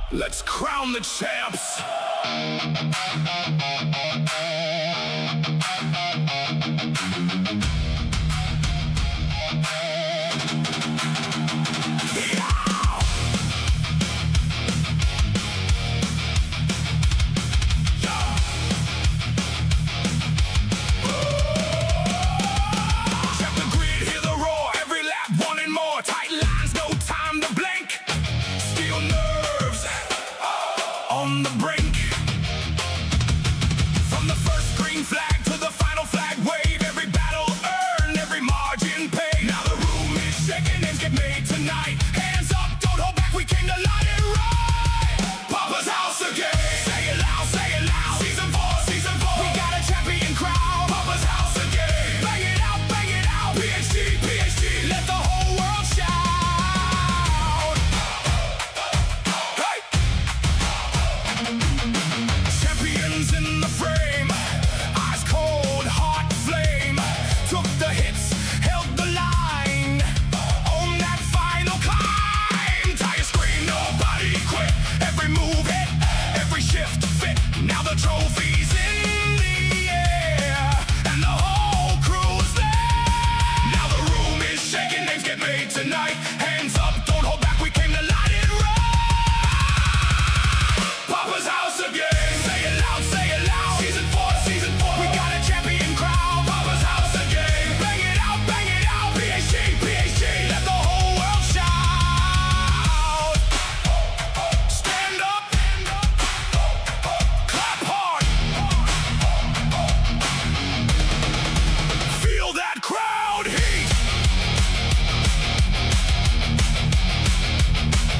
Let's crown the champs. On the brink, from the first green flag to the final flag wave, every battle earned, every margin paid. Now the room is shaking, names get made tonight. Hands up, don't hold back, we came to light it right. Papa's house again. Say it loud, say it loud. Season 4, we got a champion crowd. Papa's house again. Bang it out, bang it out. PHG, PHG, let the whole world shout. Hey! Champions in the frame, eyes cold, heart flame. Took the hits, held the line. On that final climb, tire scream, nobody quit. Every move hit, every shift fit. Now the trophy's in the air, and the whole crew's there. Now the room is shaking, names get made tonight. Hands up, don't hold back, we came to light it right. Papa's house again. Say it loud, say it loud. Season 4, we got a champion crowd. Papa's house again. Bang it out, bang it out. PHG, PHG, let the whole world shout. Stand up, clap hard. Feel that crowd heat.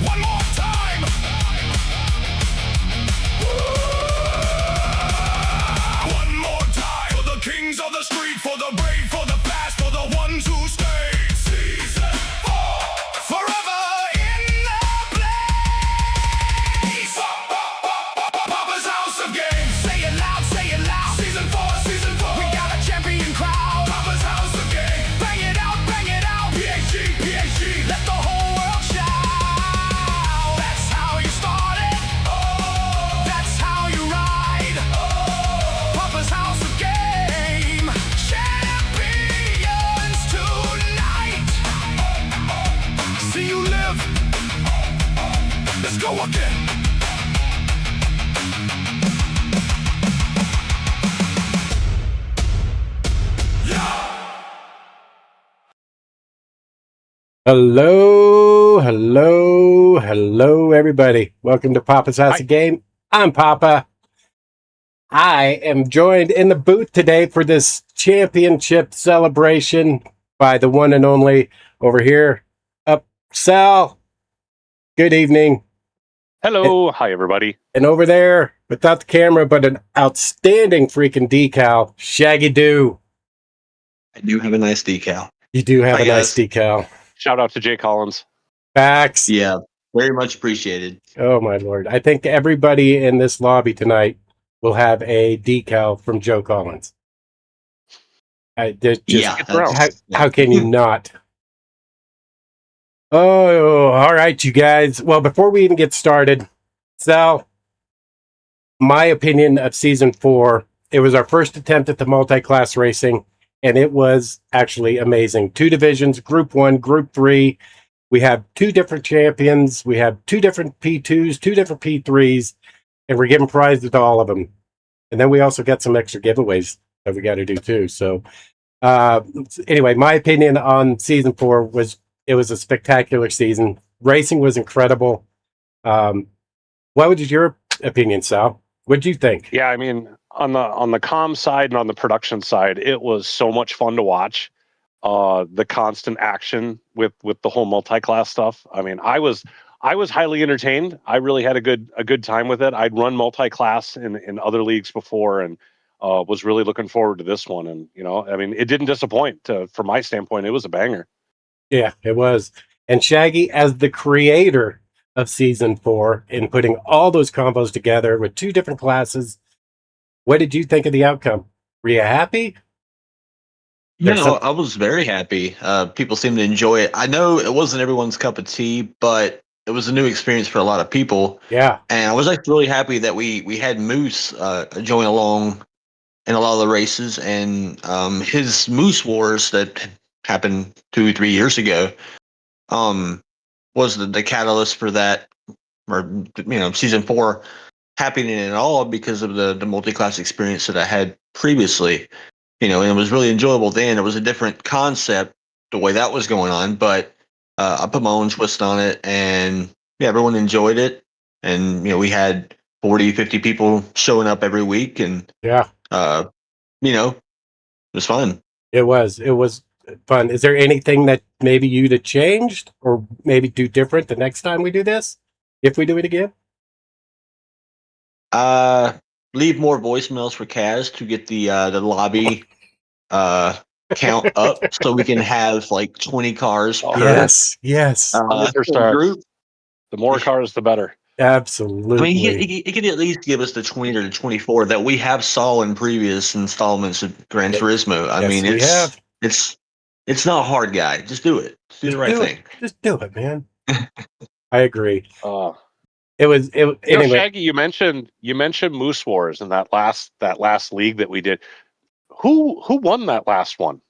One more time. One more time for the kings of the street, for the brave, for the fast, for the ones who stayed. Season 4, forever in the place. Papa's house again. Say it loud, say it loud. Season 4, we got a champion crowd. Papa's house again. Bang it out, bang it out. PHG, PHG, let the whole world shout. That's how you started. That's how you ride. Papa's house again. Champions tonight. See you live. Let's go again. Hello, hello, hello, everybody. Welcome to Papa's House of Game. I'm Papa. I am joined in the booth today for this championship celebration by the one and only over here, Sal. Good evening. Hello. Hi, everybody. And over there, without the camera, but an outstanding freaking decal, Shaggy Doo. I do have a nice decal. You do have Hi, a nice guys. decal. Shout out to Jay Collins. Facts. Yeah, very much appreciated. Oh, my Lord. I think everybody in this lobby tonight will have a decal from Joe Collins. How can you not? Oh, all right, you guys. Well, before we even get started, Sal, my opinion of Season 4, it was our first attempt at the multi-class racing, and it was actually amazing. 2 divisions, Group 1, Group 3. We have 2 different champions. We have 2 different P2s, 2 different P3s, and we're giving prizes to all of them. And then we also got some extra giveaways that we got to do too. So anyway, my opinion on Season 4 was it was a spectacular season. Racing was incredible. What was your opinion, Sal? What did you think? Yeah, I mean, on the comm side and on the production side, it was so much fun to watch. The constant action with the whole multi-class stuff. I mean, I was highly entertained. I really had a good time with it. I'd run multi-class in other leagues before, and was really looking forward to this one. And I mean, it didn't disappoint. From my standpoint, it was a banger. Yeah, it was. And Shaggy, as the creator of Season 4 and putting all those combos together with 2 different classes, what did you think of the outcome? Were you happy? No, I was very happy. People seem to enjoy it. I know it wasn't everyone's cup of tea, but it was a new experience for a lot of people. Yeah. And I was actually really happy that we had Moose join along in a lot of the races, and his Moose Wars that happened 2 or 3 years ago was the catalyst for that, or season 4 happening at all because of the multi-class experience that I had previously. And it was really enjoyable then. It was a different concept the way that was going on, but I put my own twist on it, and yeah, everyone enjoyed it. And we had 40, 50 people showing up every week, and Yeah. it was fun. It was fun. Is there anything that maybe you'd have changed or maybe do different the next time we do this? If we do it again? Leave more voicemails for Kaz to get the lobby count up so we can have like 20 cars per Yes. 100%. group. The more cars, the better. Absolutely. I mean, he could at least give us the 20 to 24 that we have saw in previous installments of Gran Turismo. I mean, it's not hard, guy. Just do it. Just do the right thing. Just do it, man. I agree. It anyway. Shaggy, you mentioned Moose Wars in that last league that we did. Who won that last one?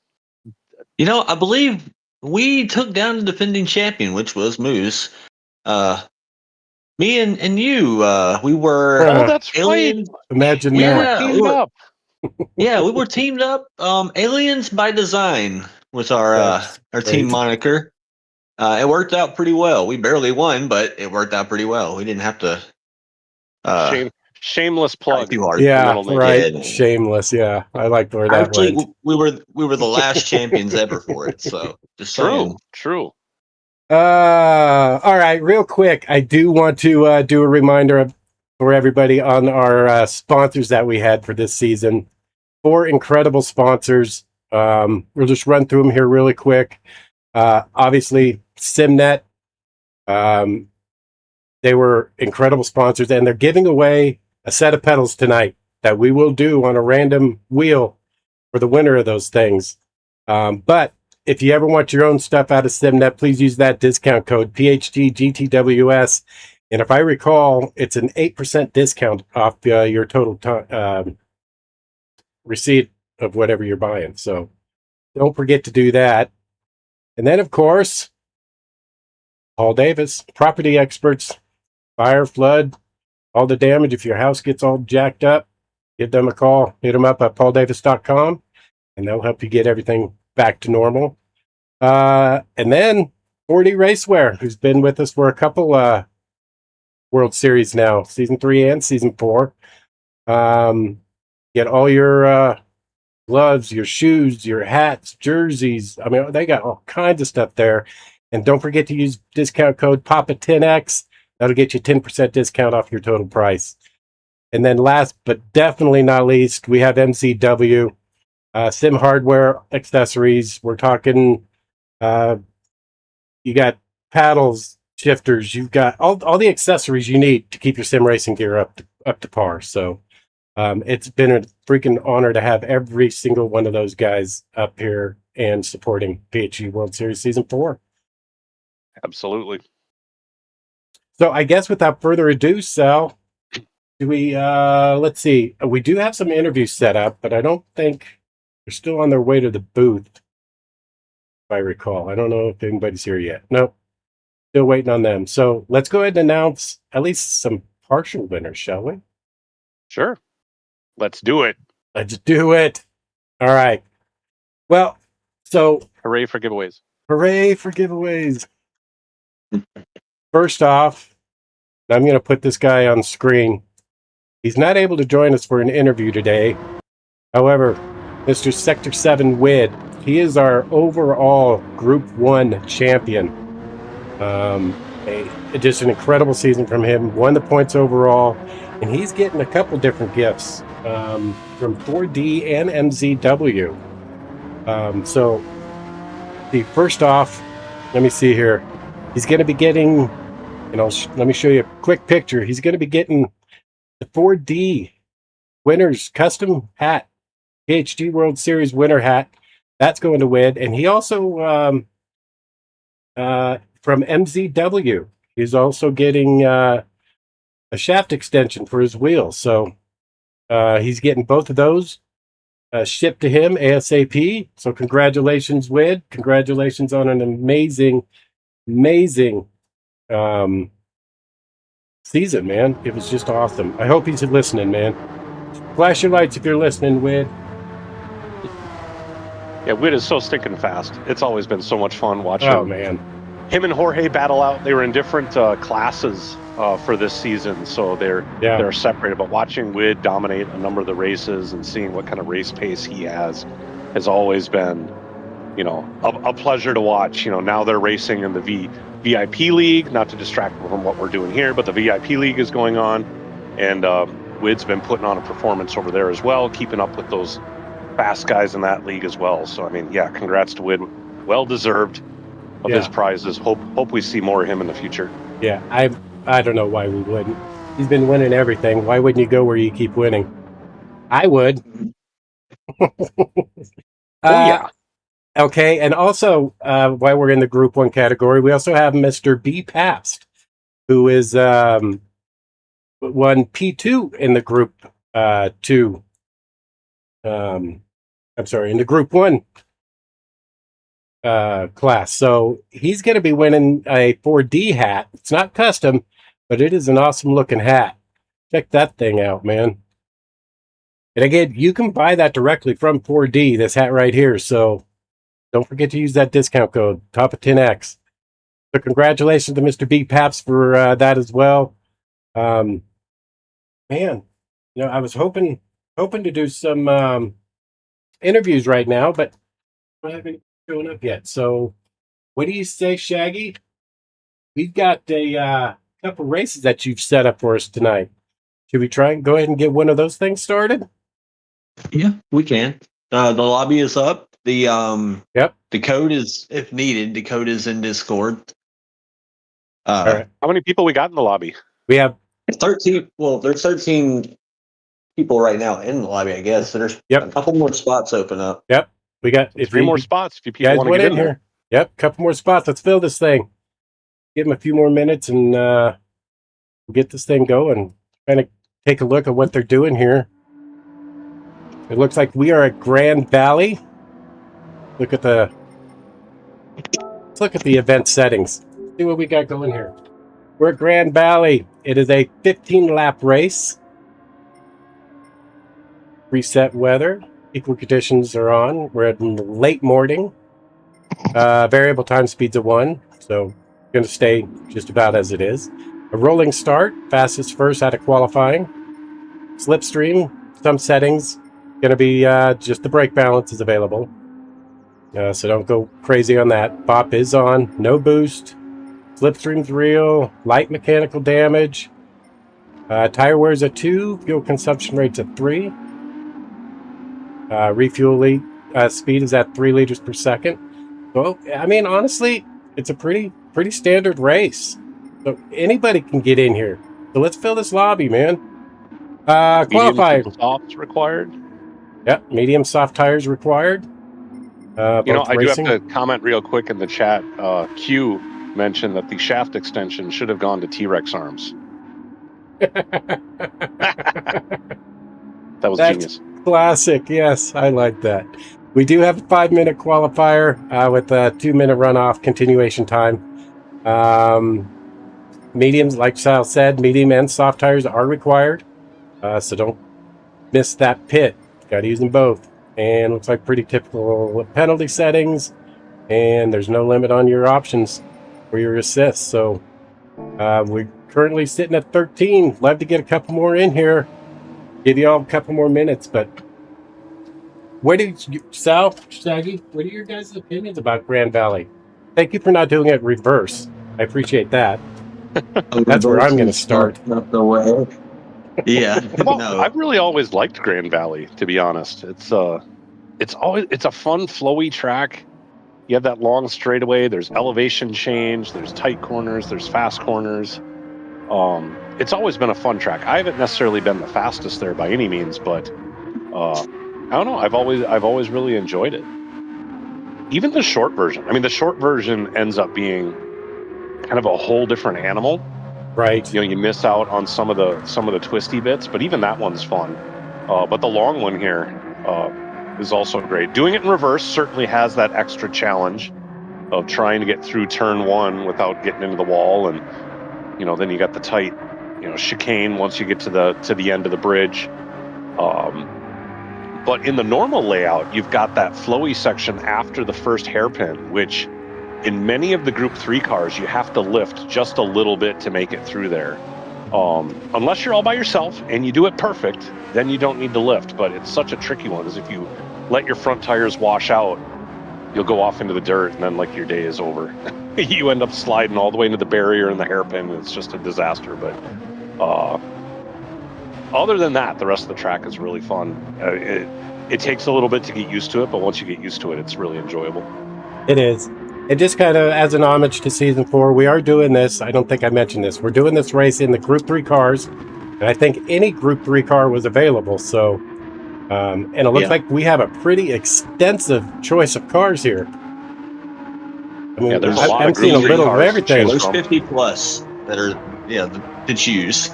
I believe we took down the defending champion, which was Moose. Me and you, we were. Oh, that's aliens. right. Imagine we that. were teamed up. Yeah, we were teamed up. Aliens by Design was our team moniker. It worked out pretty well. We barely won, but it worked out pretty well. We didn't have to. Shameless plug. Too hard. Yeah, right. Yeah. Shameless. Yeah, I like where that went. We were the last champions ever for it. So just true. All right, real quick, I do want to do a reminder for everybody on our sponsors that we had for this season. 4 incredible sponsors. We'll just run through them here really quick. Obviously, Simnet. They were incredible sponsors, and they're giving away a set of pedals tonight that we will do on a random wheel for the winner of those things. But if you ever want your own stuff out of Simnet, please use that discount code PHGGTWS. And if I recall, it's an 8% discount off your total receipt of whatever you're buying. So don't forget to do that. And then, of course, Paul Davis, property experts, fire, flood, all the damage. If your house gets all jacked up, give them a call. Hit them up at pauldavis.com, and they'll help you get everything back to normal. And then 4D Racewear, who's been with us for a couple World Series now, season 3 and season 4. Get all your gloves, your shoes, your hats, jerseys. I mean, they got all kinds of stuff there. And don't forget to use discount code PAPA10X. That'll get you 10% discount off your total price. And then last but definitely not least, we have MCW. Sim hardware accessories. We're talking, you got paddles, shifters. You've got all the accessories you need to keep your sim racing gear up to par. So it's been a freaking honor to have every single one of those guys up here and supporting PHG World Series Season 4. Absolutely. So I guess without further ado, Sal, do we, let's see. We do have some interviews set up, but I don't think they're still on their way to the booth, if I recall. I don't know if anybody's here yet. Nope. Still waiting on them. So let's go ahead and announce at least some partial winners, shall we? Sure. Let's do it. Let's do it. All right. Well, so... Hooray for giveaways. Hooray for giveaways. First off, I'm going to put this guy on screen. He's not able to join us for an interview today. However, Mr. Sector 7 Wid, he is our overall Group 1 champion. Just an incredible season from him. Won the points overall. And he's getting a couple different gifts from 4D and MZW. So, first off, let me see here. He's going to be getting, let me show you a quick picture. He's going to be getting the 4D winner's custom hat, PHG World Series winner hat. That's going to win. And he also, from MZW, He's also getting a shaft extension for his wheels. So he's getting both of those shipped to him ASAP. So congratulations, Wid. Congratulations on an amazing season, man. It was just awesome. I hope he's listening, man. Flash your lights if you're listening, Wid. Yeah, Wid is so stinking fast. It's always been so much fun watching man. him and Jorge battle out. They were in different classes for this season, so they're separated. But watching Wid dominate a number of the races and seeing what kind of race pace he has always been, a pleasure to watch. Now they're racing in the VIP League, not to distract from what we're doing here, but the VIP League is going on, and Wid's been putting on a performance over there as well, keeping up with those fast guys in that league as well. So, congrats to Wid. Well deserved of his prizes. Hope we see more of him in the future. Yeah, I don't know why we wouldn't. He's been winning everything. Why wouldn't you go where you keep winning? I would. Yeah. Okay, and also, while we're in the Group 1 category, we also have Mr. B. Pabst, who is won P2 in the Group 2. In the Group 1 class. So he's going to be winning a 4D hat. It's not custom, but it is an awesome looking hat. Check that thing out, man. And again, you can buy that directly from 4D, this hat right here. So don't forget to use that discount code, top of 10X. So congratulations to Mr. B. Paps for that as well. Man, I was hoping to do some interviews right now, but I haven't shown up yet. So what do you say, Shaggy? We've got a couple races that you've set up for us tonight. Should we try and go ahead and get one of those things started? Yeah, we can. The lobby is up. Yep. The code is, if needed, the code is in Discord. All right. How many people we got in the lobby? We have 13. Well, there's 13 people right now in the lobby, I guess. So there's a couple more spots open up. Yep. We got three more spots if you people want to get in here. Yep, couple more spots. Let's fill this thing. Give them a few more minutes and get this thing going. Kind of take a look at what they're doing here. It looks like we are at Grand Valley. Let's look at the event settings. See what we got going here. We're at Grand Valley. It is a 15-lap race. Reset weather. Equal conditions are on. We're at late morning. Variable time speed's a 1, so going to stay just about as it is. A rolling start, fastest first out of qualifying. Slipstream, some settings. Going to be just the brake balance is available. So don't go crazy on that. Bop is on. No boost. Slipstream's real. Light mechanical damage. Tire wear's a 2. Fuel consumption rate's a 3. Refuel speed is at 3 liters per second. So, honestly, it's a pretty standard race. So anybody can get in here. So let's fill this lobby, man. Qualifying. Medium soft required. Yep, medium soft tires required. I do have to comment real quick in the chat. Q mentioned that the shaft extension should have gone to T-Rex arms. That was genius. Classic. Yes, I like that. We do have a 5-minute qualifier with a 2-minute runoff continuation time. Mediums, like Sal said, medium and soft tires are required. So don't miss that pit. Got to use them both. And looks like pretty typical penalty settings. And there's no limit on your options for your assists. So we're currently sitting at 13. Love to get a couple more in here. Give you all a couple more minutes. But Sal, Shaggy, what are your guys' opinions about Grand Valley? Thank you for not doing it reverse. I appreciate that. That's where I'm going to start. Not the way. Yeah. Well, No. I've really always liked Grand Valley, to be honest. It's a fun, flowy track. You have that long straightaway. There's elevation change. There's tight corners. There's fast corners. It's always been a fun track. I haven't necessarily been the fastest there by any means, but I don't know. I've always really enjoyed it. Even the short version. The short version ends up being kind of a whole different animal. Right. You know, you miss out on some of the twisty bits, but even that one's fun. But the long one here is also great. Doing it in reverse certainly has that extra challenge of trying to get through turn one without getting into the wall, and then you got the tight chicane once you get to the end of the bridge. But in the normal layout, you've got that flowy section after the first hairpin, which in many of the Group 3 cars, you have to lift just a little bit to make it through there. Unless you're all by yourself and you do it perfect, then you don't need to lift. But it's such a tricky one, because if you let your front tires wash out, you'll go off into the dirt, and then your day is over. You end up sliding all the way into the barrier and the hairpin, and it's just a disaster. But other than that, the rest of the track is really fun. It takes a little bit to get used to it, but once you get used to it, it's really enjoyable. It is. And just kind of as an homage to Season 4, we are doing this. I don't think I mentioned this. We're doing this race in the Group 3 cars. And I think any Group 3 car was available. So, and it looks like we have a pretty extensive choice of cars here. I mean, there's a lot I'm of seeing a Group 3 little of cars to everything. choose There's 50 plus that are, to choose.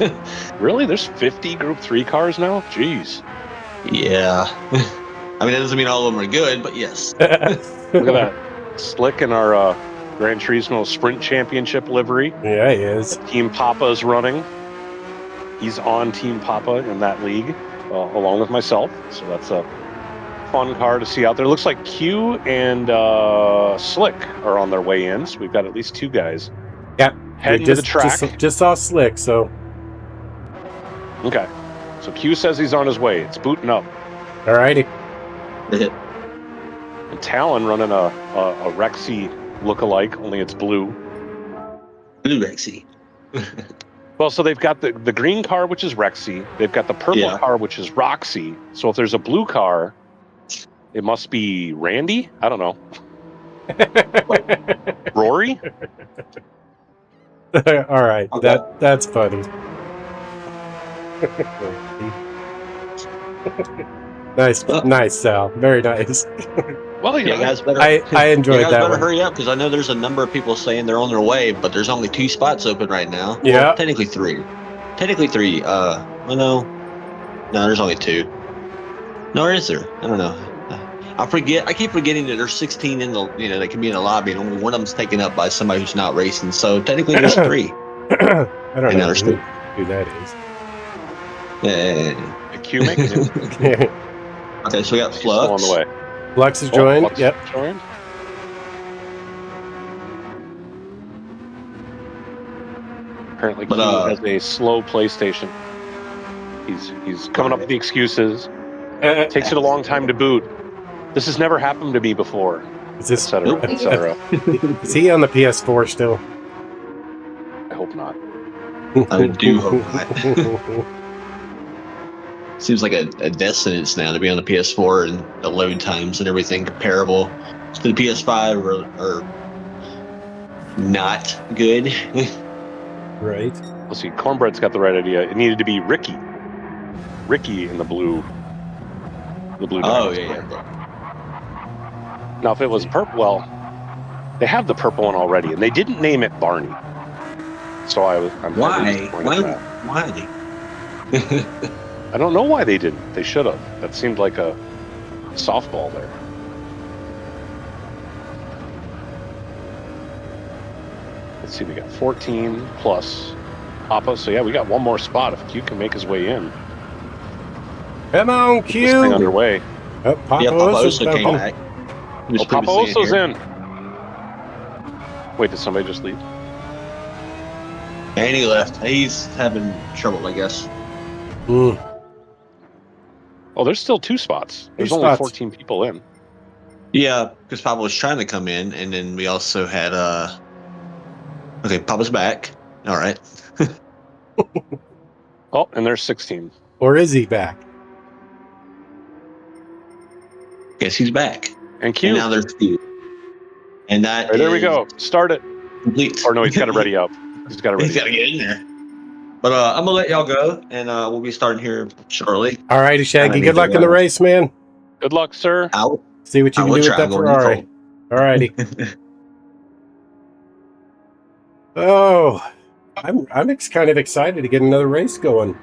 Really? There's 50 Group 3 cars now? Jeez. Yeah. I mean, that doesn't mean all of them are good, but yes. Look at that. Slick in our Gran Turismo Sprint Championship livery. Yeah, he is. Team Papa's running. He's on Team Papa in that league, along with myself. So that's a fun car to see out there. Looks like Q and Slick are on their way in. So we've got at least two guys. Yep. Heading to the track. Just saw Slick, so. Okay. So Q says he's on his way. It's booting up. All righty. And Talon running a Rexy look-alike, only it's blue. Blue Rexy. Well, so they've got the green car, which is Rexy. They've got the purple car, which is Roxy. So if there's a blue car, it must be Randy? I don't know. Rory? All right. Okay. That's funny. Nice, Sal. Very nice. Well, Yeah, guys better. I enjoyed you guys that better one. hurry up, because I know there's a number of people saying they're on their way, but there's only 2 spots open right now. Yeah. Well, technically 3. No, there's only 2. No, or is there? I don't know. I keep forgetting that there's 16 in the, they can be in the lobby, and only one of them's taken up by somebody who's not racing. So technically there's 3. I don't know there's who 2. that is. Yeah. The Q makes it. Okay, so we got He's still on Flux. the way. Lux is joined. Flux Yep. Joined. Apparently, Q has a slow PlayStation. He's coming up with the excuses. Takes it a long time to boot. This has never happened to me before. Is this? Etc. Etc. Is he on the PS4 still? I hope not. I do hope not. Seems like a death sentence now to be on the PS4, and the load times and everything comparable to the PS5 are not good. Right. Let's see. Cornbread's got the right idea. It needed to be Ricky. Ricky in the blue. The blue. Oh, diamond. yeah. Now, if it was purple, well, they have the purple one already, and they didn't name it Barney. So I'm Why? Why? I don't know why they didn't. They should have. That seemed like a softball there. Let's see, we got 14 plus Papa. So yeah, we got one more spot if Q can make his way in. Come on, Get this thing Q. underway. Oh, Papa Yeah, Papa Oso's Oso came back. back. Oh, Papa Oso's in. Wait, did somebody just leave? And he left. He's having trouble, I guess. Mm. Oh, there's still 2 spots. There's Two only spots. 14 people in. Yeah, because Papa was trying to come in, and then we also had okay, Papa's back. All right. Oh, and there's 16. Or is he back? Guess he's back. And Q. And now there's 2. And that Right, there we is go. Start it. complete. Or no, he's got to ready up. He's got to ready He's got up. to get in there. But I'm gonna let y'all go, and we'll be starting here shortly. All righty, Shaggy. I need Good luck to in the go. race, man. Good luck, sir. Out. See what you I can will do with try. that I'm gonna Ferrari. control. All righty. Oh, I'm kind of excited to get another race going.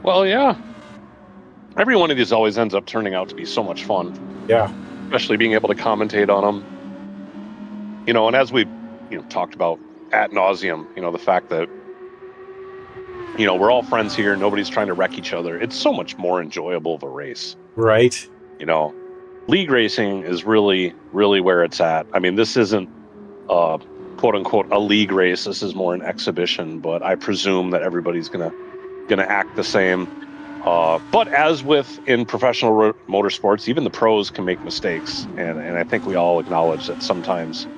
Well, yeah. Every one of these always ends up turning out to be so much fun. Yeah. Especially being able to commentate on them. And as we, talked about ad nauseum, the fact that, we're all friends here. Nobody's trying to wreck each other. It's so much more enjoyable of a race. Right. League racing is really, really where it's at. I mean, this isn't quote unquote a league race. This is more an exhibition, but I presume that everybody's gonna act the same. But as with in professional motorsports, even the pros can make mistakes, and I think we all acknowledge that sometimes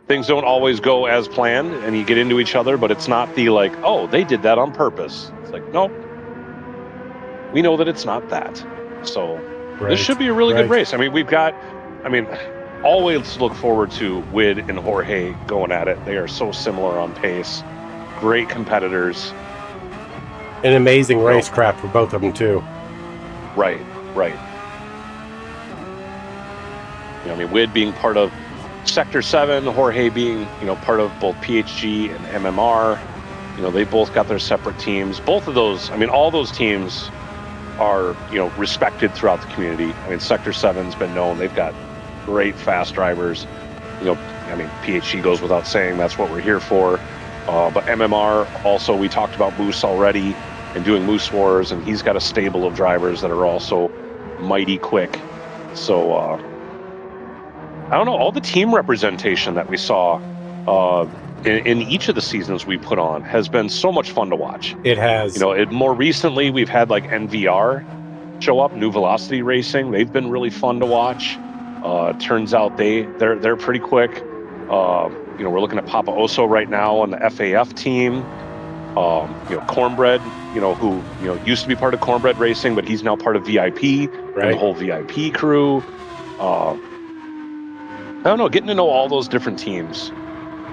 things don't always go as planned, and you get into each other. But it's not the like, oh, they did that on purpose. It's like, nope, we know that it's not that. So this should be a really good race. I mean, always look forward to Wid and Jorge going at it. They are so similar on pace. Great competitors. An amazing racecraft for both of them too. Right. I mean, Wid being part of Sector 7, Jorge being, part of both PHG and MMR. They both got their separate teams. Both of those, I mean, all those teams are, respected throughout the community. I mean, Sector 7's been known. They've got great fast drivers. I mean, PHG goes without saying. That's what we're here for. But MMR, also, we talked about Moose already and doing Moose Wars, and he's got a stable of drivers that are also mighty quick. So, I don't know, all the team representation that we saw in each of the seasons we put on has been so much fun to watch. It has. More recently, we've had like NVR show up, New Velocity Racing. They've been really fun to watch. Turns out they're pretty quick. We're looking at Papa Oso right now on the FAF team. Cornbread, who used to be part of Cornbread Racing, but he's now part of VIP, right? And the whole VIP crew. I don't know, getting to know all those different teams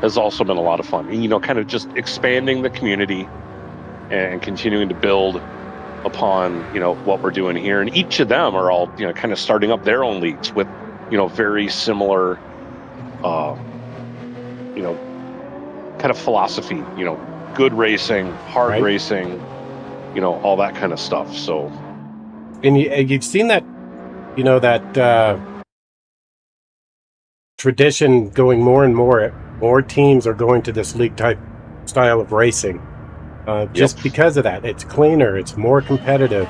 has also been a lot of fun. And, kind of just expanding the community and continuing to build upon, what we're doing here. And each of them are all, kind of starting up their own leagues with, very similar, kind of philosophy, good racing, hard racing, all that kind of stuff. So, and you've seen that, that tradition going more and more. More teams are going to this league type style of racing, just because of that. It's cleaner, it's more competitive.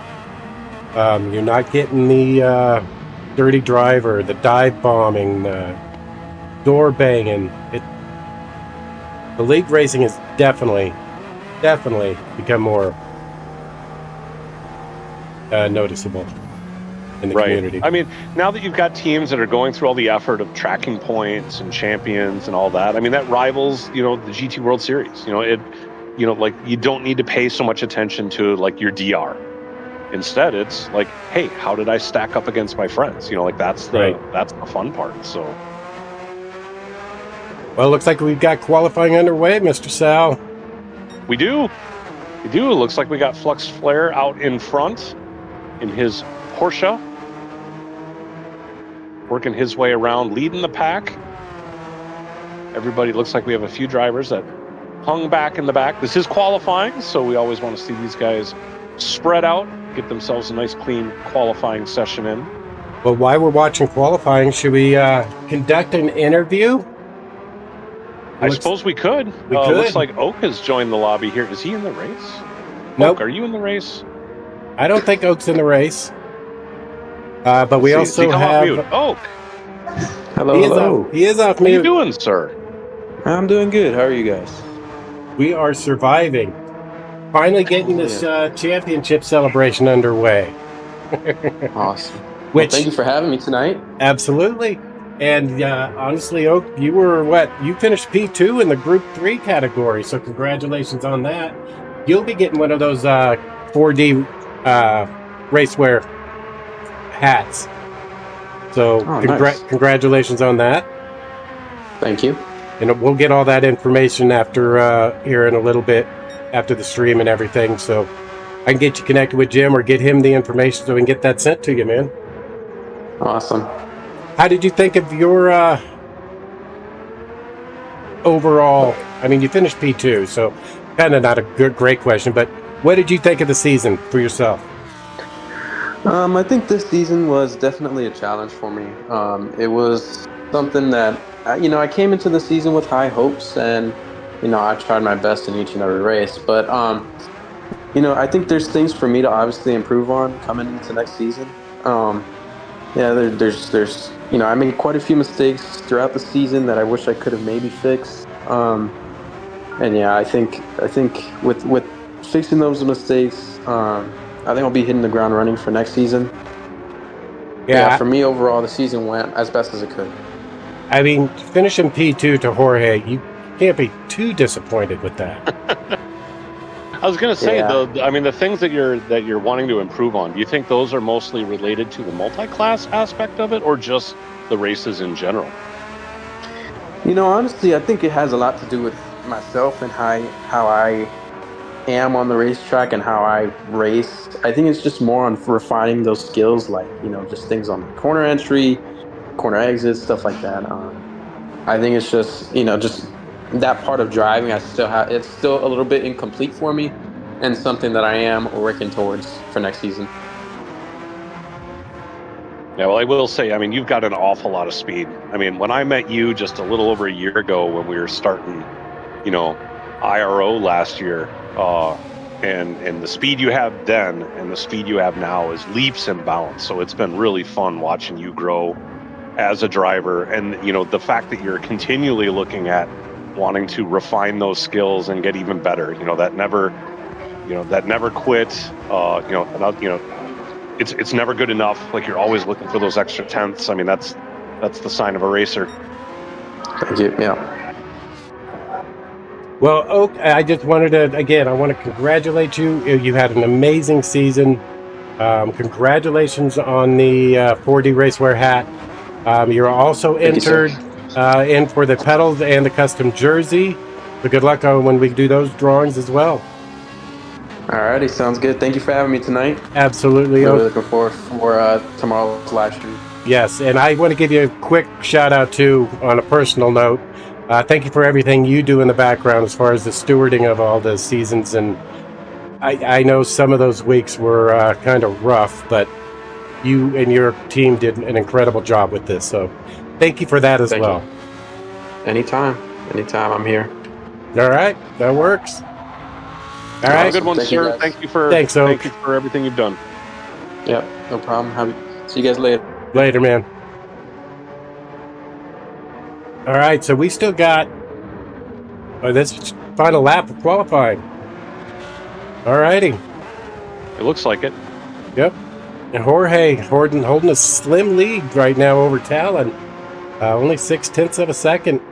You're not getting the dirty driver, the dive bombing, the door banging. The league racing has definitely become more noticeable in the community. I mean, now that you've got teams that are going through all the effort of tracking points and champions and all that, I mean, that rivals, the GT World Series. Like you don't need to pay so much attention to like your DR. Instead, it's like, hey, how did I stack up against my friends? That's the fun part. So. Well, it looks like we've got qualifying underway, Mr. Sal. We do. It looks like we got Flux Flare out in front in his Porsche, working his way around, leading the pack. Everybody looks like we have a few drivers that hung back in the back. This is qualifying, so we always want to see these guys spread out, get themselves a nice, clean qualifying session in. Well, while we're watching qualifying, should we conduct an interview? I suppose we could. We could. Looks like Oak has joined the lobby here. Is he in the race? Nope. Oak, are you in the race? I don't think Oak's in the race. But we also have mute. Oak. Hello. He is off mute. What are you mute. doing, sir? I'm doing good. How are you guys? We are surviving. Finally getting this championship celebration underway. Awesome. Well, thank you for having me tonight. Absolutely. And honestly, Oak, you were you finished P2 in the Group 3 category, so congratulations on that. You'll be getting one of those 4D racewear hats. So nice. Congratulations on that. Thank you. And we'll get all that information after here in a little bit, after the stream and everything. So I can get you connected with Jim or get him the information so we can get that sent to you, man. Awesome. How did you think of your overall, I mean, you finished P2, so kind of not a great question, but what did you think of the season for yourself? I think this season was definitely a challenge for me. It was something that I came into the season with high hopes, and I tried my best in each and every race. But I think there's things for me to obviously improve on coming into next season. Yeah, there's I made quite a few mistakes throughout the season that I wish I could have maybe fixed. And yeah, I think with fixing those mistakes, I think I'll be hitting the ground running for next season. But yeah, Yeah, for me overall, the season went as best as it could. I mean, finishing P2 to Jorge, you can't be too disappointed with that. I was going to say Yeah. the things that you're wanting to improve on. Do you think those are mostly related to the multi-class aspect of it, or just the races in general? Honestly, I think it has a lot to do with myself and how I am on the racetrack and how I race. I think it's just more on refining those skills, like just things on corner entry, corner exits, stuff like that. I think it's just that part of driving. It's still a little bit incomplete for me, and something that I am working towards for next season. Yeah, well, I will say, I mean, you've got an awful lot of speed. I mean, when I met you just a little over a year ago when we were starting, IRO last year, and the speed you had then and the speed you have now is leaps and bounds. So it's been really fun watching you grow as a driver, and the fact that you're continually looking at wanting to refine those skills and get even better. That never quit. It's never good enough. Like, you're always looking for those extra tenths. I mean, that's the sign of a racer. Thank you. Yeah. Well, Oak, I just wanted to, again, I want to congratulate you. You had an amazing season. Congratulations on the 4D Racewear hat. You're also entered in for the pedals and the custom jersey. So good luck when we do those drawings as well. Alrighty, sounds good. Thank you for having me tonight. Absolutely. Really looking forward for tomorrow's live stream. Yes, and I want to give you a quick shout out too, on a personal note. Thank you for everything you do in the background as far as the stewarding of all the seasons. And I know some of those weeks were kind of rough, but you and your team did an incredible job with this. So thank you for that as well. Anytime, I'm here. All right, that works. All right. Good one, sir. Thank you for everything you've done. Yep, no problem. See you guys later. Later, man. All right, so we still got this final lap of qualifying. All righty. It looks like it. Yep. And Jorge holding a slim lead right now over Talon. Only 0.6 of a second.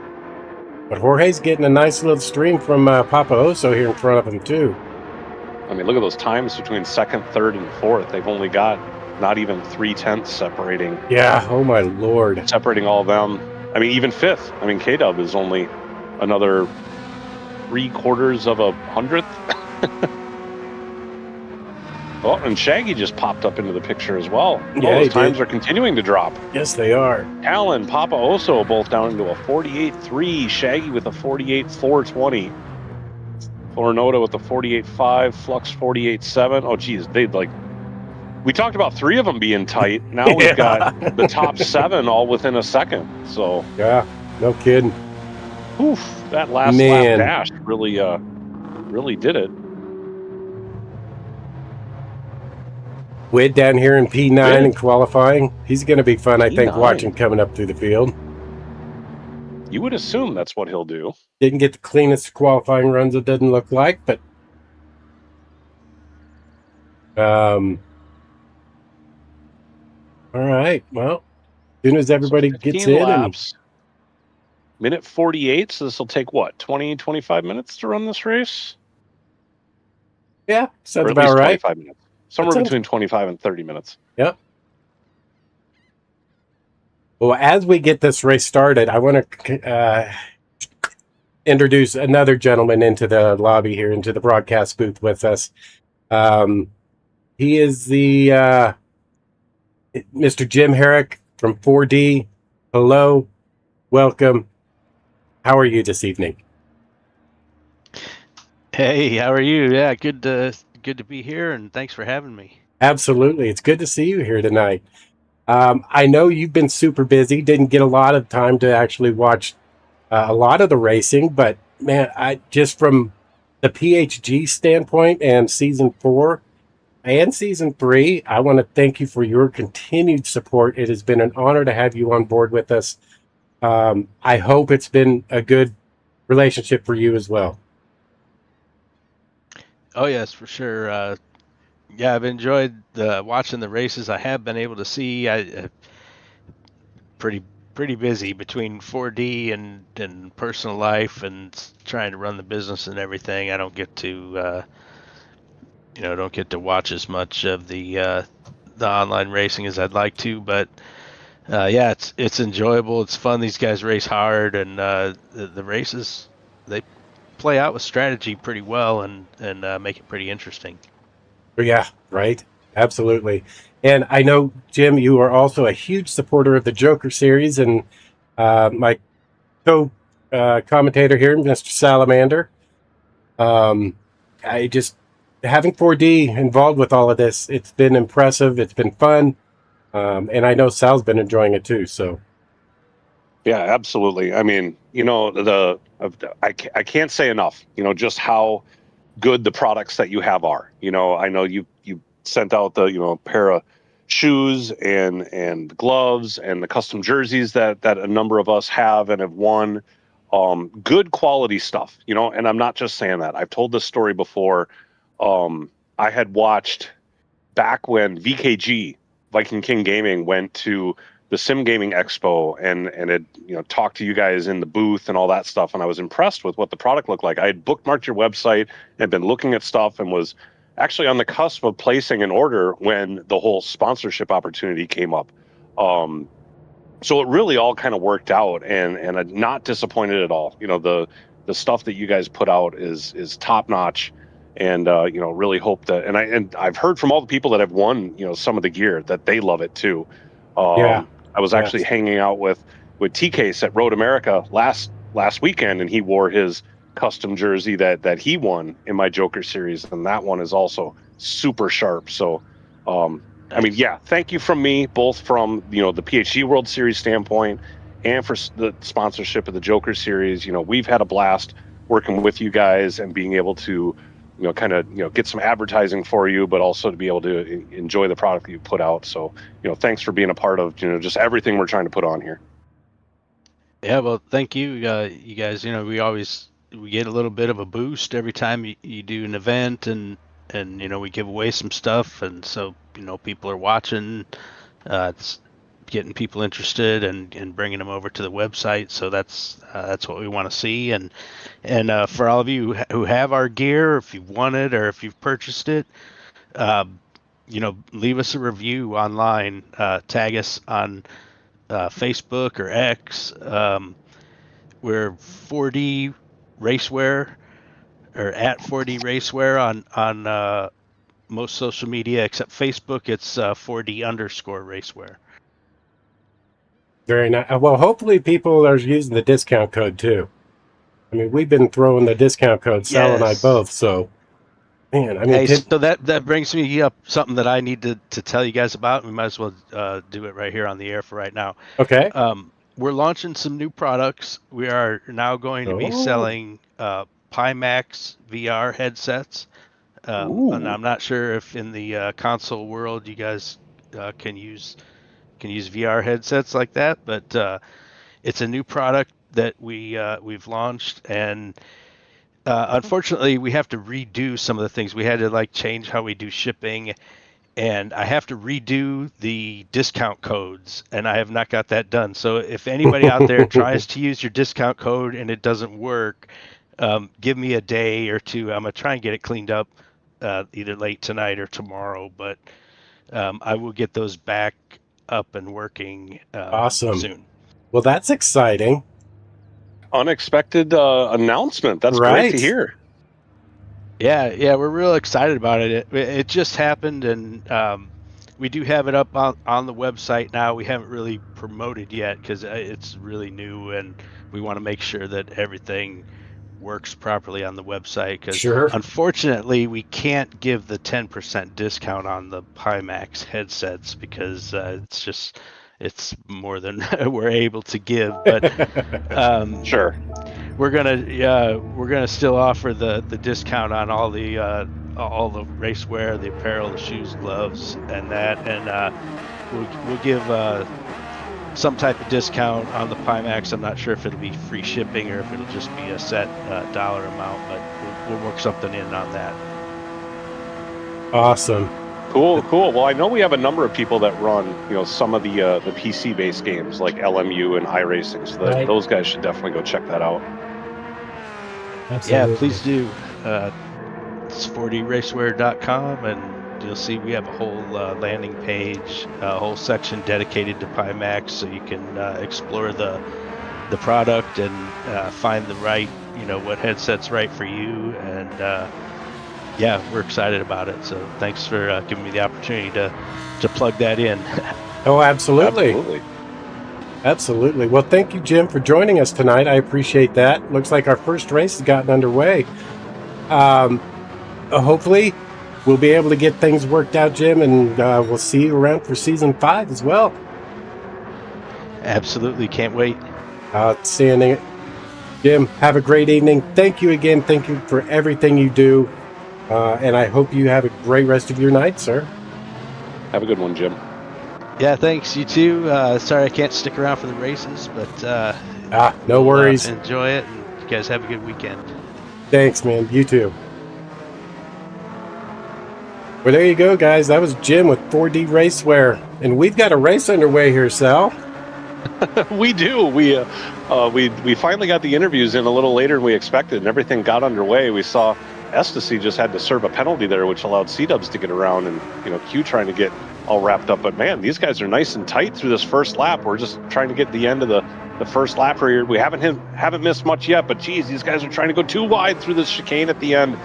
But Jorge's getting a nice little stream from Papa Oso here in front of him, too. I mean, look at those times between second, third, and fourth. They've only got not even 0.3 separating. Yeah, oh my Lord. Separating all of them. I mean, even fifth. I mean, K-Dub is only another 0.75 of a hundredth. Oh, and Shaggy just popped up into the picture as well. Yeah, those times are continuing to drop. Yes, they are. Alan, Papa Oso both down into a 48.3. Shaggy with a 48.420. Florinota with a 48.5. Flux 48.7. Oh, geez, we talked about 3 of them being tight. Now we've got the top 7 all within a second. So yeah, no kidding. Oof, that last lap dash really did it. Wade down here in P9 in qualifying. He's going to be fun, I think, P9. watching coming up through the field. You would assume that's what he'll do. Didn't get the cleanest qualifying runs, it doesn't look like, but all right. Well, as soon as everybody gets in. Laps, minute 48, so this will take what, 20, 25 minutes to run this race? Yeah, sounds about right. 25 minutes. Somewhere between 25 and 30 minutes. Yep. Well, as we get this race started, I want to introduce another gentleman into the lobby here, into the broadcast booth with us. He is the Mr. Jim Herrick from 4D. Hello. Welcome. How are you this evening? Hey, how are you? Yeah, good to be here, and thanks for having me. Absolutely. It's good to see you here tonight. I know you've been super busy, didn't get a lot of time to actually watch a lot of the racing, but man, I just from the PHG standpoint and season 4 and season 3, I want to thank you for your continued support. It has been an honor to have you on board with us. I hope it's been a good relationship for you as well. Oh yes, for sure. Yeah, I've enjoyed watching the races. I have been able to see. Pretty pretty busy between 4D and personal life and trying to run the business and everything. I don't get to don't get to watch as much of the online racing as I'd like to, but yeah, it's enjoyable. It's fun. These guys race hard, and the races they play out with strategy pretty well and make it pretty interesting. Yeah, right. Absolutely. And I know, Jim, you are also a huge supporter of the Joker series, and my co commentator here, Mr. Salamander. Um, I just having 4D involved with all of this, it's been impressive. It's been fun. And I know Sal's been enjoying it too. So, Yeah, absolutely. I mean, I can't say enough. Just how good the products that you have are. I know you sent out the pair of shoes and gloves and the custom jerseys that a number of us have and have won. Good quality stuff. And I'm not just saying that. I've told this story before. I had watched back when VKG, Viking King Gaming, went to the Sim Gaming Expo and had talked to you guys in the booth and all that stuff, and I was impressed with what the product looked like. I had bookmarked your website and been looking at stuff and was actually on the cusp of placing an order when the whole sponsorship opportunity came up. So it really all kind of worked out, and I'm not disappointed at all. The stuff that you guys put out is top notch, and really hope that. And I've heard from all the people that have won some of the gear that they love it too. yeah. I was actually Yes. hanging out with T-Case at Road America last weekend, and he wore his custom jersey that he won in my Joker series, and that one is also super sharp. So, I mean, yeah, thank you from me, both from the PHG World Series standpoint and for the sponsorship of the Joker series. We've had a blast working with you guys and being able to kind of get some advertising for you, but also to be able to enjoy the product that you put out. So thanks for being a part of just everything we're trying to put on here. Yeah, well, thank you, you guys. We get a little bit of a boost every time you do an event, and we give away some stuff, and so people are watching. It's getting people interested and bringing them over to the website. So that's what we want to see. And for all of you who have our gear, if you've won it or if you've purchased it, leave us a review online. Tag us on Facebook or X. We're 4D Racewear or at 4D Racewear on most social media except Facebook. It's 4D_Racewear. Very nice. Well, hopefully people are using the discount code too. I mean, we've been throwing the discount code, Sal and I Yes. both. So, man, I mean, Hey, so that brings me up something that I need to tell you guys about. We might as well do it right here on the air for right now. okay. We're launching some new products. We are now going to be selling Pimax VR headsets. And I'm not sure if in the console world you guys can use VR headsets like that, but it's a new product that we've launched, and unfortunately we have to redo some of the things. We had to change how we do shipping, and I have to redo the discount codes, and I have not got that done. So if anybody out there tries to use your discount code and it doesn't work, give me a day or two. I'm gonna try and get it cleaned up either late tonight or tomorrow, but I will get those back up and working Awesome. soon. Well, that's exciting. Unexpected announcement. That's great to hear. Yeah, we're real excited about it. It just happened, and We do have it up on the website now. We haven't really promoted yet because it's really new, and we want to make sure that everything works properly on the website. Because Sure. unfortunately, we can't give the 10% discount on the Pimax headsets because it's more than we're able to give. But Sure. we're gonna still offer the discount on all the racewear, the apparel, the shoes, gloves, and that, and we'll give some type of discount on the Pimax. I'm not sure if it'll be free shipping or if it'll just be a set dollar amount, but we'll work something in on that. Awesome. Cool. Well, I know we have a number of people that run, some of the PC-based games like LMU and iRacing, so Right. those guys should definitely go check that out. Absolutely. Yeah, please do. It's 4dracewear.com, and you'll see we have a whole landing page, a whole section dedicated to Pimax, so you can explore the product and find the right, what headset's right for you. And yeah, we're excited about it. So thanks for giving me the opportunity to plug that in. Oh, absolutely. Absolutely. Well, thank you, Jim, for joining us tonight. I appreciate that. Looks like our first race has gotten underway. Hopefully, we'll be able to get things worked out, Jim, and we'll see you around for season 5 as well. Absolutely. Can't wait. Outstanding. Jim, have a great evening. Thank you again. Thank you for everything you do. And I hope you have a great rest of your night, sir. Have a good one, Jim. Yeah, thanks. You too. Sorry I can't stick around for the races, but No worries. Enjoy it, and you guys have a good weekend. Thanks, man. You too. Well, there you go, guys. That was Jim with 4D Racewear. And we've got a race underway here, Sal. We do. We finally got the interviews in a little later than we expected, and everything got underway. We saw Ecstasy just had to serve a penalty there, which allowed C-Dubs to get around, and Q trying to get all wrapped up. But man, these guys are nice and tight through this first lap. We're just trying to get the end of the first lap here. We haven't missed much yet, but geez, these guys are trying to go too wide through this chicane at the end.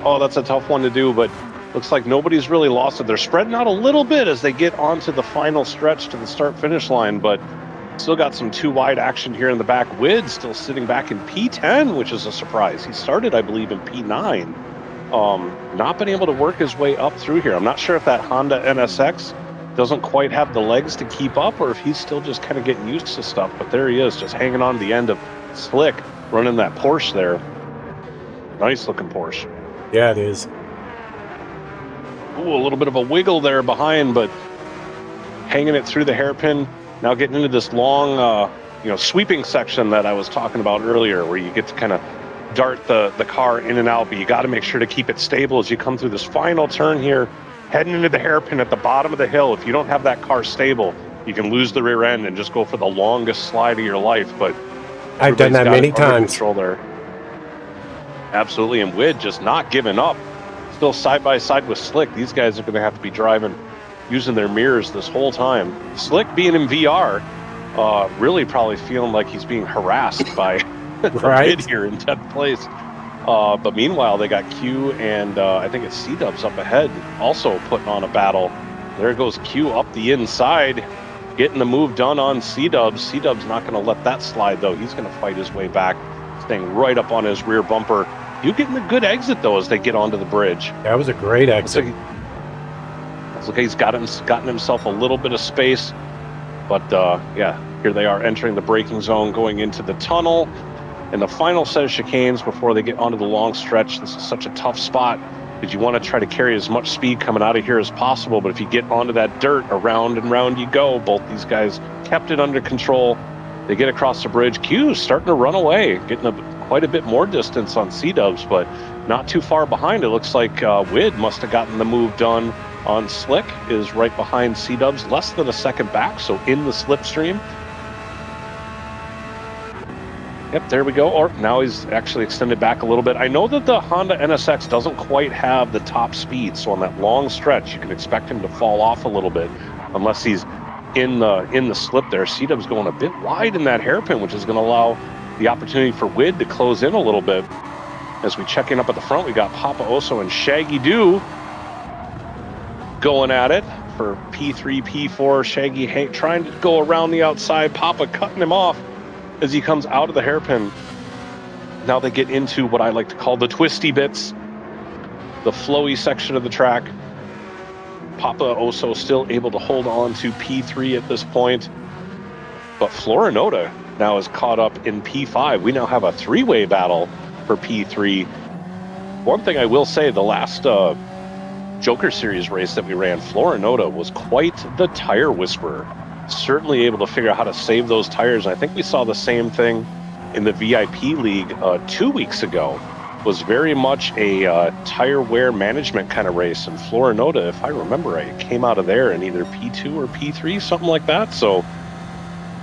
Oh, that's a tough one to do, but looks like nobody's really lost it. They're spreading out a little bit as they get onto the final stretch to the start-finish line, but still got some too wide action here in the back. Wid still sitting back in P10, which is a surprise. He started, I believe, in P9. Not been able to work his way up through here. I'm not sure if that Honda NSX doesn't quite have the legs to keep up, or if he's still just kind of getting used to stuff. But there he is, just hanging on to the end of Slick, running that Porsche there. Nice looking Porsche. Yeah, it is. Ooh, a little bit of a wiggle there behind, but hanging it through the hairpin. Now getting into this long, sweeping section that I was talking about earlier, where you get to kind of dart the car in and out, but you got to make sure to keep it stable as you come through this final turn here, heading into the hairpin at the bottom of the hill. If you don't have that car stable, you can lose the rear end and just go for the longest slide of your life. But I've done that many times. Control there. Absolutely, and Wid just not giving up. Still side by side with Slick. These guys are going to have to be driving using their mirrors this whole time. Slick being in VR, really probably feeling like he's being harassed by right here in 10th place. But meanwhile, they got Q and I think it's C-Dubs up ahead, also putting on a battle. There goes Q up the inside, getting the move done on C-Dubs. C-Dubs not going to let that slide, though. He's going to fight his way back, staying right up on his rear bumper. You getting a good exit, though, as they get onto the bridge. That was a great exit. Looks like he's gotten himself a little bit of space. But, yeah, here they are entering the braking zone, going into the tunnel. And the final set of chicanes before they get onto the long stretch. This is such a tough spot because you want to try to carry as much speed coming out of here as possible. But if you get onto that dirt, around and round you go. Both these guys kept it under control. They get across the bridge. Q's starting to run away, getting quite a bit more distance on C-Dubs, but not too far behind. It looks like Wid must have gotten the move done on Slick, is right behind C-Dubs, less than a second back, so in the slipstream. Yep, there we go. Or now he's actually extended back a little bit. I know that the Honda NSX doesn't quite have the top speed, so on that long stretch, you can expect him to fall off a little bit, unless he's in the slip there. C-Dub's going a bit wide in that hairpin, which is going to allow the opportunity for Wid to close in a little bit. As we check in up at the front, we got Papa Oso and Shaggy Doo going at it for P3, P4. Shaggy Hank trying to go around the outside. Papa cutting him off as he comes out of the hairpin. Now they get into what I like to call the twisty bits, the flowy section of the track. Papa Oso still able to hold on to P3 at this point. But Florinota now is caught up in P5. We now have a three-way battle for P3. One thing I will say, the last Joker Series race that we ran, Florinota was quite the tire whisperer. Certainly able to figure out how to save those tires. And I think we saw the same thing in the VIP League 2 weeks ago. Was very much a tire wear management kind of race. And Florinota, if I remember right, came out of there in either P2 or P3, something like that. So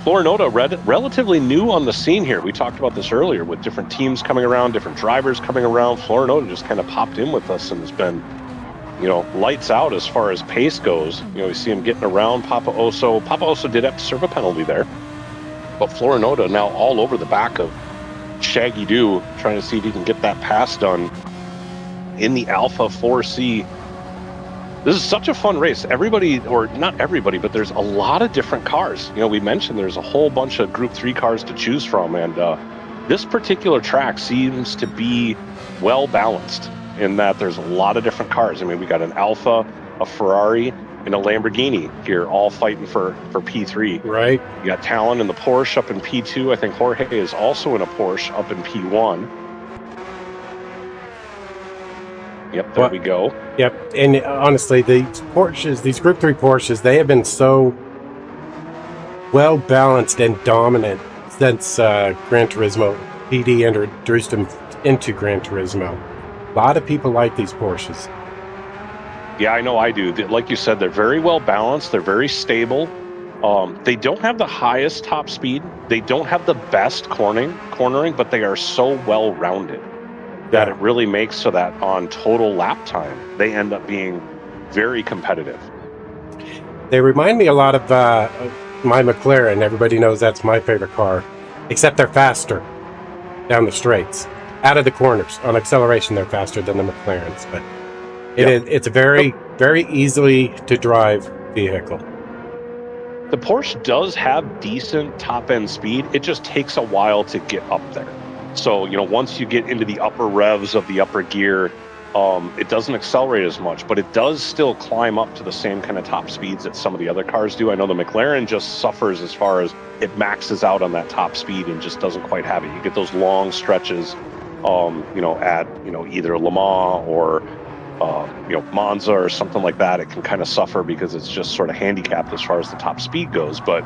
Florinota, relatively new on the scene here. We talked about this earlier with different teams coming around, different drivers coming around. Florinota just kind of popped in with us and has been, lights out as far as pace goes. We see him getting around Papa Oso. Papa Oso did have to serve a penalty there. But Florinota now all over the back of Shaggy Doo, trying to see if he can get that pass done in the Alpha 4C. This is such a fun race. Everybody, or not everybody, but there's a lot of different cars. We mentioned there's a whole bunch of Group 3 cars to choose from, and this particular track seems to be well balanced in that there's a lot of different cars. I mean, we got an Alfa, a Ferrari, and a Lamborghini here, all fighting for P3. Right. You got Talon in the Porsche up in P2. I think Jorge is also in a Porsche up in P1. Yep, there we go. Yep, and honestly, these Porsches, these Group 3 Porsches, they have been so well balanced and dominant since Gran Turismo. PD introduced them into Gran Turismo. A lot of people like these Porsches. Yeah, I know I do. Like you said, they're very well balanced. They're very stable. They don't have the highest top speed. They don't have the best cornering, but they are so well rounded that it really makes so that on total lap time, they end up being very competitive. They remind me a lot of my McLaren. Everybody knows that's my favorite car, except they're faster down the straights. Out of the corners, on acceleration, they're faster than the McLarens, but it's a very, very easily to drive vehicle. The Porsche does have decent top-end speed. It just takes a while to get up there. So, once you get into the upper revs of the upper gear, it doesn't accelerate as much, but it does still climb up to the same kind of top speeds that some of the other cars do. I know the McLaren just suffers as far as it maxes out on that top speed and just doesn't quite have it. You get those long stretches, at, either Le Mans or, Monza or something like that. It can kind of suffer because it's just sort of handicapped as far as the top speed goes. But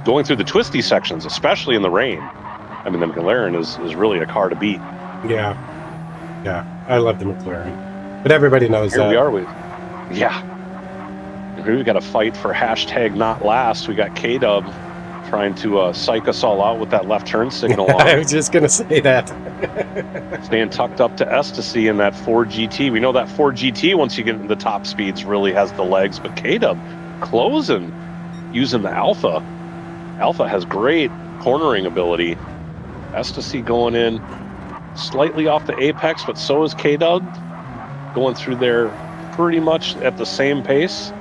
going through the twisty sections, especially in the rain, I mean, the McLaren is really a car to beat. Yeah, I love the McLaren, but everybody knows Here that. we are with, Here we got a fight for hashtag not last. We got K-Dub trying to psych us all out with that left turn signal on. I was just going to say that. Staying tucked up to Ecstasy in that Ford GT. We know that Ford GT, once you get into the top speeds, really has the legs, but K-Dub closing using the Alpha. Alpha has great cornering ability. Ecstasy going in slightly off the apex, but so is K-Dub. Going through there pretty much at the same pace.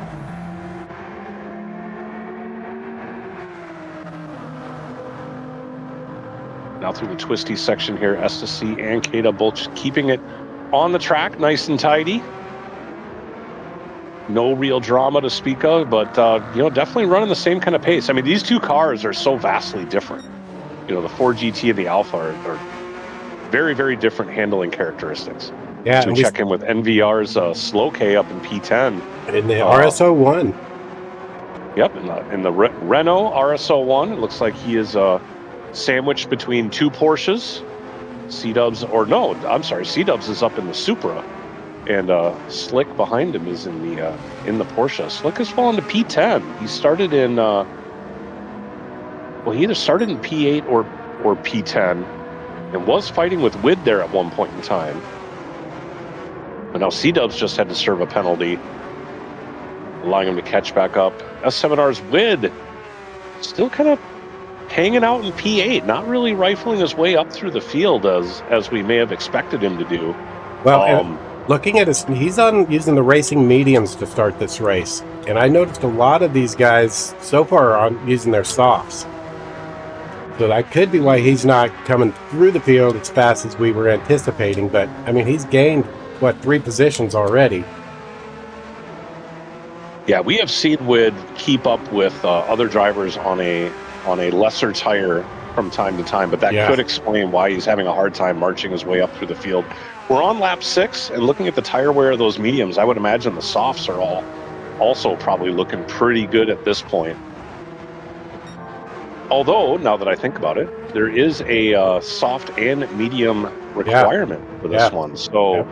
Now through the twisty section here, Ecstasy and K-Dub both just keeping it on the track, nice and tidy. No real drama to speak of, but definitely running the same kind of pace. I mean, these two cars are so vastly different. The Ford GT and the Alpha are very, very different handling characteristics. Yeah, so we check in with NVR's Slow K up in P10. In the RSO1. Yep, in the Renault RSO1, it looks like he is sandwiched between two Porsches. C-Dubs is up in the Supra, and Slick behind him is in the Porsche. Slick has fallen to P10. He started in he either started in P8 or P10 and was fighting with Wid there at one point in time. But now C-Dubs just had to serve a penalty, allowing him to catch back up. S7R's Wid still kind of hanging out in P8, not really rifling his way up through the field as we may have expected him to do. Well, looking at he's on using the racing mediums to start this race, and I noticed a lot of these guys so far are on using their softs. So that could be why he's not coming through the field as fast as we were anticipating. But I mean, he's gained 3 positions already. Yeah, we have seen Wood keep up with other drivers on a lesser tire from time to time, but that could explain why he's having a hard time marching his way up through the field. We're on lap 6, and looking at the tire wear of those mediums, I would imagine the softs are all also probably looking pretty good at this point. Although, now that I think about it, there is a soft and medium requirement for this one. So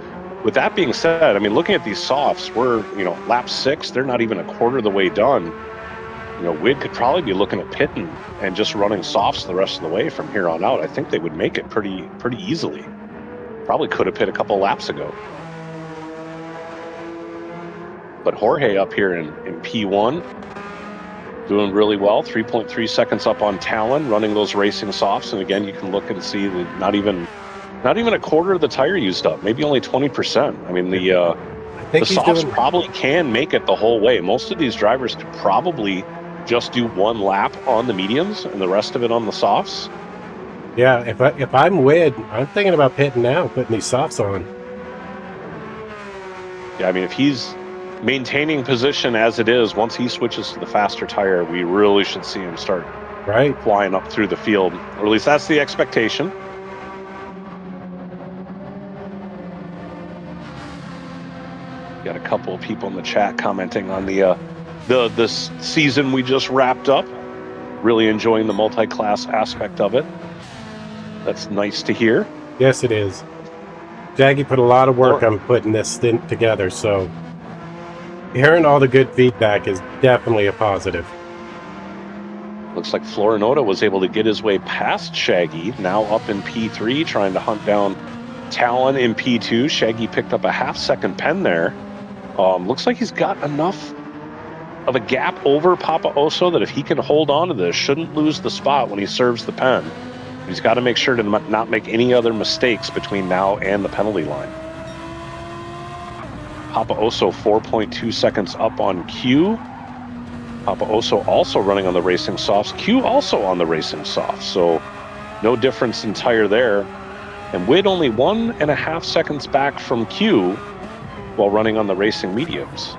with that being said, I mean, looking at these softs, we're, lap 6, they're not even a quarter of the way done. Wid could probably be looking at pitting and just running softs the rest of the way from here on out. I think they would make it pretty easily. Probably could have pit a couple laps ago. But Jorge up here in P1, doing really well, 3.3 seconds up on Talon, running those racing softs. And again, you can look and see that not even a quarter of the tire used up, maybe only 20%. I mean, the softs probably can make it the whole way. Most of these drivers could probably just do one lap on the mediums and the rest of it on the softs. Yeah, if I'm Wid, I'm thinking about pitting now, putting these softs on. Yeah, I mean, if he's maintaining position as it is, once he switches to the faster tire, we really should see him start flying up through the field. Or at least that's the expectation. Got a couple of people in the chat commenting on this season we just wrapped up. Really enjoying the multi-class aspect of it. That's nice to hear. Yes, it is. Jaggy put a lot of work on putting this thing together, so hearing all the good feedback is definitely a positive. Looks like Florinota was able to get his way past Shaggy, now up in P3, trying to hunt down Talon in P2. Shaggy picked up a half-second pen there. Looks like he's got enough of a gap over Papa Oso that if he can hold on to this, shouldn't lose the spot when he serves the pen. He's got to make sure to not make any other mistakes between now and the penalty line. Papa Oso 4.2 seconds up on Q. Papa Oso also running on the racing softs. Q also on the racing softs, so no difference in tire there. And Wid only 1.5 seconds back from Q while running on the racing mediums.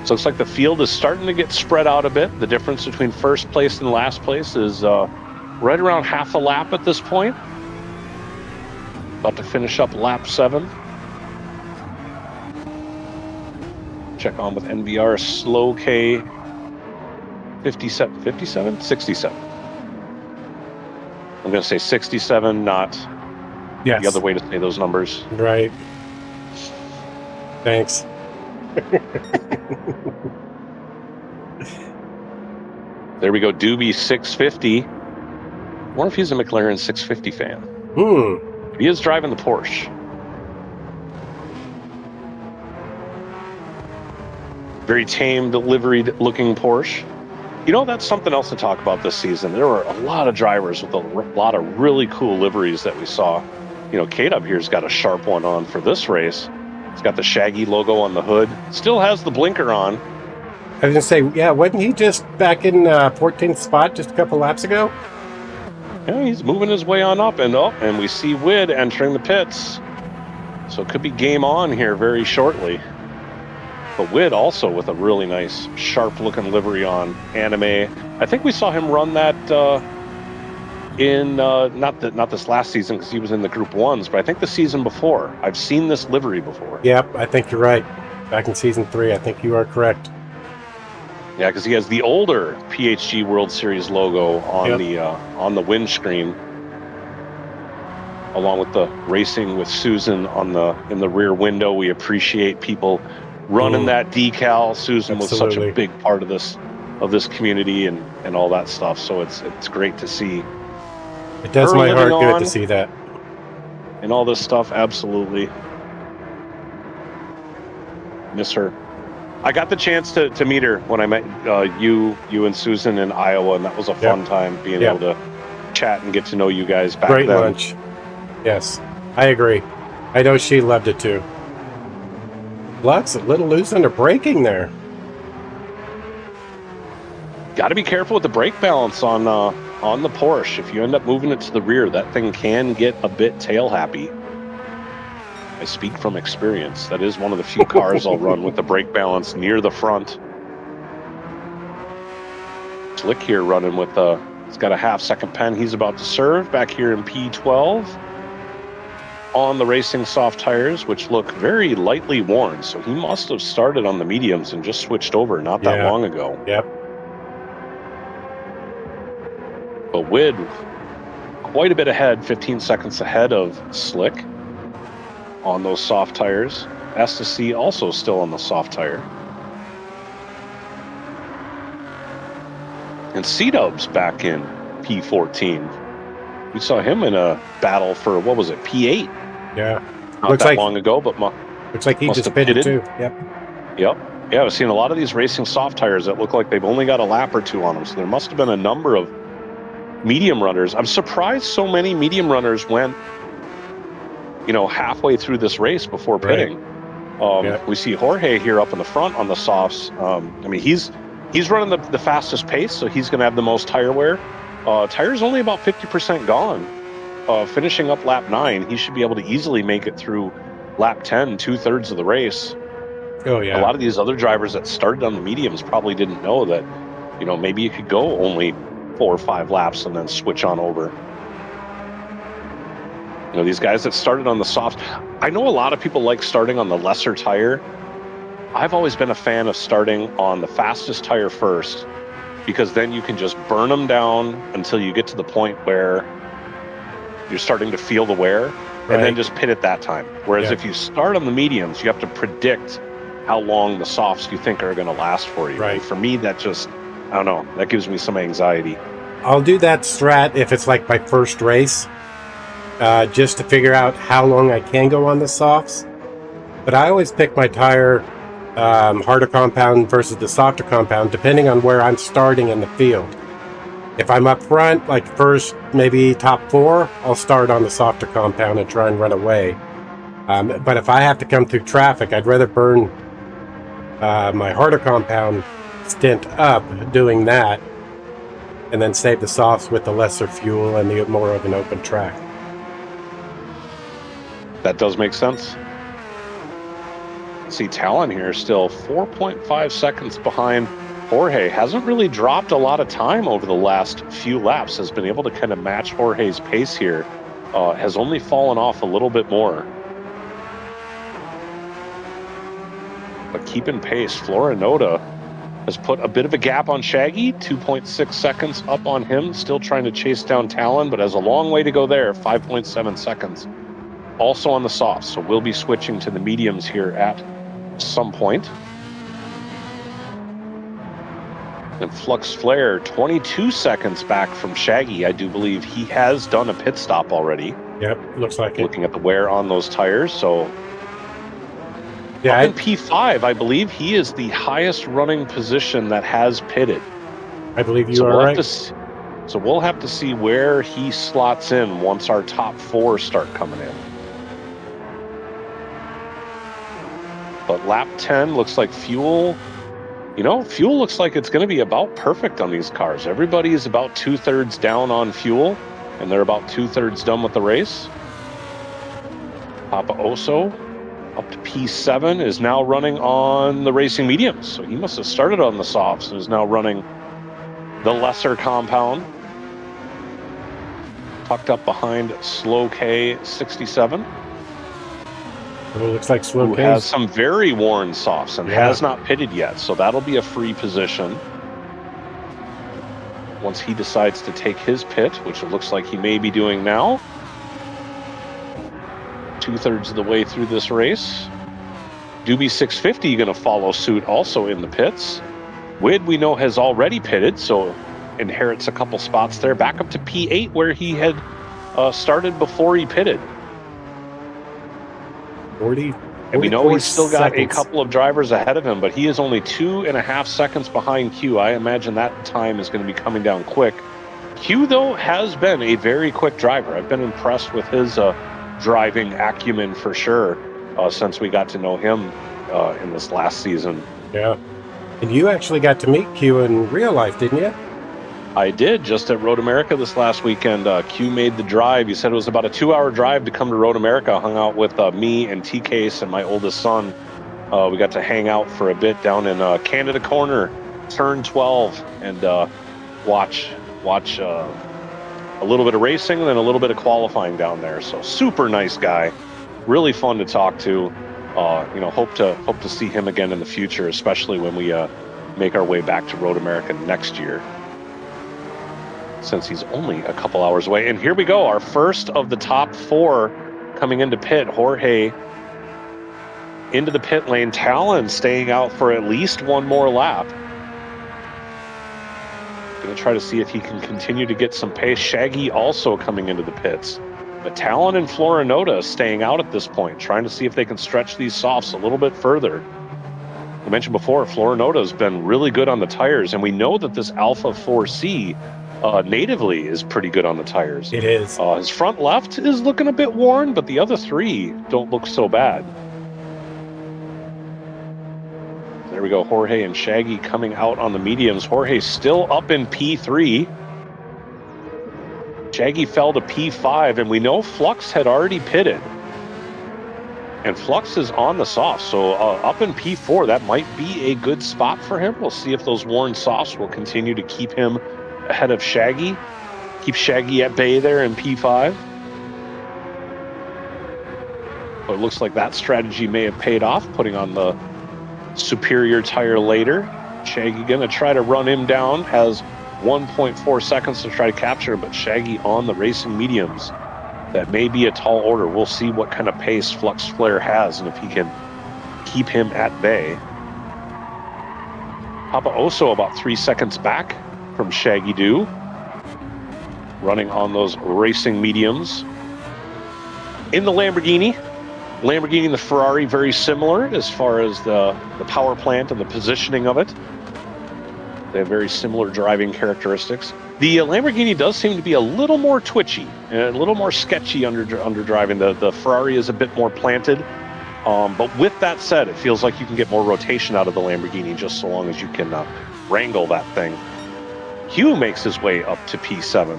So it looks like the field is starting to get spread out a bit. The difference between first place and last place is right around half a lap at this point. About to finish up lap 7. Check on with NVR Slow K 57, 67. I'm going to say 67, not the other way to say those numbers. Right. Thanks. There we go, Doobie 650. I wonder if he's a McLaren 650 fan. He is driving the Porsche. Very tame, liveried looking Porsche. That's something else to talk about this season. There were a lot of drivers with a lot of really cool liveries that we saw. K-Dub here's got a sharp one on for this race. It's got the Shaggy logo on the hood. Still has the blinker on. I was going to say, wasn't he just back in 14th spot just a couple laps ago? Yeah, he's moving his way on up, and we see Wid entering the pits. So it could be game on here very shortly. But Wid also with a really nice, sharp-looking livery on, anime. I think we saw him run that in not this last season because he was in the Group 1s, but I think the season before. I've seen this livery before. Yep, I think you're right. Back in season 3, I think you are correct. Yeah, because he has the older PHG World Series logo on the windscreen, along with the racing with Susan in the rear window. We appreciate people running that decal. Susan was such a big part of this community and all that stuff. So it's great to see. It does my heart good to see that. And all this stuff, absolutely. Miss her. I got the chance to meet her when I met you and Susan in Iowa, and that was a fun time being able to chat and get to know you guys back Great then. lunch. Yes, I agree. I know she loved it too. Lux a little loose under braking there. Got to be careful with the brake balance on the Porsche. If you end up moving it to the rear, that thing can get a bit tail happy. I speak from experience. That is one of the few cars I'll run with the brake balance near the front. Slick here running with he's got a half-second pen he's about to serve back here in P12 on the racing soft tires, which look very lightly worn. So he must have started on the mediums and just switched over not that long ago. Yep. But Wid quite a bit ahead, 15 seconds ahead of Slick on those soft tires. S2C also still on the soft tire. And C-Dub's back in P14. We saw him in a battle for, what was it, P8? Yeah. Not Looks that like, long ago, but looks like he must just have pitted pitted. too. Yep. Yep. Yeah, I've seen a lot of these racing soft tires that look like they've only got a lap or two on them. So there must have been a number of medium runners. I'm surprised so many medium runners went, halfway through this race before pitting. Right. We see Jorge here up in the front on the softs. He's running the fastest pace, so he's going to have the most tire wear. Tire's only about 50% gone. Finishing up lap 9, he should be able to easily make it through lap 10, 2/3 of the race. Oh, yeah. A lot of these other drivers that started on the mediums probably didn't know that, maybe you could go only 4 or 5 laps and then switch on over. These guys that started on the soft, I know a lot of people like starting on the lesser tire. I've always been a fan of starting on the fastest tire first, because then you can just burn them down until you get to the point where you're starting to feel the wear, and then just pit at that time. Whereas if you start on the mediums, you have to predict how long the softs you think are going to last for you. Right. And for me, that just, I don't know, that gives me some anxiety. I'll do that strat if it's like my first race, just to figure out how long I can go on the softs. But I always pick my tire harder compound versus the softer compound, depending on where I'm starting in the field. If I'm up front, like first, maybe top 4, I'll start on the softer compound and try and run away. But if I have to come through traffic, I'd rather burn my harder compound stint up doing that, and then save the softs with the lesser fuel and the more of an open track. That does make sense. See, Talon here still 4.5 seconds behind Jorge. Hasn't really dropped a lot of time over the last few laps. Has been able to kind of match Jorge's pace here. Has only fallen off a little bit more. But keeping pace, Florinota has put a bit of a gap on Shaggy. 2.6 seconds up on him. Still trying to chase down Talon, but has a long way to go there. 5.7 seconds. Also on the softs, so we'll be switching to the mediums here at some point. And Flux Flare, 22 seconds back from Shaggy. I do believe he has done a pit stop already. Yep, looks like it. Looking at the wear on those tires, so yeah, in P5, I believe he is the highest running position that has pitted. I believe you are right. So we'll have to see where he slots in once our top 4 start coming in. But lap 10 looks like fuel. Fuel looks like it's going to be about perfect on these cars. Everybody is about 2/3 down on fuel, and they're about 2/3 done with the race. Papa Oso, up to P7, is now running on the racing mediums. So he must have started on the softs and is now running the lesser compound. Tucked up behind Slow K 67. It looks like Slow Who K has some very worn softs and has not pitted yet, so that'll be a free position once he decides to take his pit, which it looks like he may be doing now. 2/3 of the way through this race. Doobie 650 going to follow suit also in the pits. Wid, we know, has already pitted, so inherits a couple spots there. Back up to P8 where he had started before he pitted. 40, and we know he's still got seconds. a couple of drivers ahead of him, but he is only 2.5 seconds behind Q. I imagine that time is going to be coming down quick Q, though, has been a very quick driver. I've been impressed with his driving acumen for sure since we got to know him in this last season. Yeah. And you actually got to meet Q in real life, didn't you? I did, just at Road America this last weekend. Q made the drive. He said it was about a 2-hour drive to come to Road America. Hung out with me and T-Case and my oldest son. We got to hang out for a bit down in Canada Corner, turn 12, and watch a little bit of racing and then a little bit of qualifying down there. So super nice guy, really fun to talk to. Hope to see him again in the future, especially when we make our way back to Road America next year, since he's only a couple hours away. And here we go, our first of the top 4 coming into pit. Jorge into the pit lane. Talon staying out for at least one more lap. Going to try to see if he can continue to get some pace. Shaggy also coming into the pits. But Talon and Florinota staying out at this point, trying to see if they can stretch these softs a little bit further. I mentioned before, Florinota has been really good on the tires, and we know that this Alpha 4C natively is pretty good on the tires. It is. His front left is looking a bit worn, but the other 3 don't look so bad. There we go, Jorge and Shaggy coming out on the mediums. Jorge still up in P3. Shaggy fell to P5, and we know Flux had already pitted. And Flux is on the soft, so up in P4, that might be a good spot for him. We'll see if those worn softs will continue to keep him ahead of Shaggy. Keep Shaggy at bay there in P5. But it looks like that strategy may have paid off, putting on the superior tire later. Shaggy gonna try to run him down, has 1.4 seconds to try to capture, but Shaggy on the racing mediums. That may be a tall order. We'll see what kind of pace Flux Flare has and if he can keep him at bay. Papa Oso about 3 seconds back from Shaggy Doo, running on those racing mediums. In the Lamborghini and the Ferrari, very similar as far as the power plant and the positioning of it. They have very similar driving characteristics. The Lamborghini does seem to be a little more twitchy and a little more sketchy under driving. The Ferrari is a bit more planted. But with that said, it feels like you can get more rotation out of the Lamborghini just so long as you can wrangle that thing. Hugh makes his way up to P7.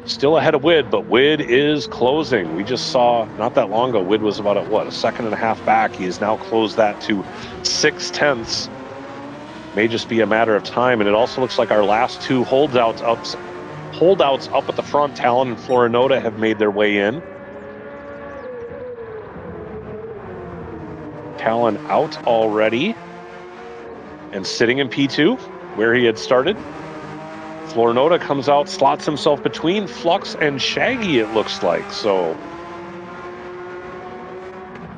Still ahead of Wid, but Wid is closing. We just saw not that long ago, Wid was about a second and a half back. He has now closed that to 0.6. May just be a matter of time. And it also looks like our last 2 holdouts up at the front, Talon and Florinota, have made their way in. Talon out already and sitting in P2 where he had started. Florinota comes out, slots himself between Flux and Shaggy, it looks like. So,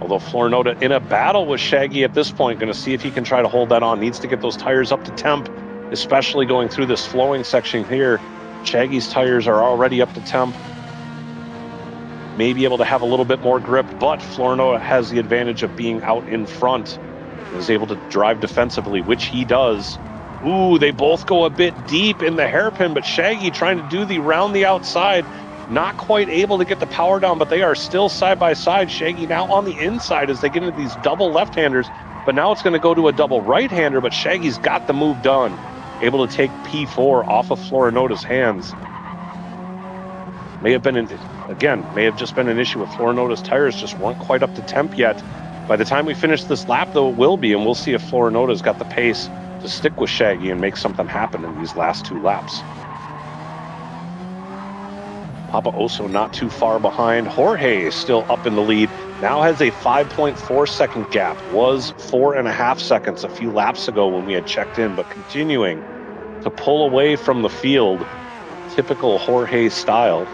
although Florinota in a battle with Shaggy at this point, going to see if he can try to hold that on. Needs to get those tires up to temp, especially going through this flowing section here. Shaggy's tires are already up to temp. May be able to have a little bit more grip, but Florinota has the advantage of being out in front. Is able to drive defensively, which he does. Ooh, they both go a bit deep in the hairpin, but Shaggy trying to do the round the outside. Not quite able to get the power down, but they are still side by side. Shaggy now on the inside as they get into these double left-handers, but now it's going to go to a double right-hander, but Shaggy's got the move done. Able to take P4 off of Florinota's hands. May have just been an issue with Florinota's tires, just weren't quite up to temp yet. By the time we finish this lap, though, it will be, and we'll see if Florinota's got the pace to stick with Shaggy and make something happen in these last 2 laps. Papa Oso not too far behind. Jorge still up in the lead. Now has a 5.4 second gap. Was 4.5 seconds a few laps ago when we had checked in, but continuing to pull away from the field. Typical Jorge style.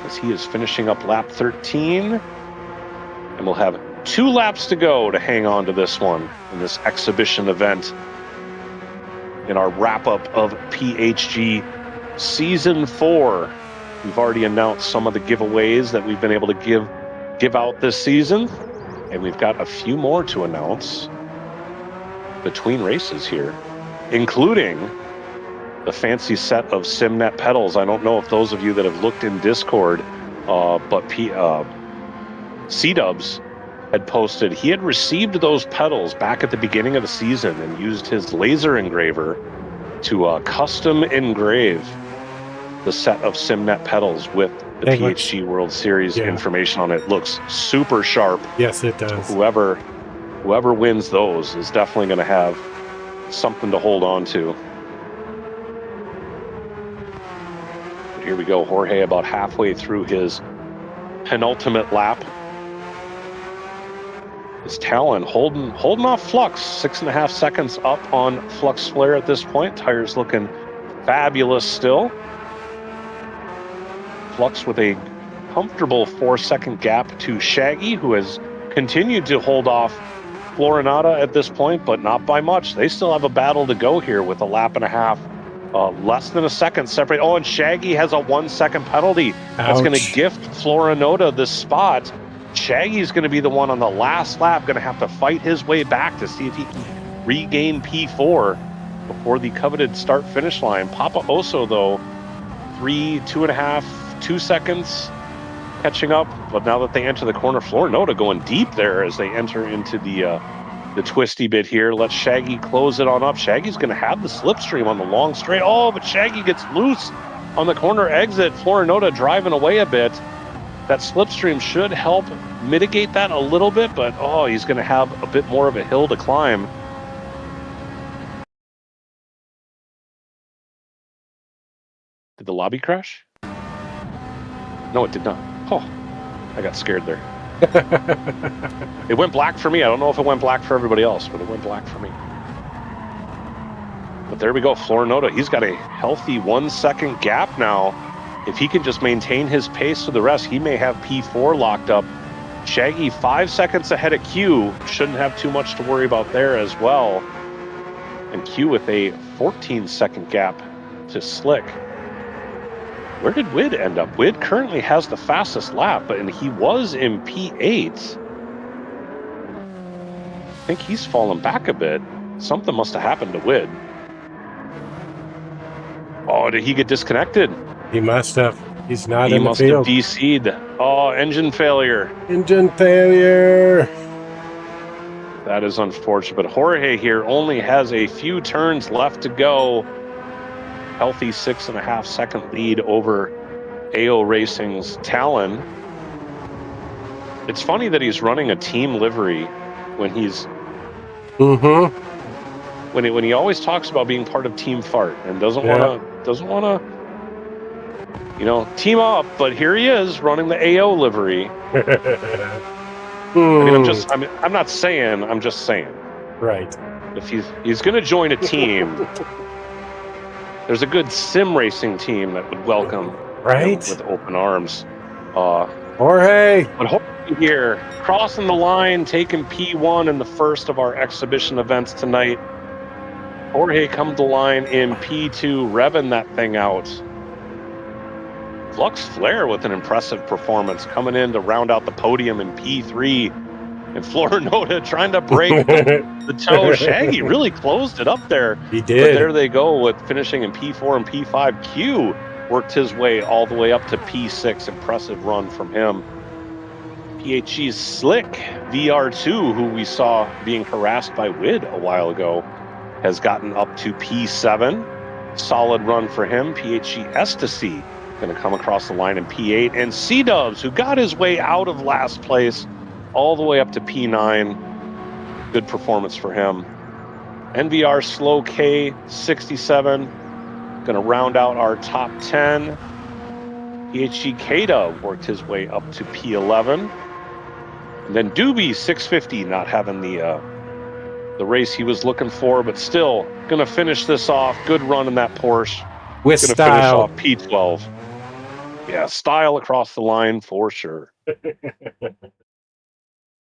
As he is finishing up lap 13. And we'll have 2 laps to go to hang on to this one in this exhibition event. In our wrap-up of PHG Season 4. We've already announced some of the giveaways that we've been able to give out this season. And we've got a few more to announce. between races here, including the fancy set of SimNet pedals. I don't know if those of you that have looked in Discord, but C-Dubs had posted he had received those pedals back at the beginning of the season and used his laser engraver to custom engrave the set of SimNet pedals with the PHG World Series information on it. Looks super sharp. Yes, it does. So whoever wins those is definitely going to have something to hold on to. But here we go. Jorge about halfway through his penultimate lap. His Talon holding off Flux. 6.5 seconds up on Flux Flare at this point. Tires looking fabulous still. Flux with a comfortable 4-second gap to Shaggy, who has continued to hold off Florinata at this point, but not by much. They still have a battle to go here with a lap and a half. Less than a second separate. Oh, and Shaggy has a 1-second penalty. That's going to gift Florinata this spot. Shaggy's going to be the one on the last lap, going to have to fight his way back to see if he can regain P4 before the coveted start-finish line. Papa Oso, though, 2 seconds catching up, but now that they enter the corner, Florinata going deep there as they enter into the twisty bit here. Let Shaggy close it on up. Shaggy's going to have the slipstream on the long straight. Oh, but Shaggy gets loose on the corner exit. Florinata driving away a bit. That slipstream should help mitigate that a little bit, but oh, he's going to have a bit more of a hill to climb. Did the lobby crash? No, it did not. Oh, I got scared there. It went black for me. I don't know if it went black for everybody else, but it went black for me. But there we go. Florinata, he's got a healthy 1-second gap now. If he can just maintain his pace to the rest, he may have P4 locked up. Shaggy 5 seconds ahead of Q. Shouldn't have too much to worry about there as well. And Q with a 14-second gap to Slick. Where did Wid end up? Wid currently has the fastest lap, and he was in P8. I think he's fallen back a bit. Something must have happened to Wid. Oh, did he get disconnected? He must have. He's not in the field. He must have DC'd. Oh, engine failure. Engine failure. That is unfortunate. But Jorge here only has a few turns left to go. Healthy 6.5 second lead over AO Racing's Talon. It's funny that he's running a team livery when he's when he always talks about being part of Team Fart and doesn't want to team up, but here he is running the AO livery. I'm not saying, I'm just saying. Right. If he's going to join a team, there's a good sim racing team that would welcome him with open arms. Jorge! But Jorge here, crossing the line, taking P1 in the first of our exhibition events tonight. Jorge come to the line in P2, revving that thing out. Flux Flare with an impressive performance, coming in to round out the podium in P3. And Florinata trying to break the toe. Shaggy really closed it up there. He did. But there they go with finishing in P4 and P5. Q worked his way all the way up to P6. Impressive run from him. PHG's Slick VR2, who we saw being harassed by Wid a while ago, has gotten up to P7. Solid run for him. PHG Ecstasy going to come across the line in P8. And C-Dubs, who got his way out of last place all the way up to P9. Good performance for him. NVR Slow K 67. Going to round out our top 10. PHG Kada worked his way up to P11. And then Doobie 650 not having the race he was looking for, but still going to finish this off. Good run in that Porsche. With gonna style. Finish off P12. Yeah, style across the line for sure.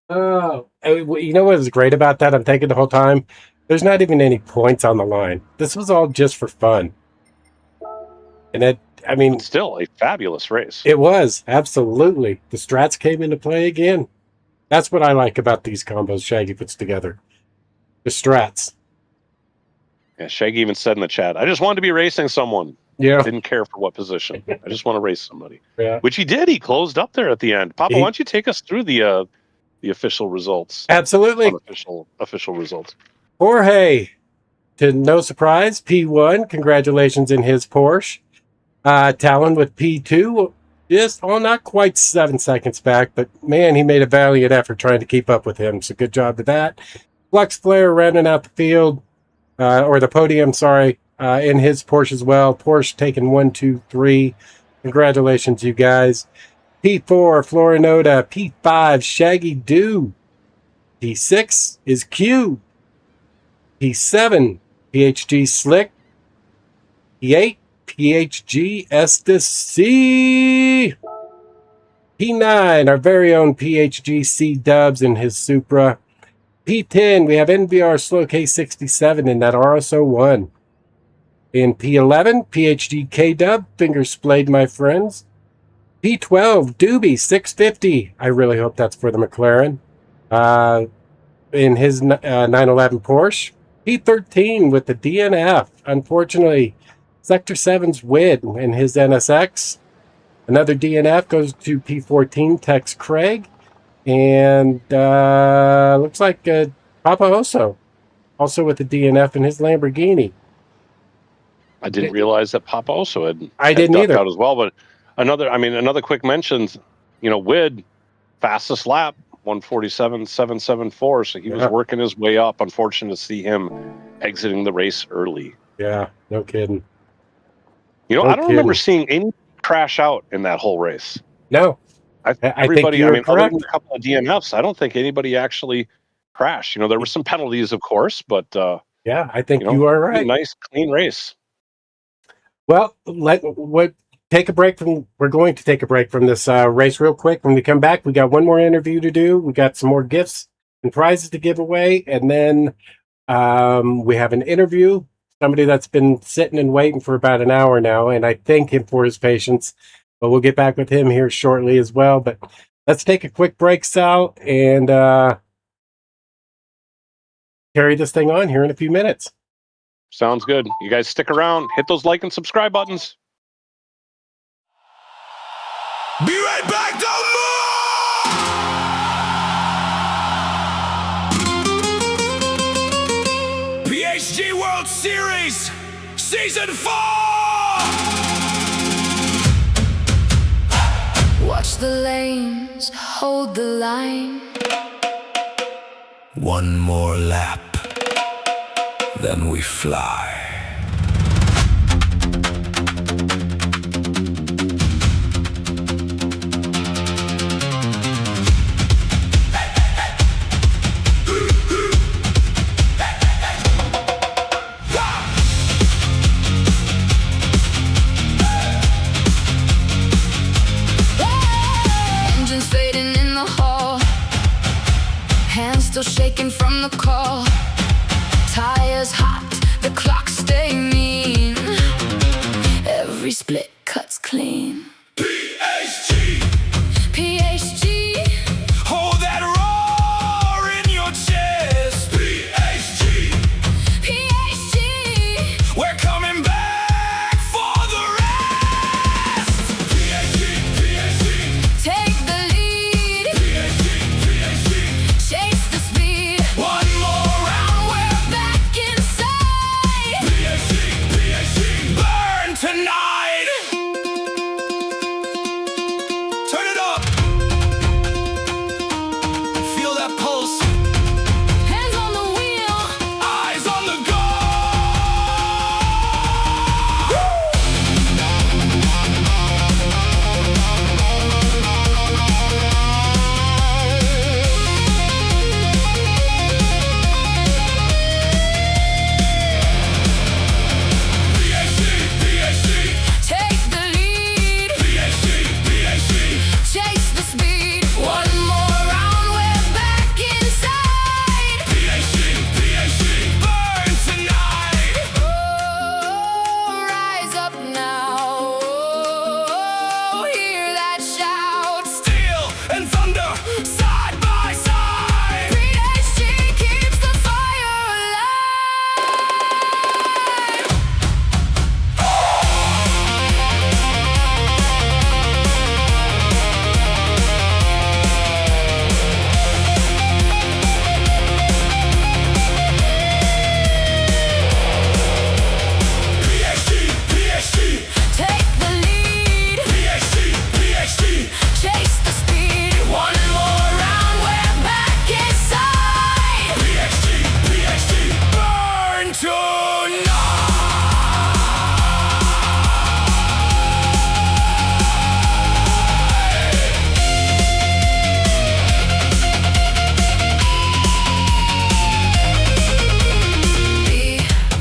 Oh, you know what is great about that? I'm thinking the whole time, there's not even any points on the line. This was all just for fun. And it's still a fabulous race. It was, absolutely. The strats came into play again. That's what I like about these combos Shaggy puts together. The strats. Yeah, Shaggy even said in the chat, I just wanted to be racing someone. Yeah. Didn't care for what position. I just want to race somebody. Yeah. Which he did. He closed up there at the end. Papa, why don't you take us through the official results? Absolutely. Official results. Jorge, to no surprise, P1. Congratulations in his Porsche. Talon with P2. Just, not quite 7 seconds back, but man, he made a valiant effort trying to keep up with him. So good job to that. Flux Flare rounding out the field, or the podium, sorry, in his Porsche as well. Porsche taking 1, 2, 3. Congratulations, you guys. P4, Florinoda. P5, Shaggy Doo. P6 is Q. P7, PHG Slick. P8, PHG Estes C. P9, our very own PHG C Dubs in his Supra. P10, we have NVR Slow K67 in that RS01. In P11, PHG K Dub, fingers splayed, my friends. P12, Doobie 650. I really hope that's for the McLaren. In his 911 Porsche. P13 with the DNF. Unfortunately, Sector 7's Wid in his NSX. Another DNF goes to P14, Tex Craig. And looks like Papa Oso, also with the DNF in his Lamborghini. I didn't realize that Papa also had didn't ducked either. out as well. But another quick mention, Wid, fastest lap, 147.774. So he was working his way up. Unfortunate to see him exiting the race early. Yeah, no kidding. I don't remember seeing any crash out in that whole race. No. Everybody, I think other than a couple of DNFs, I don't think anybody actually crashed. There were some penalties, of course, but yeah, I think you are right. Nice, clean race. Well, we're going to take a break from this race real quick. When we come back, we got one more interview to do. We got some more gifts and prizes to give away, and then we have an interview. Somebody that's been sitting and waiting for about an hour now, and I thank him for his patience. But we'll get back with him here shortly as well. But let's take a quick break, Sal, and carry this thing on here in a few minutes. Sounds good. You guys stick around. Hit those like and subscribe buttons. Be right back, don't move! PHG World Series, Season 4! Watch the lanes, hold the line. One more lap, then we fly. Engines fading in the hall, hands still shaking from the call. Tires hot, the clock stay mean. Every split cuts clean. PHG, PHG, hold that roar in your chest. PHG, PHG, we're coming back for the rest. PHG, take the lead. PHG, Chase the speed. one more round, We're back inside. PHG, burn tonight. Be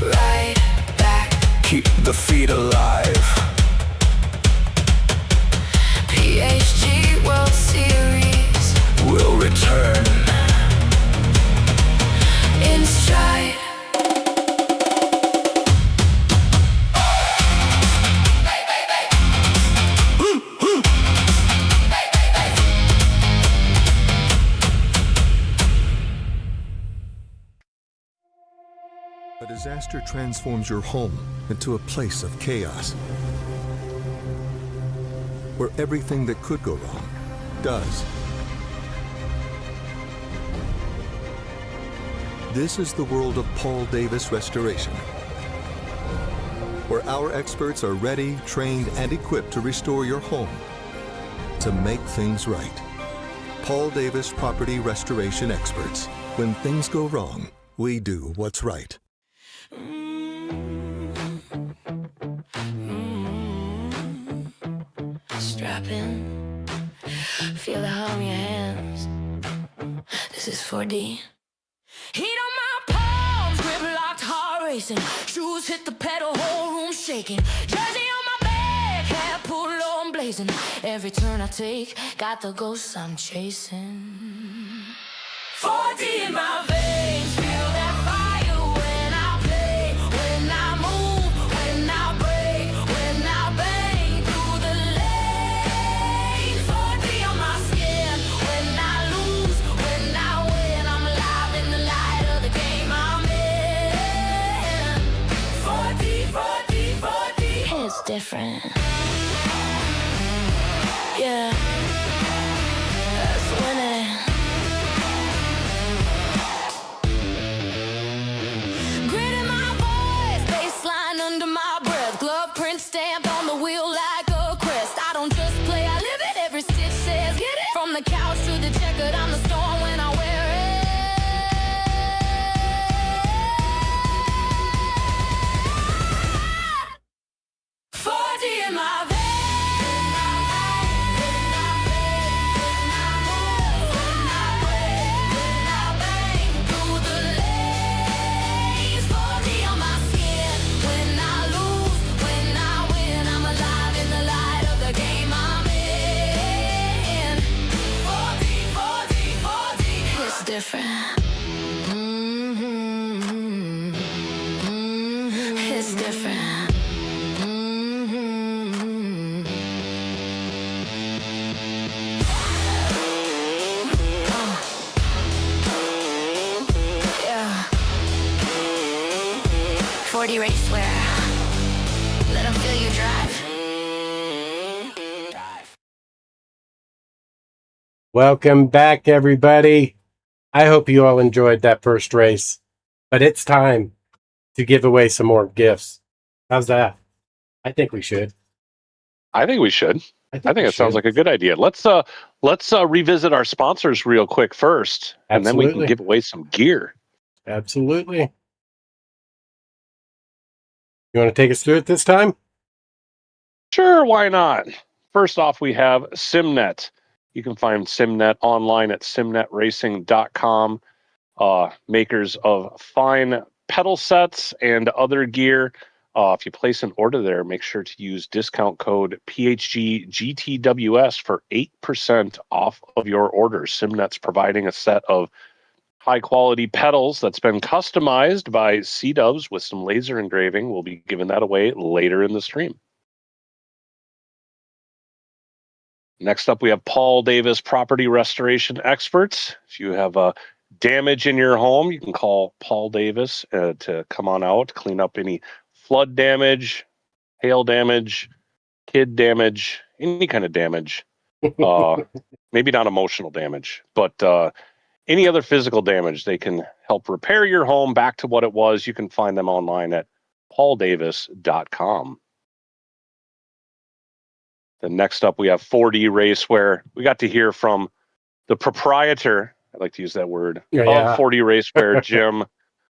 right back. Keep the feet alive. PHG World Series will return in stride. A disaster transforms your home into a place of chaos, where everything that could go wrong does. This is the world of Paul Davis Restoration, where our experts are ready, trained, and equipped to restore your home, to make things right. Paul Davis Property Restoration Experts. When things go wrong, we do what's right. Strap in, feel the hum in your hands. This is 4D. Heat on my palms, grip locked, heart racing. Shoes hit the pedal, whole room shaking. Jersey on my back, hair pulled low and blazing. Every turn I take, got the ghosts I'm chasing. 4D in my veins, feel that fire when I play, when I move, when I break, when I bang through the lane. 4D on my skin, when I lose, when I win, I'm alive in the light of the game I'm in. 4D, 4D, 4D, it's different. Yeah, that's winning. Grit in my voice, baseline under my breath. Glove print stamped on the wheel like a crest. I don't just play, I live it. Every stitch says get it. From the couch to the checkered, I'm the storm when I wear it. 4D in my veins. Different. It's different. Yeah. 4D racewear. Let them feel you drive. Welcome back, everybody. I hope you all enjoyed that first race, but it's time to give away some more gifts. How's that? I think we should. I think we should. I think it sounds like a good idea. Let's revisit our sponsors real quick first, and then we can give away some gear. Absolutely. You want to take us through it this time? Sure, why not? First off, we have SimNet. You can find SimNet online at simnetracing.com. Makers of fine pedal sets and other gear. If you place an order there, make sure to use discount code PHGGTWS for 8% off of your order. SimNet's providing a set of high-quality pedals that's been customized by C-Dubs with some laser engraving. We'll be giving that away later in the stream. Next up, we have Paul Davis Property Restoration Experts. If you have damage in your home, you can call Paul Davis to come on out, clean up any flood damage, hail damage, kid damage, any kind of damage. Maybe not emotional damage, but any other physical damage. They can help repair your home back to what it was. You can find them online at pauldavis.com. Then next up, we have 4D Racewear. We got to hear from the proprietor, I like to use that word, of 4D Racewear, Jim.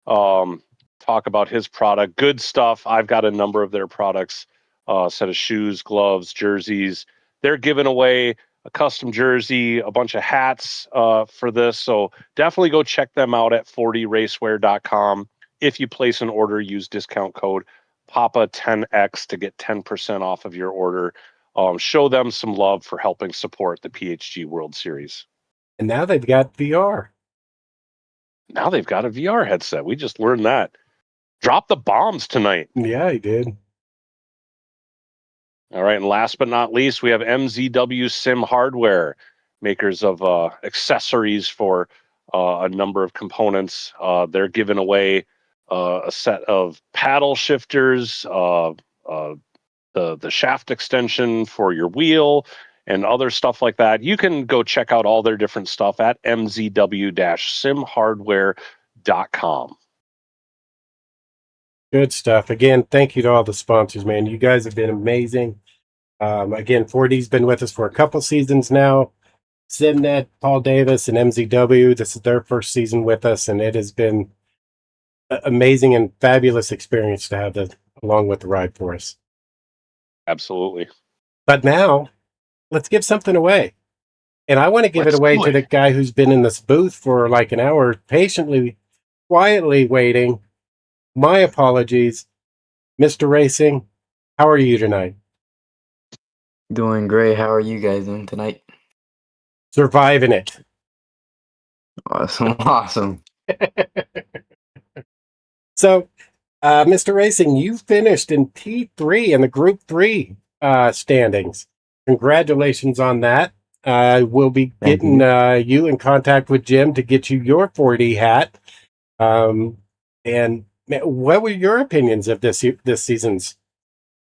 Tell talk about his product. Good stuff. I've got a number of their products, a set of shoes, gloves, jerseys. They're giving away a custom jersey, a bunch of hats for this. So definitely go check them out at 40racewear.com. If you place an order, use discount code PAPA10X to get 10% off of your order. Show them some love for helping support the PHG World Series. And now they've got VR. Now they've got a VR headset. We just learned that. Drop the bombs tonight. Yeah, he did. All right, and last but not least, we have MZW Sim Hardware, makers of accessories for a number of components. They're giving away a set of paddle shifters, the shaft extension for your wheel, and other stuff like that. You can go check out all their different stuff at mzw-simhardware.com. Good stuff. Again, thank you to all the sponsors, man. You guys have been amazing. Again, 4D's been with us for a couple seasons now. Simnet, Paul Davis, and MZW. This is their first season with us, and it has been an amazing and fabulous experience to have them along with the ride for us. Absolutely. But now, let's give something away. And I want to give it away to the guy who's been in this booth for like an hour, patiently, quietly waiting. My apologies. Mr. Racing, how are you tonight? Doing great. How are you guys doing tonight? Surviving it. Awesome. Awesome. So, Mr. Racing, you finished in T3 in the Group 3 standings. Congratulations on that. We'll be getting you in contact with Jim to get you your 4D hat. And what were your opinions of this season's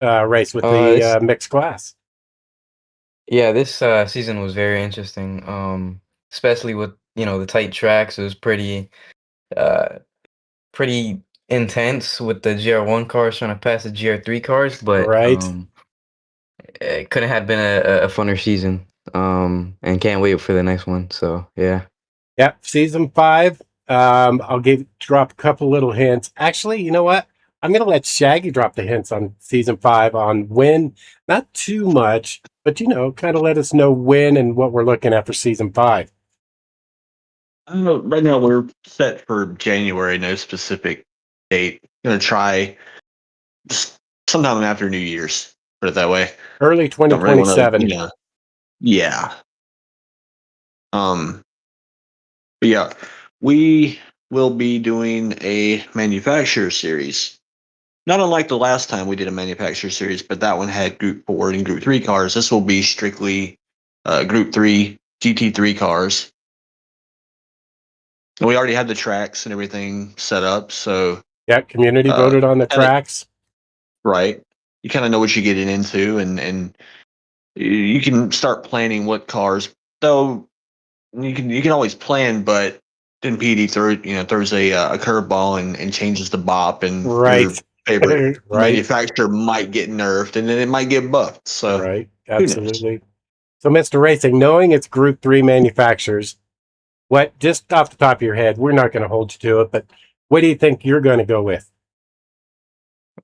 race with the mixed class? Yeah, this season was very interesting. Especially with the tight tracks. It was pretty intense with the GR1 cars trying to pass the GR3 cars, but it couldn't have been a funner season. And can't wait for the next one. So yeah. Yep, season 5. I'll drop a couple little hints. Actually, you know what? I'm going to let Shaggy drop the hints on season 5 on when, not too much, but kind of let us know when and what we're looking at for season 5. Right now we're set for January, no specific date. Gonna try just sometime after New Year's. Put it that way. Early 2027. Really yeah. But yeah, we will be doing a manufacturer series. Not unlike the last time we did a manufacturer series, but that one had Group 4 and Group 3 cars. This will be strictly Group 3 GT3 cars. And we already had the tracks and everything set up, so yeah, community voted on the tracks. Right. You kind of know what you're getting into, and you can start planning what cars. Though you can always plan, but then PD throws a curveball and changes the bop, and your favorite manufacturer might get nerfed, and then it might get buffed. So right, absolutely. So, Mr. Racing, knowing it's Group 3 manufacturers, what, just off the top of your head, we're not going to hold you to it, but what do you think you're going to go with?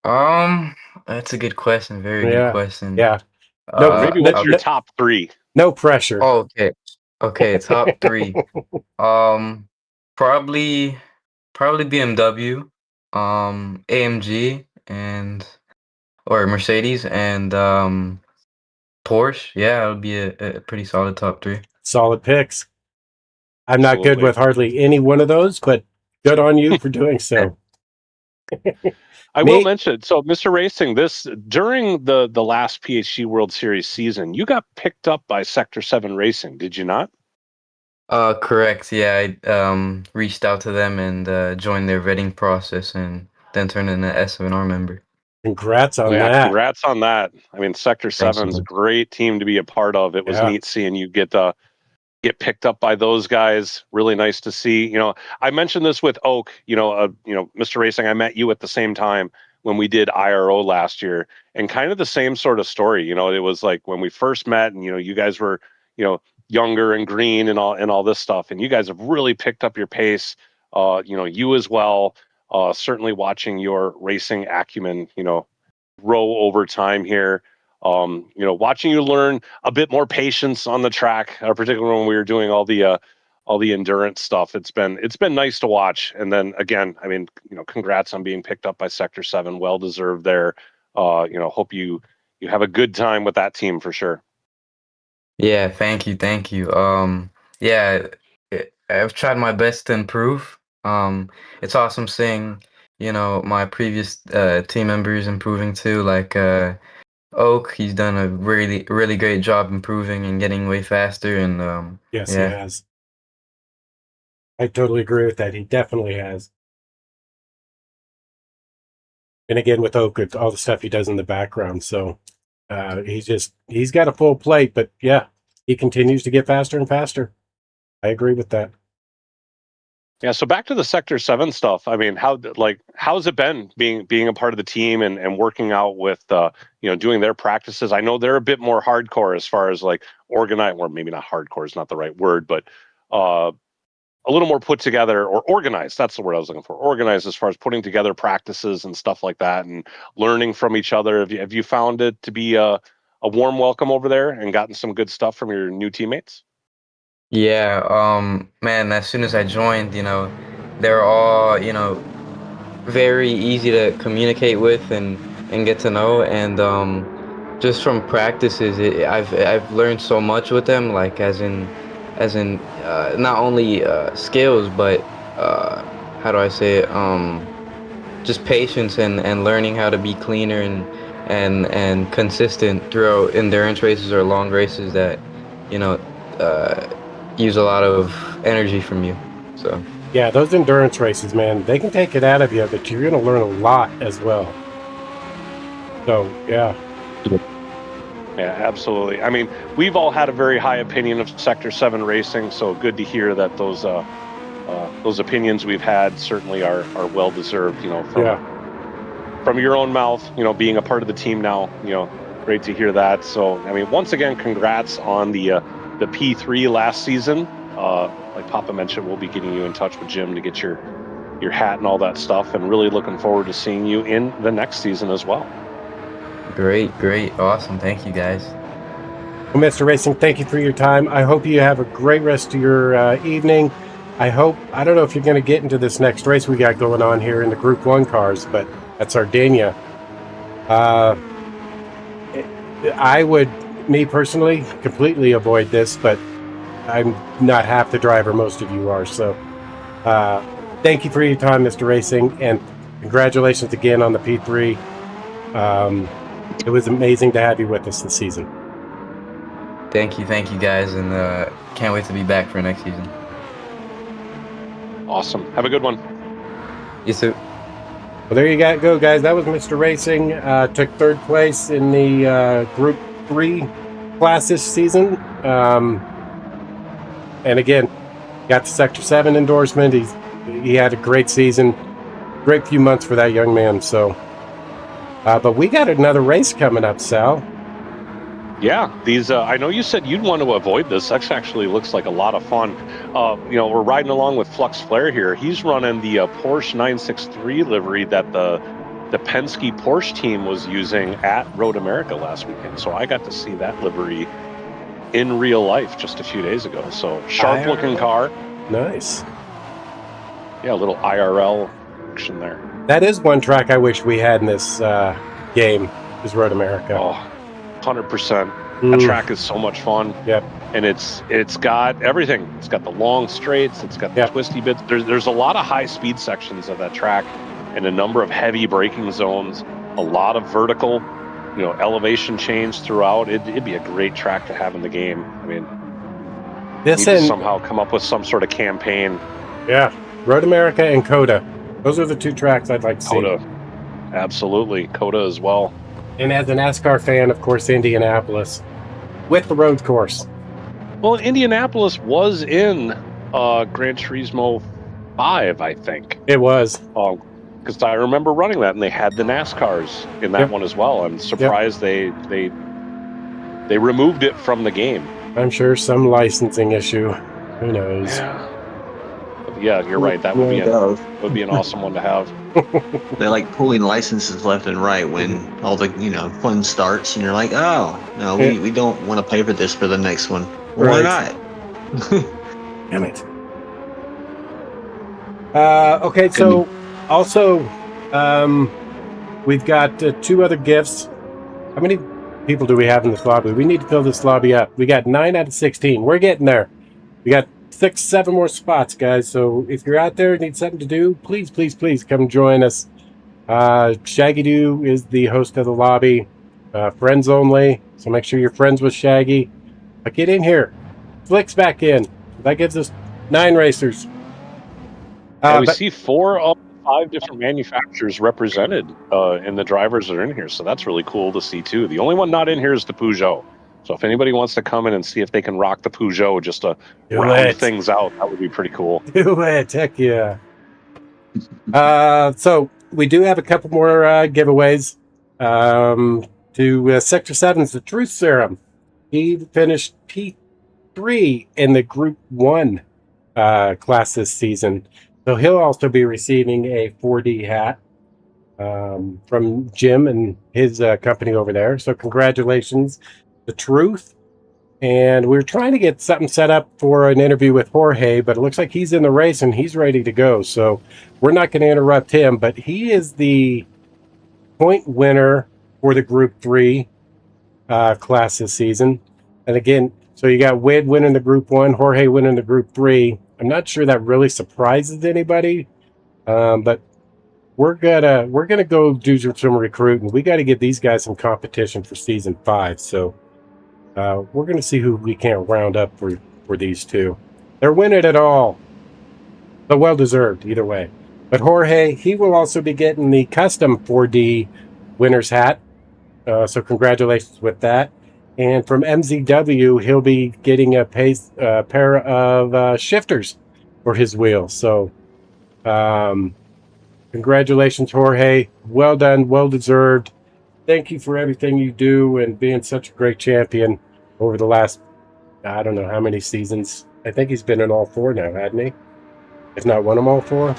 That's a good question. Very good question. Yeah. No, maybe what's your top 3? No pressure. Oh, okay. Top 3. Probably BMW, AMG, or Mercedes, and Porsche. Yeah, it would be a pretty solid top 3. Solid picks. I'm not good with hardly any one of those, but good on you for doing so. I will mention, so Mr. Racing, during the last PHG World Series season, you got picked up by Sector 7 Racing, did you not? Correct. Yeah, I reached out to them and joined their vetting process, and then turned into an S7R member. Congrats on that. Congrats on that. I mean, Sector 7's a great team to be a part of. It was neat seeing you get picked up by those guys. Really nice to see. I mentioned this with Oak. Mr. Racing, I met you at the same time when we did IRO last year, and kind of the same sort of story. It was like when we first met, and you guys were younger and green and all this stuff, and you guys have really picked up your pace. You as well. certainly watching your racing acumen, grow over time here. Watching you learn a bit more patience on the track, particularly when we were doing all the endurance stuff. It's been nice to watch. And then again, I mean, congrats on being picked up by Sector 7. Well deserved there. Hope you have a good time with that team for sure. Yeah, thank you, thank you. Yeah, I've tried my best to improve. It's awesome seeing, my previous team members improving too. Like Oak, he's done a really, really great job improving and getting way faster. And Yes, he yeah, has. I totally agree with that. He definitely has. And again, with Oak, it's all the stuff he does in the background. So he's got a full plate, but yeah, he continues to get faster and faster. I agree with that. Yeah, so back to the Sector 7 stuff. I mean, how's it been being a part of the team and working out with doing their practices? I know they're a bit more hardcore as far as like organized, or maybe not hardcore is not the right word, but a little more put together or organized. That's the word I was looking for. Organized as far as putting together practices and stuff like that and learning from each other. Have you found it to be a warm welcome over there and gotten some good stuff from your new teammates? yeah. Man, as soon as I joined, they're all, very easy to communicate with and get to know. And just from practices, I've learned so much with them, like as in not only skills, but how do I say it? Just patience and learning how to be cleaner and consistent throughout endurance races or long races that you know uh, use a lot of energy from you. So Yeah, those endurance races, man, they can take it out of you, but you're going to learn a lot as well. So, yeah. Yeah, absolutely. I mean, we've all had a very high opinion of Sector 7 racing, so good to hear that those opinions we've had certainly are well deserved, from your own mouth, being a part of the team now, great to hear that. So, I mean, once again, congrats on the P3 last season. Like Papa mentioned, we'll be getting you in touch with Jim to get your hat and all that stuff, and really looking forward to seeing you in the next season as well. great, awesome. Thank you, guys. Well, Mr. Racing, thank you for your time. I hope you have a great rest of your evening. I don't know if you're going to get into this next race we got going on here in the Group 1 cars, but at Sardinia. I would, me personally, completely avoid this, but I'm not half the driver most of you are. So thank you for your time, Mr. Racing, and congratulations again on the P3. It was amazing to have you with us this season. Thank you, guys, and can't wait to be back for next season. Awesome. Have a good one. You too. Well, there you go, guys. That was Mr. Racing. Took third place in the Group 3 class this season. And again, got the Sector 7 endorsement. He had a great season. Great few months for that young man. So, but we got another race coming up, Sal. Yeah, these. I know you said you'd want to avoid this. That actually looks like a lot of fun. We're riding along with Flux Flair here. He's running the Porsche 963 livery that the Penske Porsche team was using at Road America last weekend. So I got to see that livery in real life just a few days ago. So sharp-looking car. Nice. Yeah, a little IRL action there. That is one track I wish we had in this game, is Road America. Oh, 100%. That track is so much fun. Yep. And it's got everything. It's got the long straights. It's got the twisty bits. There's a lot of high speed sections of that track, and a number of heavy braking zones. A lot of vertical, elevation change throughout. It'd be a great track to have in the game. I mean, this need to somehow come up with some sort of campaign. Yeah, Road America and Coda. Those are the two tracks I'd like to see. Coda, absolutely. Coda as well. And as a NASCAR fan, of course, Indianapolis with the road course. Well, Indianapolis was in Gran Turismo 5, I think. It was. Because I remember running that, and they had the NASCARs in that one as well. I'm surprised they removed it from the game. I'm sure some licensing issue. Who knows? Yeah. Yeah, you're right. That would be an awesome one to have. They're like pulling licenses left and right when all the fun starts, and you're like, oh no, we don't want to pay for this for the next one. Well, why Right. not? Damn it. Okay, so also, we've got 2 other gifts. How many people do we have in this lobby? We need to fill this lobby up. We got 9 out of 16. We're getting there. We got 6, 7 more spots, guys. So if you're out there and need something to do, please, please, please come join us. Shaggy Doo is the host of the lobby. Friends only. So make sure you're friends with Shaggy. But get in here. Flick's back in. That gives us 9 racers. We see 4 of 5 different manufacturers represented in the drivers that are in here, so that's really cool to see too. The only one not in here is the Peugeot. So if anybody wants to come in and see if they can rock the Peugeot just to round things out, that would be pretty cool. Do it, heck yeah. So we do have a couple more giveaways. To Sector 7's the Truth Serum. He finished P3 in the Group 1 class this season. So he'll also be receiving a 4D hat from Jim and his company over there. So congratulations, The Truth. And we're trying to get something set up for an interview with Jorge, but it looks like he's in the race and he's ready to go. So we're not going to interrupt him, but he is the point winner for the Group 3 class this season. And again, so you got Wade winning the Group 1, Jorge winning the Group 3. I'm not sure that really surprises anybody, but we're gonna go do some recruiting. We got to get these guys some competition for season 5. So we're gonna see who we can round up for these 2. They're winning it all, but well deserved either way. But Jorge, he will also be getting the custom 4D winner's hat. So congratulations with that. And from MZW, he'll be getting a pair of shifters for his wheels. So, congratulations, Jorge. Well done, well deserved. Thank you for everything you do and being such a great champion over the last, I don't know how many seasons. I think he's been in all 4 now, hasn't he? If not won them all 4.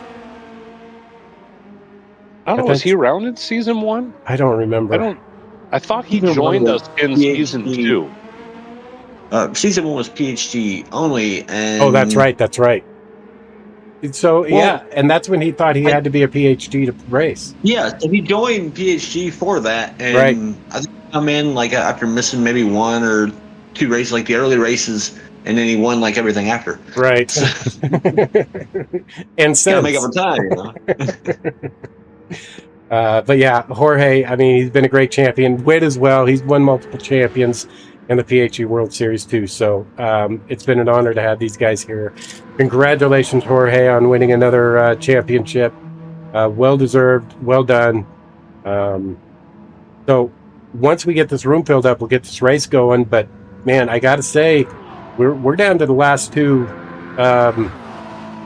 I don't know. Was he around in season 1? I don't remember. I thought he joined us in season 2. Season 1 was PHG only, and oh, that's right. So yeah, and that's when he thought he had to be a PhD to race. Yeah, so he joined PHG for that, and I think he come in like after missing maybe 1 or 2 races, like the early races, and then he won like everything after. Right. And since make up for time, but yeah, Jorge, I mean, he's been a great champion. Whit as well. He's won multiple champions in the PHG World Series too. So it's been an honor to have these guys here. Congratulations, Jorge, on winning another championship. Well deserved. Well done. So once we get this room filled up, we'll get this race going. But man, I got to say, we're down to the last 2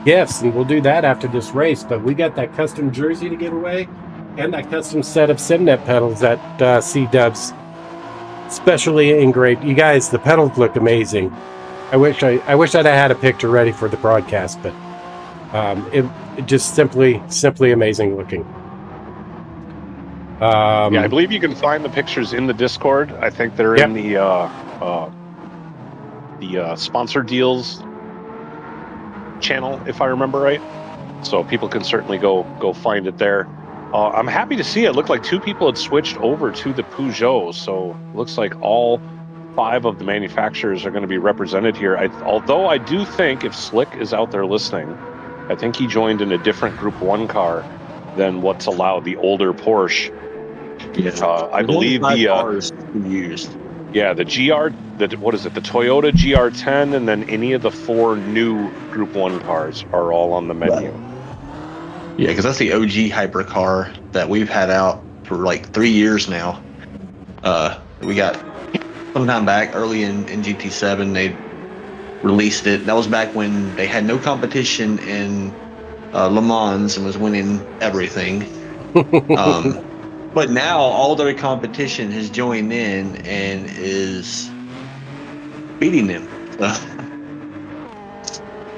gifts, and we'll do that after this race. But we got that custom jersey to give away and that custom set of Simnet pedals that C-Dubs specially engraved. You guys, the pedals look amazing. I wish I'd have had a picture ready for the broadcast, but it just simply amazing looking. Yeah, I believe you can find the pictures in the Discord. I think they're in the sponsor deals channel, if I remember right. So people can certainly go find it there. I'm happy to see it. Looked like 2 people had switched over to the Peugeot, so it looks like all 5 of the manufacturers are going to be represented here. Although I do think if Slick is out there listening, I think he joined in a different Group 1 car than what's allowed, the older Porsche. I believe the cars used. Yeah, the GR, what is it? The Toyota GR10, and then any of the 4 new Group 1 cars are all on the menu. Yeah, because that's the OG hypercar that we've had out for like 3 years now. We got sometime back early in GT7, they released it. That was back when they had no competition in Le Mans and was winning everything. But now all their competition has joined in and is beating them.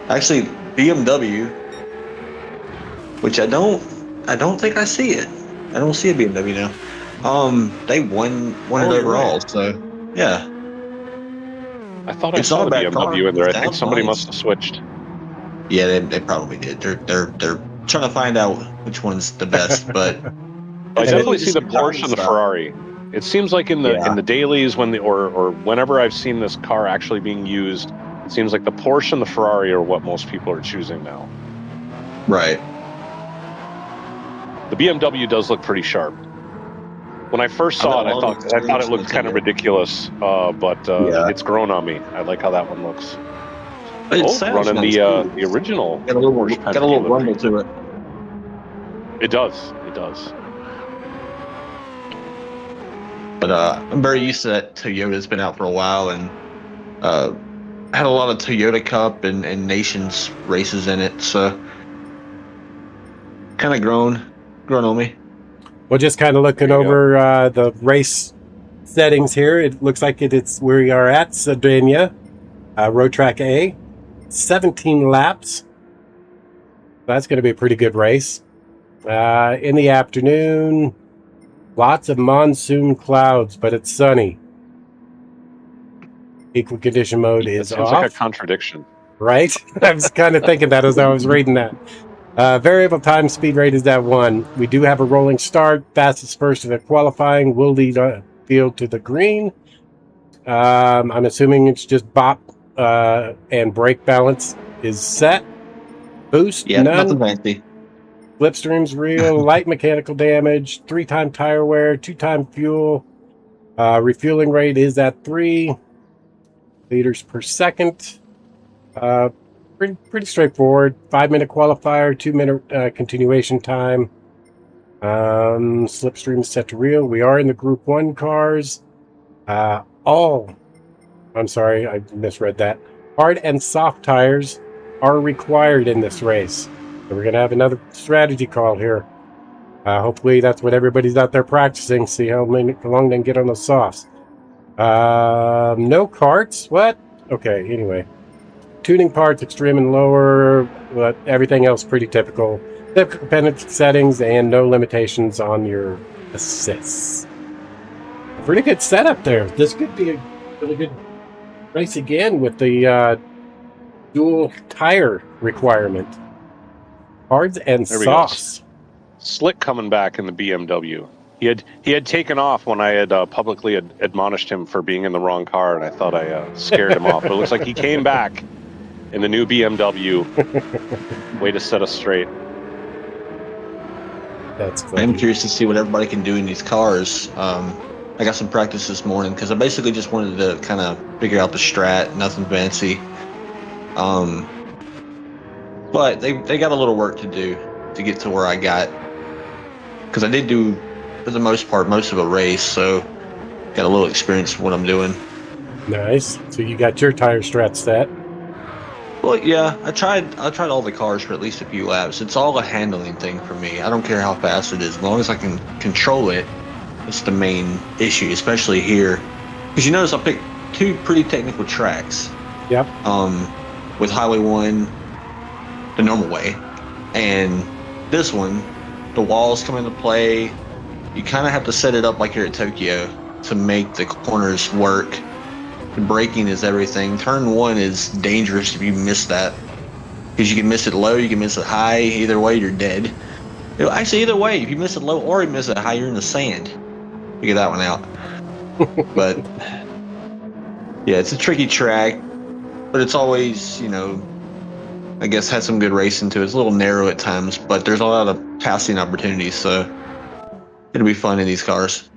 Actually, BMW which I don't think I see it. I don't see a BMW now. They won it you're overall, right. so yeah, I thought I it's not saw a a bad car. BMW in there. It I think sounds somebody nice. must have switched. Yeah, they probably did. They're trying to find out which one's the best, but I it's really definitely see just the your driving Porsche and the style. Ferrari. It seems like in Yeah, the dailies or whenever I've seen this car actually being used, it seems like the Porsche and the Ferrari are what most people are choosing now. right. The BMW does look pretty sharp. When I first saw it, I thought it looked kind of ridiculous, but Yeah, it's grown on me. I like how that one looks. it sounds Running nice too. the original Got a little Porsche got a little rumble livery. to it. It does. It does. But I'm very used to that. Toyota's been out for a while, and had a lot of Toyota Cup and Nations races in it, so kind of grown on me. We're just kind of looking There you over the race settings here. It looks like it's where we are at Sardinia, Road Track A, 17 laps. That's going to be a pretty good race. In the afternoon, lots of monsoon clouds, but it's sunny. Equal condition mode It is seems off. like a contradiction. Right? I was kind of thinking that as I was reading that. Variable time speed rate is at 1. We do have a rolling start. Fastest first to the qualifying will lead field to the green. I'm assuming it's just bop and brake balance is set. Boost, Yeah, none. nothing fancy. Slipstream's real. Light mechanical damage. 3-time tire wear. 2-time fuel. Refueling rate is at 3 liters per second. Pretty straightforward. 5-minute qualifier, 2-minute continuation time. Slipstream set to real. We are in the Group 1 cars. I'm sorry, I misread that. Hard and soft tires are required in this race. So we're going to have another strategy call here. Hopefully that's what everybody's out there practicing. See how long they can get on those softs. No carts? What? Okay, anyway. Tuning parts, extreme and lower, but everything else pretty typical. Typical dependency settings and no limitations on your assists. Pretty good setup there. This could be a really good race again with the dual tire requirement. Hards and There we go. softs. Slick coming back in the BMW. He had taken off when I had publicly admonished him for being in the wrong car, and I thought I scared him off. But it looks like he came back in the new BMW. Way to set us straight. That's funny. I'm curious to see what everybody can do in these cars. I got some practice this morning because I basically just wanted to kind of figure out the strat, nothing fancy. But they got a little work to do to get to where I got, because I did do, for the most part, most of a race, so got a little experience with what I'm doing. Nice. So you got your tire strat set. Well, yeah, I tried all the cars for at least a few laps. It's all a handling thing for me. I don't care how fast it is, as long as I can control it. It's the main issue, especially here, because you notice I picked 2 pretty technical tracks. Yep. With Highway 1, the normal way, and this one, the walls come into play. You kind of have to set it up like you're at Tokyo to make the corners work. The braking is everything. Turn 1 is dangerous if you miss that, because you can miss it low, you can miss it high. Either way, you're dead. Actually, either way, if you miss it low or you miss it high, you're in the sand. Figure that one out. But yeah, it's a tricky track, but it's always, I guess, has some good racing to it. It's a little narrow at times, but there's a lot of passing opportunities, so it'll be fun in these cars.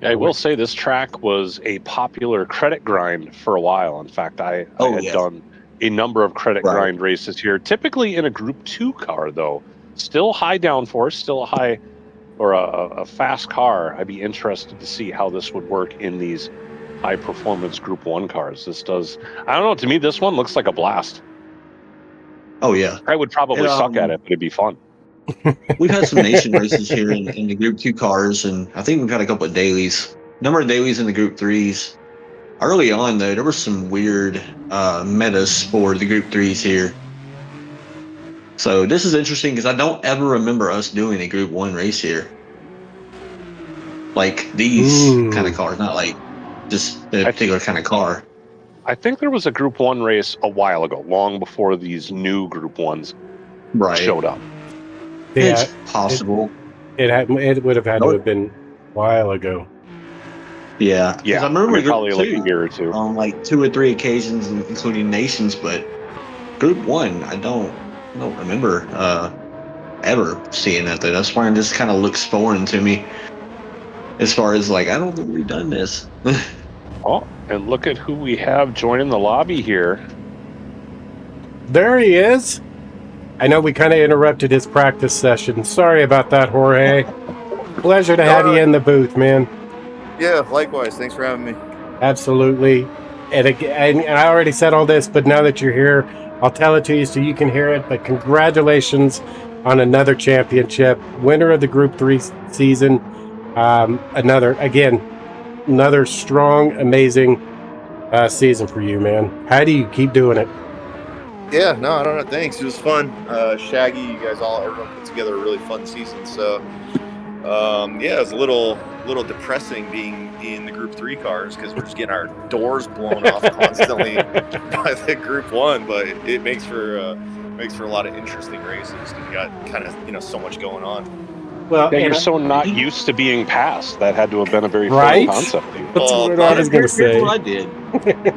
I will say this track was a popular credit grind for a while. In fact, I had done a number of credit grind races here, typically in a Group 2 car, though. Still high downforce, still a high or a fast car. I'd be interested to see how this would work in these high performance Group 1 cars. This does, I don't know, to me this one looks like a blast. Oh yeah, I would probably suck at it, but it'd be fun. We've had some nation races here in the Group 2 cars, and I think we've had a couple of dailies. Number of dailies in the Group 3s. Early on, though, there were some weird metas for the Group 3s here. So this is interesting because I don't ever remember us doing a Group 1 race here. Like these kind of cars, not like just a particular kind of car. I think there was a Group 1 race a while ago, long before these new Group 1s showed up. Yeah, It's possible. It would have had to have been a while ago. Yeah. Yeah, I remember probably Group like 2 a year or two. on like 2 or 3 occasions, including nations, but Group 1, I don't remember ever seeing that. That's why this kind of looks foreign to me. As far as like, I don't think we've done this. Oh, and look at who we have joining the lobby here. There he is. I know we kind of interrupted his practice session. Sorry about that, Jorge. Pleasure to have you in the booth, man. Yeah, likewise. Thanks for having me. Absolutely. And I already said all this, but now that you're here, I'll tell it to you so you can hear it. But congratulations on another championship. Winner of the Group 3 season. Another strong, amazing season for you, man. How do you keep doing it? Yeah, no, I don't know. Thanks. It was fun. Shaggy, you guys everyone put together a really fun season. So, yeah, it was a little depressing being in the Group 3 cars because we're just getting our doors blown off constantly by the Group 1. But it makes for a lot of interesting races because you got kind of so much going on. Well, yeah, you're so not used to being passed. That had to have been a very right? fun concept. That's what I was going to say. Here's what I did.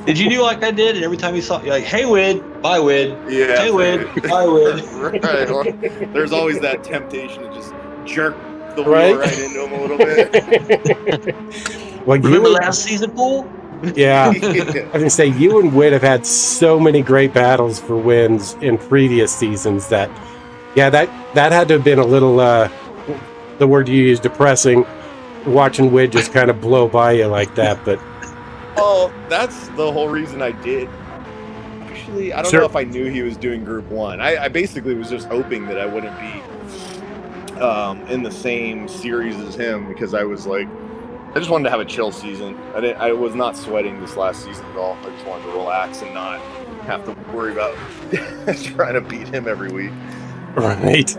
Did you do like I did? And every time you saw, you're like, "Hey, Wid, bye, Wid. Yeah. Hey, Wid, bye, Wid." Right. Well, there's always that temptation to just jerk the wheel Right? right into him a little bit. Well, Remember last season, Paul? Yeah. I was going to say, you and Wid have had so many great battles for wins in previous seasons that had to have been a little, the word you used, depressing, watching Wid just kind of blow by you like that. But well, that's the whole reason I did. Actually, I don't know if I knew he was doing Group 1. I basically was just hoping that I wouldn't be in the same series as him because I was like, I just wanted to have a chill season. I was not sweating this last season at all. I just wanted to relax and not have to worry about trying to beat him every week. right.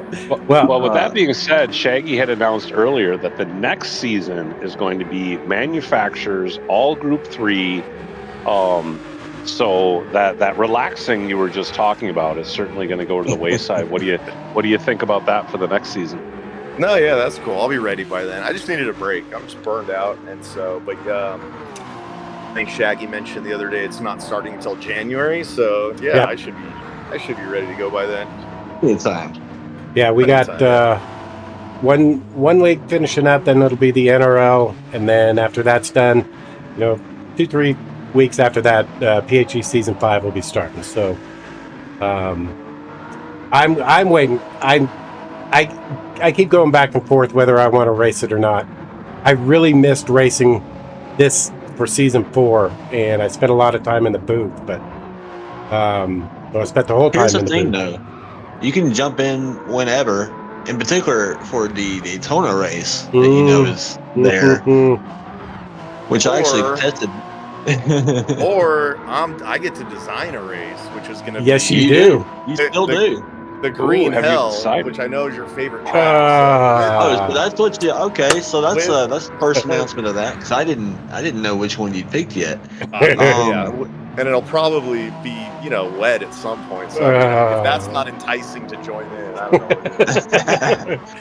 Well, with that being said, Shaggy had announced earlier that the next season is going to be manufacturers, all Group 3. So that relaxing you were just talking about is certainly going to go to the wayside. What do you think about that for the next season? No, yeah, that's cool. I'll be ready by then. I just needed a break. I'm just burned out, and so. But I think Shaggy mentioned the other day it's not starting until January. So yeah. I should be ready to go by then. Good time. Yeah, we got one league finishing up, then it'll be the NRL, and then after that's done, 2-3 weeks after that, PHG Season 5 will be starting. So I'm waiting. I keep going back and forth whether I want to race it or not. I really missed racing this for Season 4, and I spent a lot of time in the booth, but I spent the whole time Here's in the the thing, booth. though. You can jump in whenever, in particular for the Daytona race that you know is there, which I actually tested. Or I get to design a race, which is going to Yes, be... you do. You still do. The Green have you Hell, decided? which I know is your favorite track. So that's what you... Okay, so that's the first announcement of that, because I didn't know which one you'd picked yet. Yeah, and it'll probably be, wet at some point. So if that's not enticing to join in, I don't know what it is.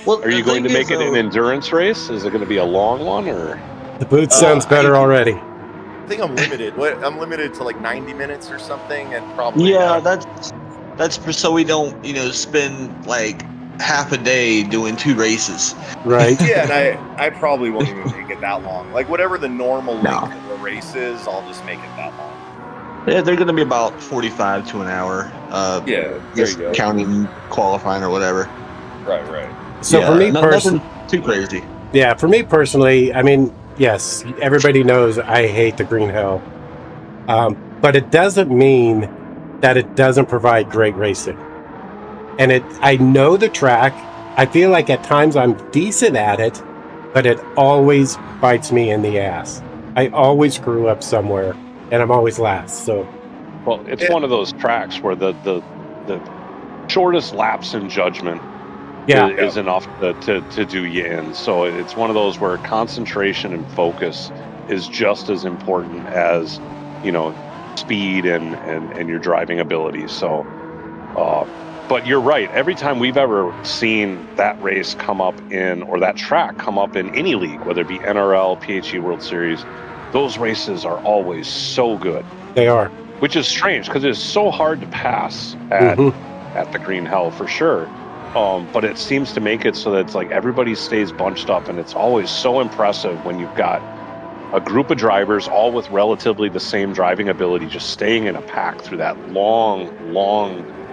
Well, Are you going to make it an endurance race? Is it going to be a long one, or? The booth sounds better already. I think I'm limited. I'm limited to like 90 minutes or something, and probably... Yeah, that's so we don't, spend like half a day doing 2 races. Right. Yeah, and I probably won't even make it that long. Like whatever the normal length of the race is, I'll just make it that long. Yeah, they're going to be about 45 to an hour. Yeah, there you go. Counting qualifying or whatever. Right. So for me personally, nothing too crazy. Yeah, for me personally, I mean, yes, everybody knows I hate the Green Hell, but it doesn't mean that it doesn't provide great racing. And I know the track. I feel like at times I'm decent at it, but it always bites me in the ass. I always screw up somewhere, and I'm always last. So, well, it's one of those tracks where the shortest lapse in judgment Yeah. is enough to do you in. So it's one of those where concentration and focus is just as important as, you know, speed and your driving ability. So, but you're right. Every time we've ever seen that race come up in, or that track come up in any league, whether it be NRL, PHG World Series, those races are always so good. They are. Which is strange because it's so hard to pass at the Green Hell for sure. But it seems to make it so that it's like everybody stays bunched up, and it's always so impressive when you've got a group of drivers all with relatively the same driving ability just staying in a pack through that long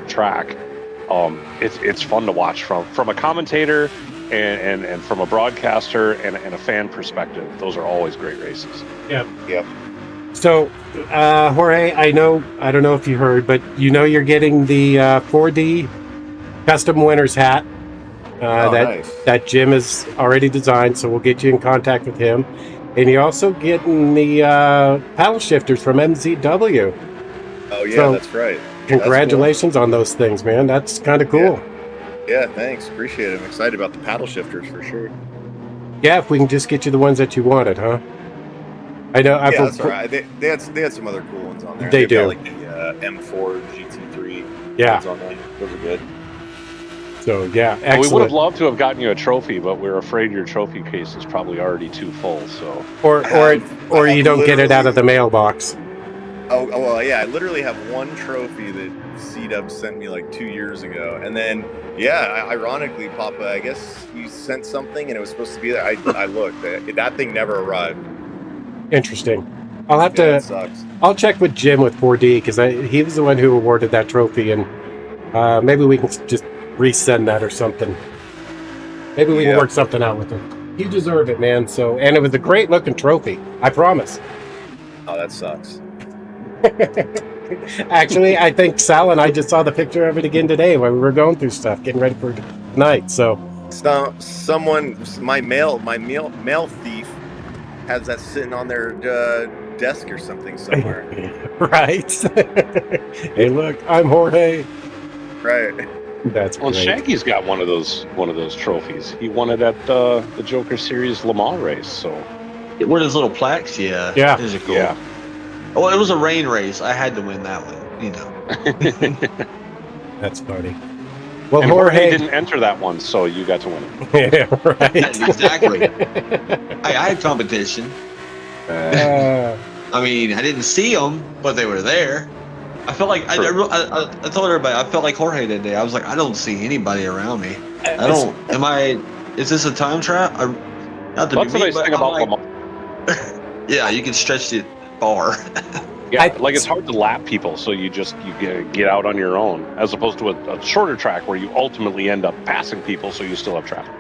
track. It's fun to watch from a commentator and from a broadcaster and a fan perspective. Those are always great races. Yep. Yep. So, Jorge, I don't know if you heard, but you know you're getting the 4D custom winner's hat Nice. that Jim has already designed, so we'll get you in contact with him. And you're also getting the paddle shifters from MZW. Oh yeah, So, that's right. Congratulations on those things, man. That's kind of cool. Yeah, thanks. Appreciate it. I'm excited about the paddle shifters for sure. Yeah, if we can just get you the ones that you wanted, huh? I know. Yeah, that's all right. They had some other cool ones on there. They They've do. got, like the M4 GT3 Yeah. ones on there. Those are good. So yeah, Well, excellent. we would have loved to have gotten you a trophy, but we're afraid your trophy case is probably already too full. So, or you don't get it out of the mailbox. Oh well, yeah. I literally have one trophy that C-Dub sent me like 2 years ago, and then ironically, Papa, I guess you sent something and it was supposed to be there. I looked. That thing never arrived. Interesting. I'll have That to. sucks. I'll check with Jim with 4D because he was the one who awarded that trophy, and maybe we can just resend that or something. Maybe we can work something out with him. You deserve it, man. So, and it was a great looking trophy. I promise. Oh, that sucks. Actually, I think Sal and I just saw the picture of it again today when we were going through stuff, getting ready for tonight. So, My mail thief has that sitting on their desk or something somewhere. right. Hey, look, I'm Jorge. Right. That's well, great. Shaggy's got one of those trophies. He won it at the Joker Series Le Mans race. So, Were those little plaques? Yeah. Yeah. Those are cool. yeah. Well, it was a rain race. I had to win that one, you know. That's funny. Well, And Jorge didn't enter that one, so you got to win it. yeah, right. Exactly. I had competition. I mean, I didn't see them, but they were there. I felt like I told everybody I felt like Jorge that day. I was like, I don't see anybody around me. I don't. Is this a time trap? Not to That's be the mean, nice but thing I'm about like, Le Mans. yeah, you can stretch it far. Yeah, like it's hard to lap people, so you get out on your own, as opposed to a shorter track where you ultimately end up passing people, so you still have traffic.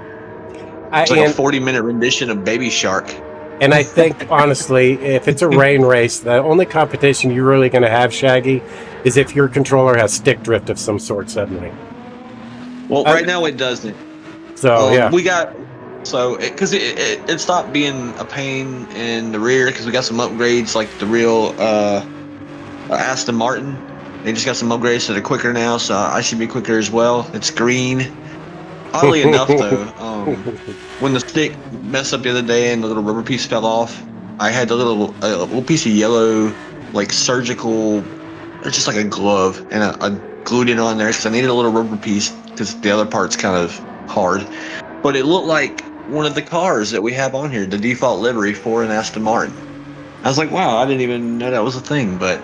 It's like a 40-minute rendition of Baby Shark. And I think, honestly, if it's a rain race, the only competition you're really going to have, Shaggy, is if your controller has stick drift of some sort suddenly. Well, right now it doesn't. So, yeah. We got... So, because it stopped being a pain in the rear, because we got some upgrades, like the real Aston Martin. They just got some upgrades, so they're quicker now, so I should be quicker as well. It's green. Oddly enough, though, when the stick messed up the other day and the little rubber piece fell off, I had a little piece of yellow, like surgical, it's just like a glove, and I glued it on there because I needed a little rubber piece because the other part's kind of hard. But it looked like one of the cars that we have on here, the default livery for an Aston Martin. I was like, wow, I didn't even know that was a thing, but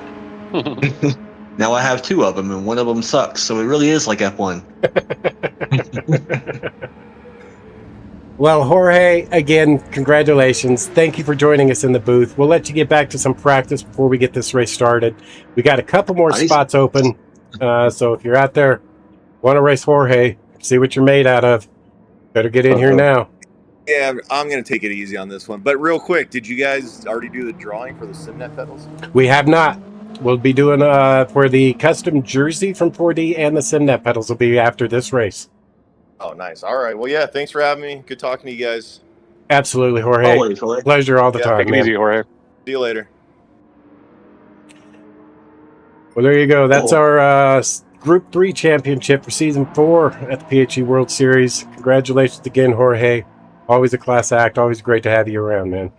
now I have two of them, and one of them sucks, so it really is like F1. Well, Jorge, again, congratulations. Thank you for joining us in the booth. We'll let you get back to some practice before we get this race started. We got a couple more spots open, so if you're out there, want to race Jorge, see what you're made out of, better get in here now. Yeah, I'm going to take it easy on this one. But real quick, did you guys already do the drawing for the Simnet pedals? We have not. We'll be doing for the custom jersey from 4D, and the Simnet pedals will be after this race. Oh, nice. All right. Well, yeah, thanks for having me. Good talking to you guys. Absolutely, Jorge. Always, Jorge. Pleasure all the time, Take it man. easy, Jorge. See you later. Well, there you go. That's our Group 3 championship for Season 4 at the PHG World Series. Congratulations again, Jorge. Always a class act. Always great to have you around, man.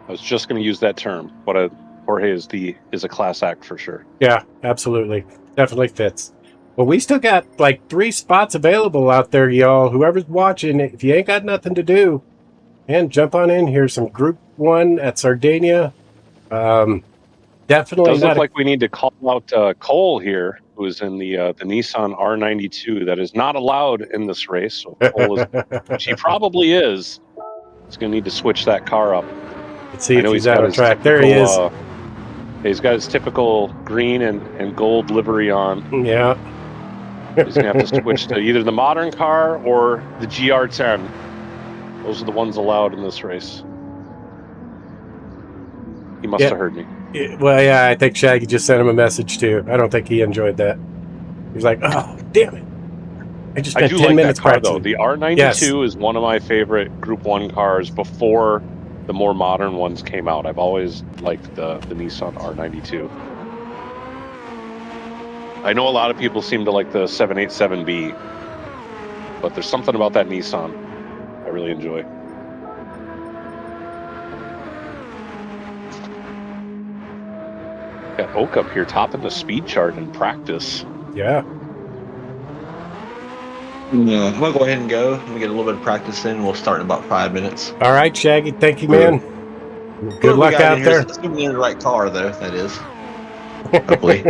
I was just going to use that term. Jorge is a class act for sure. Yeah, absolutely. Definitely fits. Well, we still got like 3 spots available out there, y'all. Whoever's watching, if you ain't got nothing to do, man, jump on in here. Some Group 1 at Sardinia. Definitely Does not look like we need to call out Cole here, who is in the Nissan R92 that is not allowed in this race. So Cole is, which he probably is. He's going to need to switch that car up. Let's see if he's out on track. There he is. He's got his typical green and gold livery on. Yeah. He's going to have to switch to either the modern car or the GR10. Those are the ones allowed in this race. He must have heard me. Well, yeah, I think Shaggy just sent him a message too. I don't think he enjoyed that. He was like, "Oh, damn it! I just spent 10 minutes practicing." The R92 is one of my favorite Group 1 cars before the more modern ones came out. I've always liked the Nissan R92. I know a lot of people seem to like the 787B, but there's something about that Nissan I really enjoy. Got Oak up here topping the speed chart in practice. Yeah. Yeah, I'm going to go ahead and go. Let me get a little bit of practice in. We'll start in about 5 minutes. All right, Shaggy. Thank you, man. Good luck out there. Assuming you're in the right car, though, that is. Hopefully.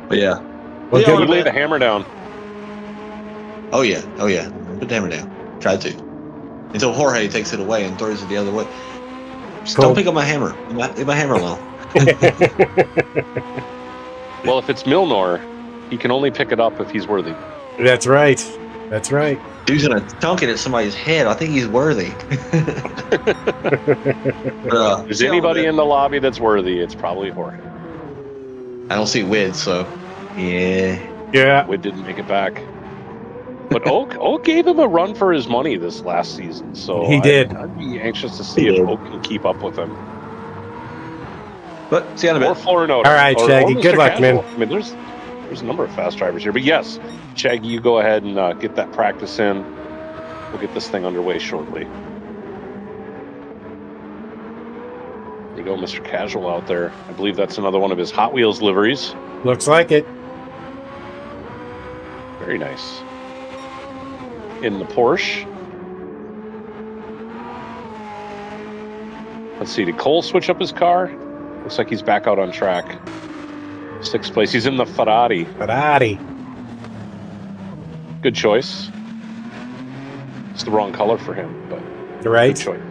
But yeah. Well, you lay the hammer down. Oh, yeah. Put the hammer down. Try to. Until Jorge takes it away and throws it the other way. Just don't pick up my hammer. Leave my hammer alone. Well, if it's Milnor, he can only pick it up if he's worthy. That's right. That's right. Dude's gonna dunk it at somebody's head. I think he's worthy. If there's anybody in the lobby that's worthy, it's probably Jorge. I don't see Wid, so yeah. Wid didn't make it back. But Oak gave him a run for his money this last season, so he did. I'd be anxious to see if Oak can keep up with him. But see you in a bit. Or Florinoda. All right, Shaggy. Good luck, man. I mean, there's a number of fast drivers here, but yes, Shaggy, you go ahead and get that practice in. We'll get this thing underway shortly. There you go, Mr. Casual out there. I believe that's another one of his Hot Wheels liveries. Looks like it. Very nice. In the Porsche. Let's see, did Cole switch up his car? Looks like he's back out on track. 6th place. He's in the Ferrari. Good choice. It's the wrong color for him, but right. Good choice.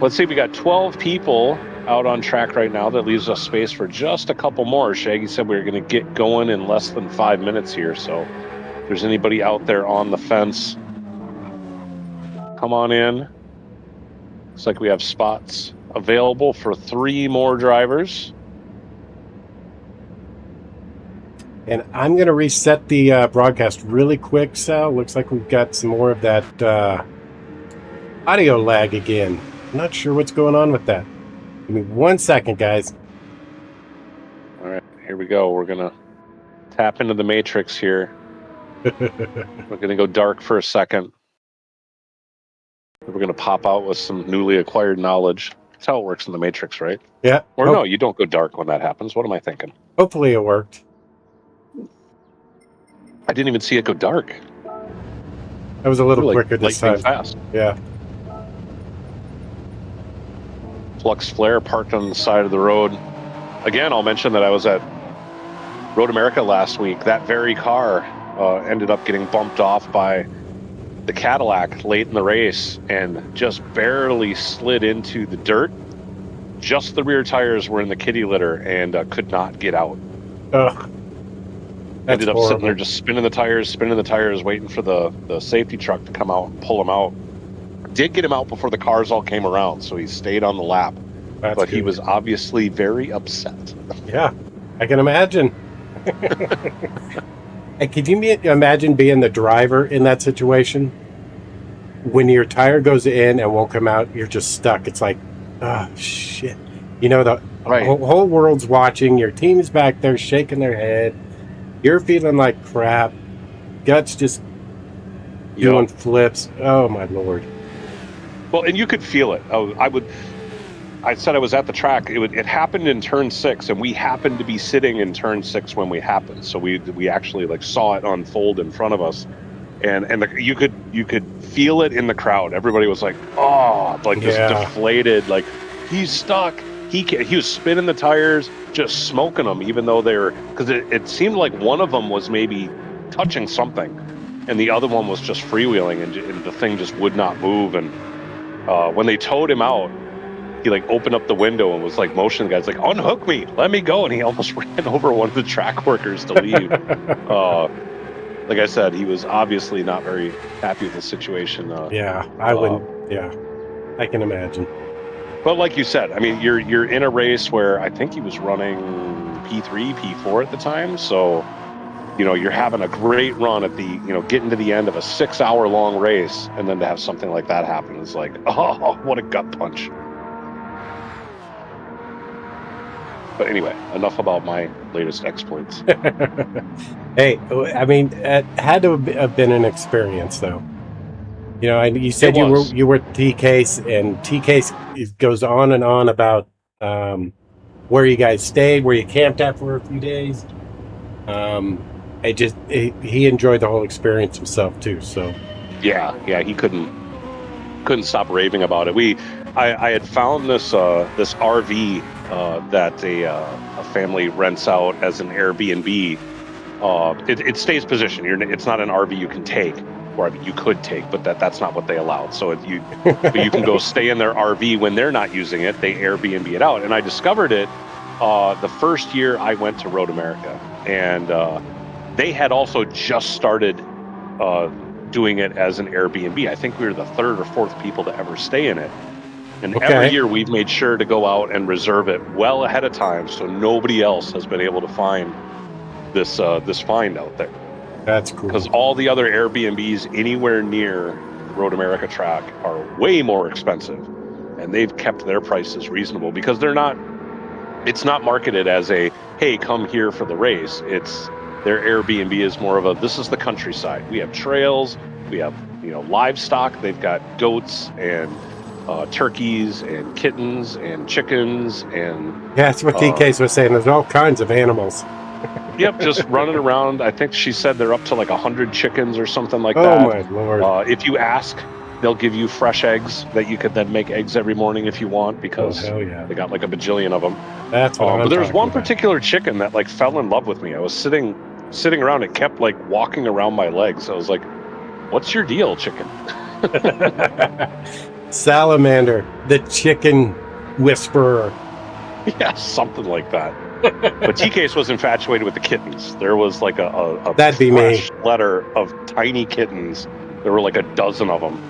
Let's see, we got 12 people out on track right now. That leaves us space for just a couple more. Shaggy said we were going to get going in less than 5 minutes here, so if there's anybody out there on the fence, come on in. Looks like we have spots available for 3 more drivers. And I'm going to reset the broadcast really quick, Sal. Looks like we've got some more of that audio lag again. I'm not sure what's going on with that. Give me 1 second, guys. All right, here we go. We're going to tap into the matrix here. We're going to go dark for a second. We're going to pop out with some newly acquired knowledge. That's how it works in the Matrix, right? Yeah. Or no, you don't go dark when that happens. What am I thinking? Hopefully it worked. I didn't even see it go dark. That was a little quicker this time. Fast. Yeah. Flux Flare parked on the side of the road. Again, I'll mention that I was at Road America last week. That very car ended up getting bumped off by the Cadillac late in the race and just barely slid into the dirt. Just the rear tires were in the kitty litter and could not get out. Ugh. Ended up sitting there just spinning the tires, waiting for the safety truck to come out and pull him out. Did get him out before the cars all came around, so he stayed on the lap. That's but good. He was obviously very upset. Yeah, I can imagine. And could you imagine being the driver in that situation? When your tire goes in and won't come out, you're just stuck. It's like, oh, shit. You know, the Right. whole world's watching. Your team's back there shaking their head. You're feeling like crap. Guts just doing flips. Oh my Lord. Well, and you could feel it. I said I was at the track. It happened in turn 6, and we happened to be sitting in turn 6 when we happened. So we actually like saw it unfold in front of us, and you could feel it in the crowd. Everybody was like, oh, like just deflated. Like he's stuck. He was spinning the tires, just smoking them, even though because it seemed like one of them was maybe touching something, and the other one was just freewheeling, and the thing just would not move. And when they towed him out, he like opened up the window and was like motioning the guys like, unhook me, let me go. And he almost ran over one of the track workers to leave. Like I said, he was obviously not very happy with the situation. I wouldn't. I can imagine. But like you said, I mean, you're in a race where I think he was running P3, P4 at the time. So, you know, you're having a great run at getting to the end of a 6-hour long race. And then to have something like that happen is like, oh, what a gut punch. But anyway, enough about my latest exploits. Hey, I mean, it had to have been an experience, though. You know, you said you were T-Case, and T-Case goes on and on about where you guys stayed, where you camped at for a few days. He enjoyed the whole experience himself too. So yeah, he couldn't stop raving about it. I had found this RV that a family rents out as an Airbnb. It stays positioned. It's not an RV you can take, or you could take, but that's not what they allowed. So you can go stay in their RV when they're not using it. They Airbnb it out, and I discovered it the first year I went to Road America, and they had also just started doing it as an Airbnb. I think we were the 3rd or 4th people to ever stay in it. And every year we've made sure to go out and reserve it well ahead of time, so nobody else has been able to find this find out there. That's cool. Because all the other Airbnbs anywhere near the Road America track are way more expensive, and they've kept their prices reasonable because it's not marketed as a, hey, come here for the race. Their Airbnb is more of this is the countryside. We have trails, we have, livestock. They've got goats and turkeys and kittens and chickens and that's what TK's was saying. There's all kinds of animals. Yep, just running around. I think she said they're up to like 100 chickens or something like that. Oh my Lord! If you ask, they'll give you fresh eggs that you could then make eggs every morning if you want, because they got like a bajillion of them. That's what but there's one particular chicken that like fell in love with me. I was sitting around, it kept like walking around my legs. I was like, "What's your deal, chicken?" Salamander, the chicken whisperer. Yeah, something like that. But T-Case was infatuated with the kittens. There was like a that'd be me. Letter of tiny kittens. There were like a dozen of them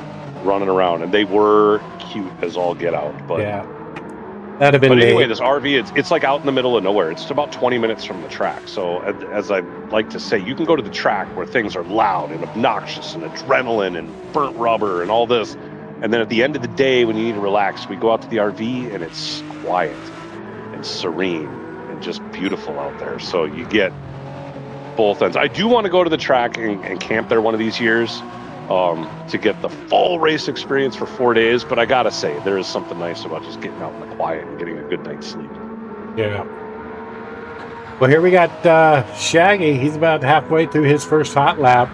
running around, and they were cute as all get out. But yeah, that'd have been. But me. anyway, this RV, it's like out in the middle of nowhere. It's about 20 minutes from the track. So as I like to say, you can go to the track where things are loud and obnoxious and adrenaline and burnt rubber and all this. And then at the end of the day, when you need to relax, we go out to the RV and it's quiet and serene and just beautiful out there. So you get both ends. I do want to go to the track and camp there one of these years to get the full race experience for 4 days. But I gotta say, there is something nice about just getting out in the quiet and getting a good night's sleep. Yeah. Well, here we got Shaggy. He's about halfway through his first hot lap.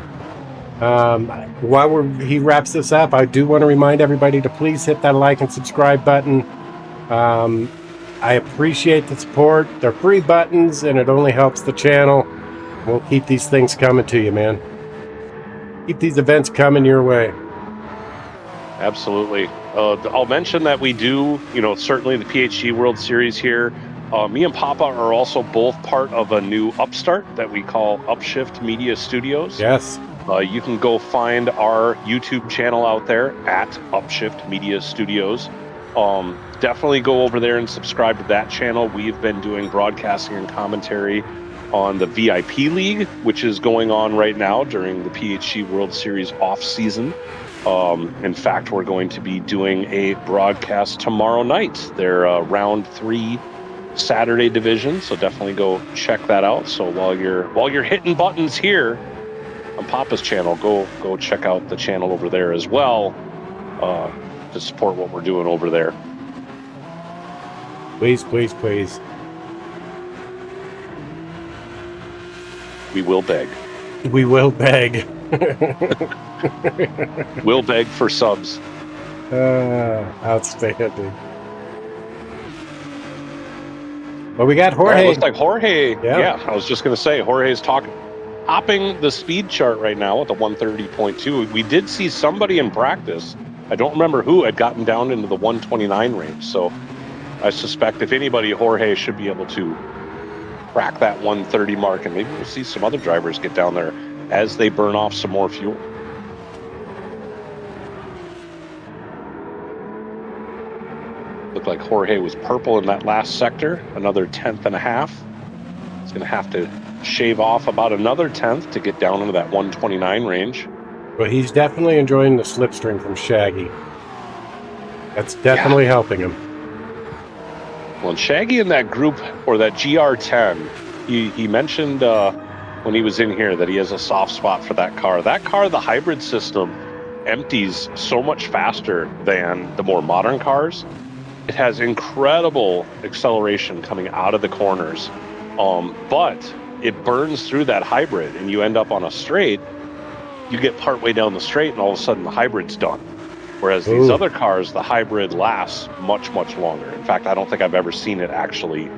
While he wraps this up, I do want to remind everybody to please hit that like and subscribe button. I appreciate the support. They're free buttons, and it only helps the channel. We'll keep these things coming to you, man. Keep these events coming your way. Absolutely. I'll mention that we do, certainly the PHG World Series here. Me and Papa are also both part of a new upstart that we call Upshift Media Studios. Yes. You can go find our YouTube channel out there at Upshift Media Studios. Definitely go over there and subscribe to that channel. We've been doing broadcasting and commentary on the VIP League, which is going on right now during the PHG World Series off season. In fact, we're going to be doing a broadcast tomorrow night. They're round 3 Saturday division, so definitely go check that out. So while you're hitting buttons here on Papa's channel, go check out the channel over there as well to support what we're doing over there. Please, please, please. We will beg. We will beg. We'll beg for subs. Outstanding. Well, we got Jorge. Right, looks like Jorge. Yeah. Yeah, I was just going to say, Jorge's topping the speed chart right now with the 130.2. We did see somebody in practice, I don't remember who, had gotten down into the 129 range. So I suspect if anybody, Jorge should be able to crack that 130 mark, and maybe we'll see some other drivers get down there as they burn off some more fuel. Looked like Jorge was purple in that last sector, another 1/10 and a half. He's going to have to shave off about another 1/10 to get down into that 129 range. But he's definitely enjoying the slipstream from Shaggy. That's definitely helping him. Well, and Shaggy in that group, or that GR10, he mentioned when he was in here that he has a soft spot for that car. That car, the hybrid system, empties so much faster than the more modern cars. It has incredible acceleration coming out of the corners, but it burns through that hybrid, and you end up on a straight. You get partway down the straight, and all of a sudden the hybrid's done. Whereas these other cars, the hybrid lasts much, much longer. In fact, I don't think I've ever seen it actually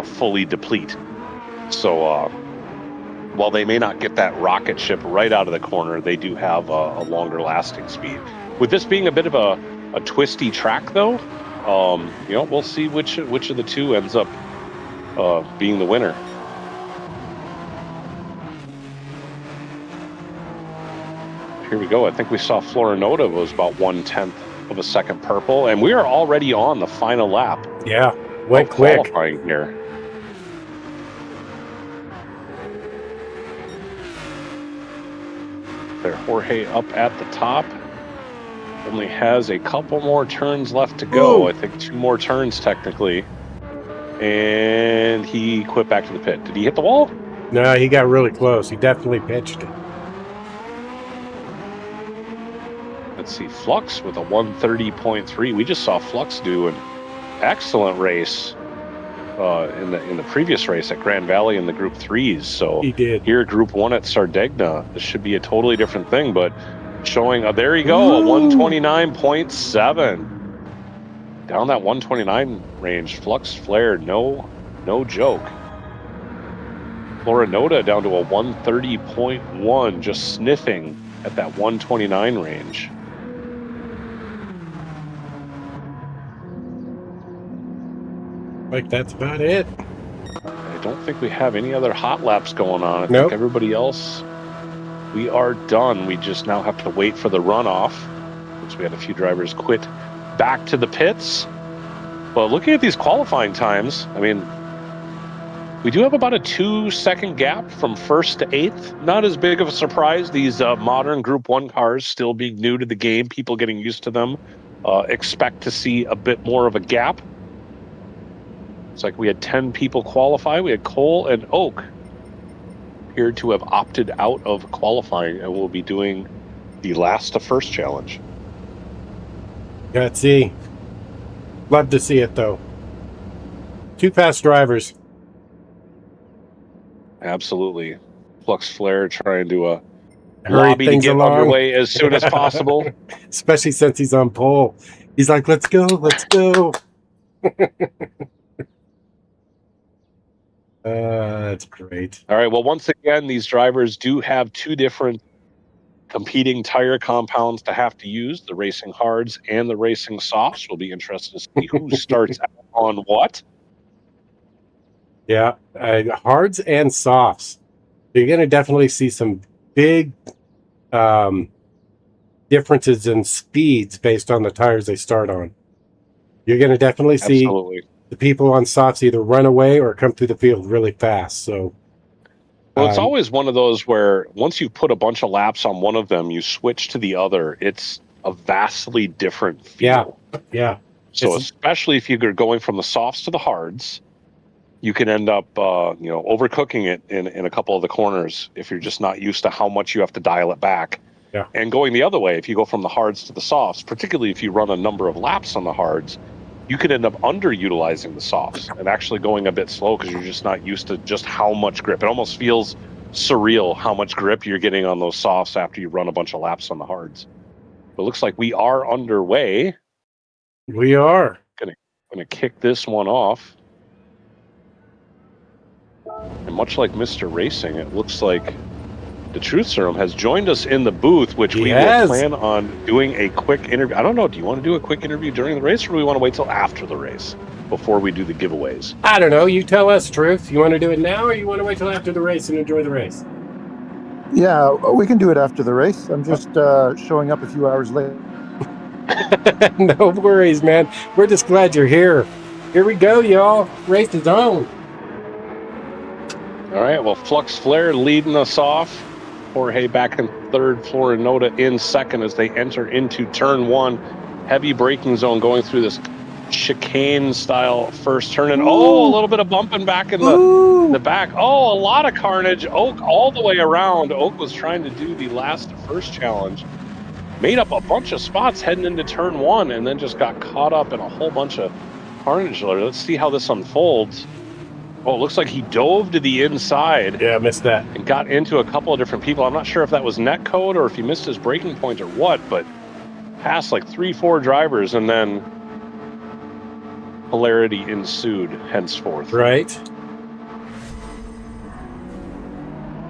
fully deplete. So while they may not get that rocket ship right out of the corner, they do have a longer lasting speed. With this being a bit of a twisty track, though, we'll see which of the two ends up being the winner. Here we go. I think we saw Florinota was about 1/10 of a second purple, and we are already on the final lap. Yeah, went quick. Qualifying here. There, Jorge up at the top. Only has a couple more turns left to go. Ooh. I think 2 more turns technically. And he quit back to the pit. Did he hit the wall? No, he got really close. He definitely pitched it. Let's see, Flux with a 130.3. We just saw Flux do an excellent race in the previous race at Grand Valley in the Group 3s. So He did. here, Group 1 at Sardegna, this should be a totally different thing, but showing, there you go, a 129.7. Down that 129 range, Flux Flare, no joke. Florinota down to a 130.1, just sniffing at that 129 range. Like, that's about it. I don't think we have any other hot laps going on. I Nope. think everybody else, we are done. We just now have to wait for the runoff, since we had a few drivers quit back to the pits. But looking at these qualifying times, I mean, we do have about a 2-second gap from 1st to 8th. Not as big of a surprise. These modern Group 1 cars still being new to the game, people getting used to them, expect to see a bit more of a gap. It's like we had 10 people qualify. We had Cole and Oak appeared to have opted out of qualifying and will be doing the last to first challenge. Let's see. Love to see it, though. 2 fast drivers. Absolutely. Flux Flare trying to Hurry lobby to things get along. underway as soon as possible. Especially since he's on pole. He's like, let's go, let's go. That's great. All right. Well, once again, these drivers do have 2 different competing tire compounds to have to use, the racing hards and the racing softs. We'll be interested to see who starts out on what. Yeah, hards and softs. You're going to definitely see some big differences in speeds based on the tires they start on. You're going to definitely see Absolutely. the people on softs either run away or come through the field really fast. So Well, it's always one of those where once you put a bunch of laps on one of them, you switch to the other. It's a vastly different feel. Yeah. So especially if you're going from the softs to the hards, you can end up, overcooking it in a couple of the corners if you're just not used to how much you have to dial it back. Yeah. And going the other way, if you go from the hards to the softs, particularly if you run a number of laps on the hards, you could end up underutilizing the softs and actually going a bit slow because you're just not used to just how much grip. It almost feels surreal how much grip you're getting on those softs after you run a bunch of laps on the hards. But it looks like we are underway. We are. Gonna kick this one off. And much like Mr. Racing, it looks like the Truth Serum has joined us in the booth, which we will plan on doing a quick interview. I don't know, do you want to do a quick interview during the race, or do we want to wait till after the race before we do the giveaways? I don't know. You tell us, Truth. You want to do it now, or you want to wait till after the race and enjoy the race? Yeah, we can do it after the race. I'm just showing up a few hours late. No worries, man. We're just glad you're here. Here we go, y'all. Race is on. All right, well, Flux Flare leading us off. Jorge back in third, Florinota in second as they enter into turn one. Heavy braking zone going through this chicane-style first turn. And, a little bit of bumping back in the back. Oh, a lot of carnage. Oak all the way around. Oak was trying to do the last first challenge. Made up a bunch of spots heading into turn one and then just got caught up in a whole bunch of carnage. Let's see how this unfolds. Oh, it looks like he dove to the inside. Yeah, I missed that. And got into a couple of different people. I'm not sure if that was net code or if he missed his braking point or what, but passed like 3-4 drivers and then hilarity ensued henceforth. Right.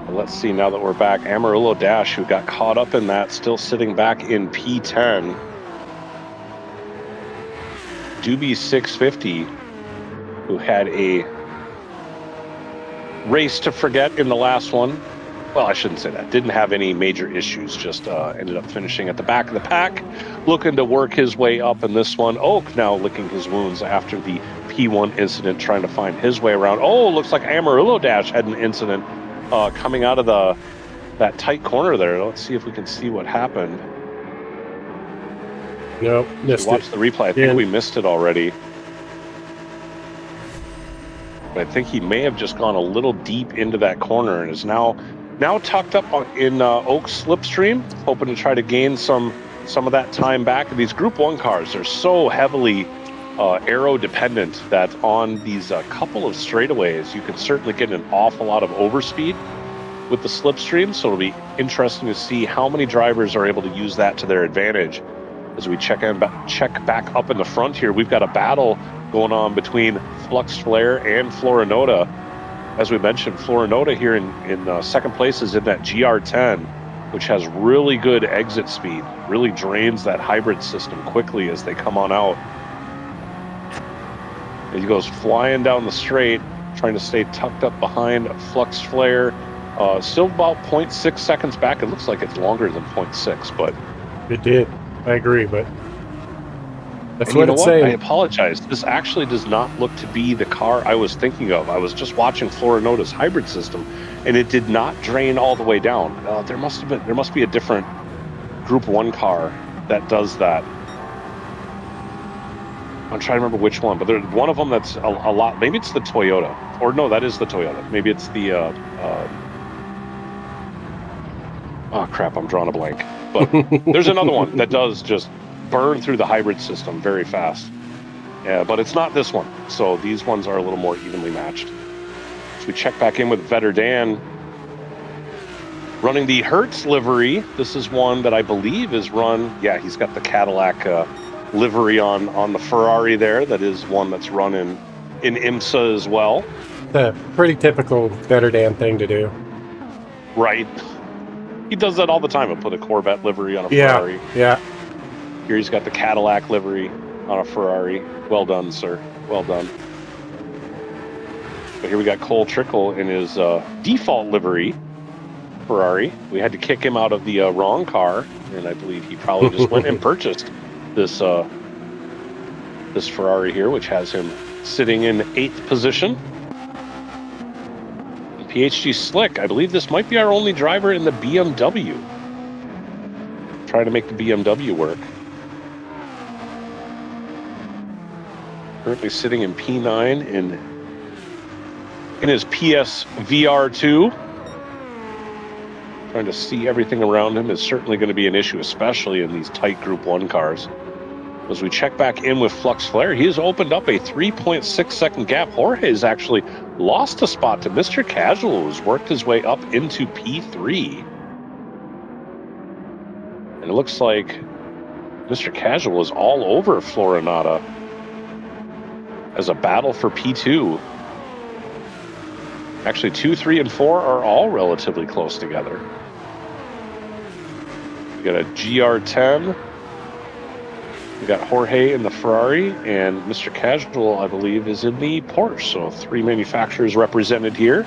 And let's see now that we're back. Amarillo Dash, who got caught up in that, still sitting back in P10. Doobie 650, who had a race to forget in the last one. Well, I shouldn't say that. Didn't have any major issues, just ended up finishing at the back of the pack, looking to work his way up in this one. Oak now licking his wounds after the P1 incident, trying to find his way around. Oh, looks like Amarillo Dash had an incident coming out of that tight corner there. Let's see if we can see what happened. Nope, missed it. Watch the replay. I think we missed it already. But I think he may have just gone a little deep into that corner and is now tucked up in Oak's slipstream, hoping to try to gain some of that time back. These Group 1 cars are so heavily aero dependent that on these couple of straightaways, you can certainly get an awful lot of overspeed with the slipstream. So it'll be interesting to see how many drivers are able to use that to their advantage. As we check back up in the front here, we've got a battle going on between Flux Flare and Florinota. As we mentioned, Florinota here in second place is in that GR10, which has really good exit speed, really drains that hybrid system quickly as they come on out. He goes flying down the straight, trying to stay tucked up behind Flux Flare. Still about 0.6 seconds back. It looks like it's longer than 0.6, but... It did. I agree, but that's and what it's saying. I apologize. This actually does not look to be the car I was thinking of. I was just watching Florinota's hybrid system, and it did not drain all the way down. There must be a different Group 1 car that does that. I'm trying to remember which one, but there's one of them that's a lot. Maybe it's the Toyota, or no, that is the Toyota. Maybe it's the. Oh crap! I'm drawing a blank. But there's another one that does just burn through the hybrid system very fast. Yeah, but it's not this one. So these ones are a little more evenly matched. So we check back in with Vetter Dan running the Hertz livery. This is one that I believe is run. Yeah, he's got the Cadillac livery on the Ferrari there. That is one that's run in IMSA as well. The pretty typical Vetter Dan thing to do. Right. He does that all the time. He'll put a Corvette livery on a Ferrari. Yeah. Here he's got the Cadillac livery on a Ferrari. Well done, sir. Well done. But here we got Cole Trickle in his default livery Ferrari. We had to kick him out of the wrong car, and I believe he probably just went and purchased this Ferrari here, which has him sitting in 8th position. PHG Slick. I believe this might be our only driver in the BMW. Trying to make the BMW work. Currently sitting in P9 in his PS VR2. Trying to see everything around him is certainly going to be an issue, especially in these tight Group 1 cars. As we check back in with Flux Flare, he has opened up a 3.6 second gap. Jorge has actually lost a spot to Mr. Casual, who's worked his way up into P3. And it looks like Mr. Casual is all over Florinata as a battle for P2. Actually, 2, 3, and 4 are all relatively close together. We got a GR10. We got Jorge in the Ferrari, and Mr. Casual, I believe, is in the Porsche. So 3 manufacturers represented here.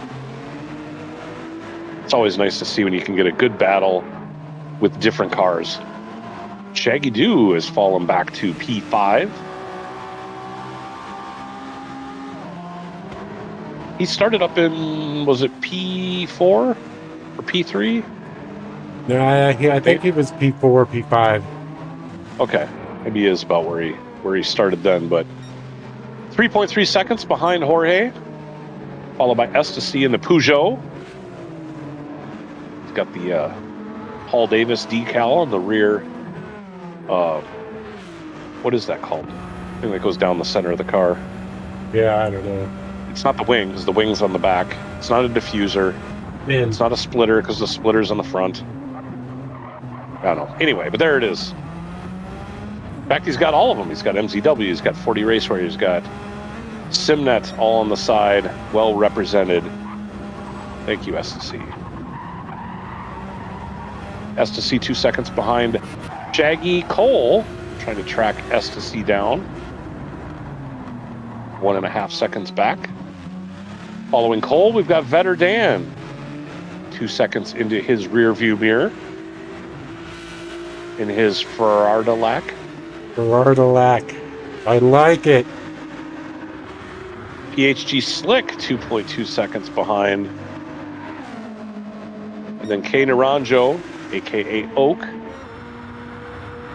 It's always nice to see when you can get a good battle with different cars. Shaggy Doo has fallen back to P5. He started up in, was it P4 or P3? No, I think he was P4, P5. Okay, maybe he is about where he started then, but 3.3 seconds behind Jorge, followed by S to C in the Peugeot. He's got the Paul Davis decal on the rear. What is that called? The thing that goes down the center of the car. Yeah, I don't know. It's not the wing, because the wing's on the back. It's not a diffuser. Man. It's not a splitter, because the splitter's on the front. I don't know. Anyway, but there it is. In fact, he's got all of them. He's got MZW, he's got 40 Raceway, he's got Simnet all on the side, well represented. Thank you, S2C. S2C 2 seconds behind Shaggy Cole, trying to track S2C down. 1.5 seconds back. Following Cole, we've got Vetter Dan. 2 seconds into his rear view mirror. In his Ferrari-Lac. Ferrari-Lac. I like it. PHG Slick, 2.2 seconds behind. And then K Naranjo, a.k.a. Oak.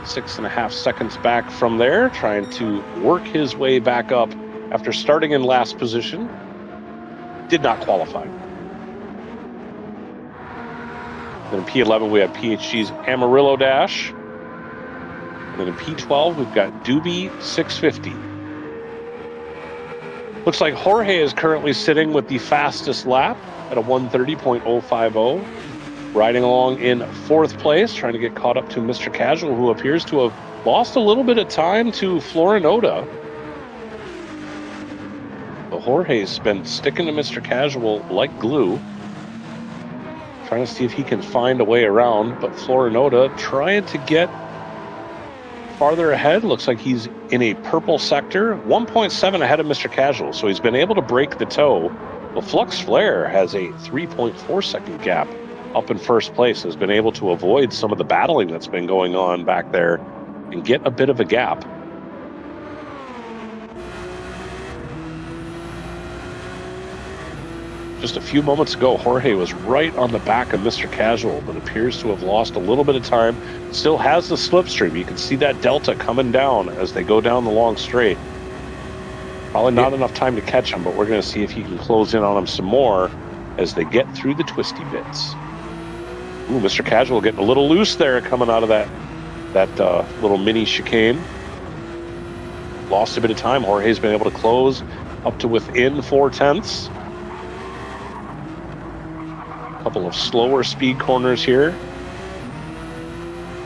6.5 seconds back from there, trying to work his way back up after starting in last position. Did not qualify. Then in P11, we have PHG's Amarillo Dash. And then in P12, we've got Doobie 650. Looks like Jorge is currently sitting with the fastest lap at a 1:30.050. Riding along in 4th place, trying to get caught up to Mr. Casual, who appears to have lost a little bit of time to Florinota. But Jorge's been sticking to Mr. Casual like glue. Trying to see if he can find a way around, but Florinota trying to get farther ahead. Looks like he's in a purple sector, 1.7 ahead of Mr. Casual, so he's been able to break the tow. Well, Flux Flare has a 3.4 second gap up in 1st place, has been able to avoid some of the battling that's been going on back there and get a bit of a gap. Just a few moments ago, Jorge was right on the back of Mr. Casual, but appears to have lost a little bit of time. Still has the slipstream. You can see that delta coming down as they go down the long straight. Probably not enough time to catch him, but we're going to see if he can close in on him some more as they get through the twisty bits. Ooh, Mr. Casual getting a little loose there coming out of that little mini chicane. Lost a bit of time. Jorge's been able to close up to within 0.4. Couple of slower speed corners here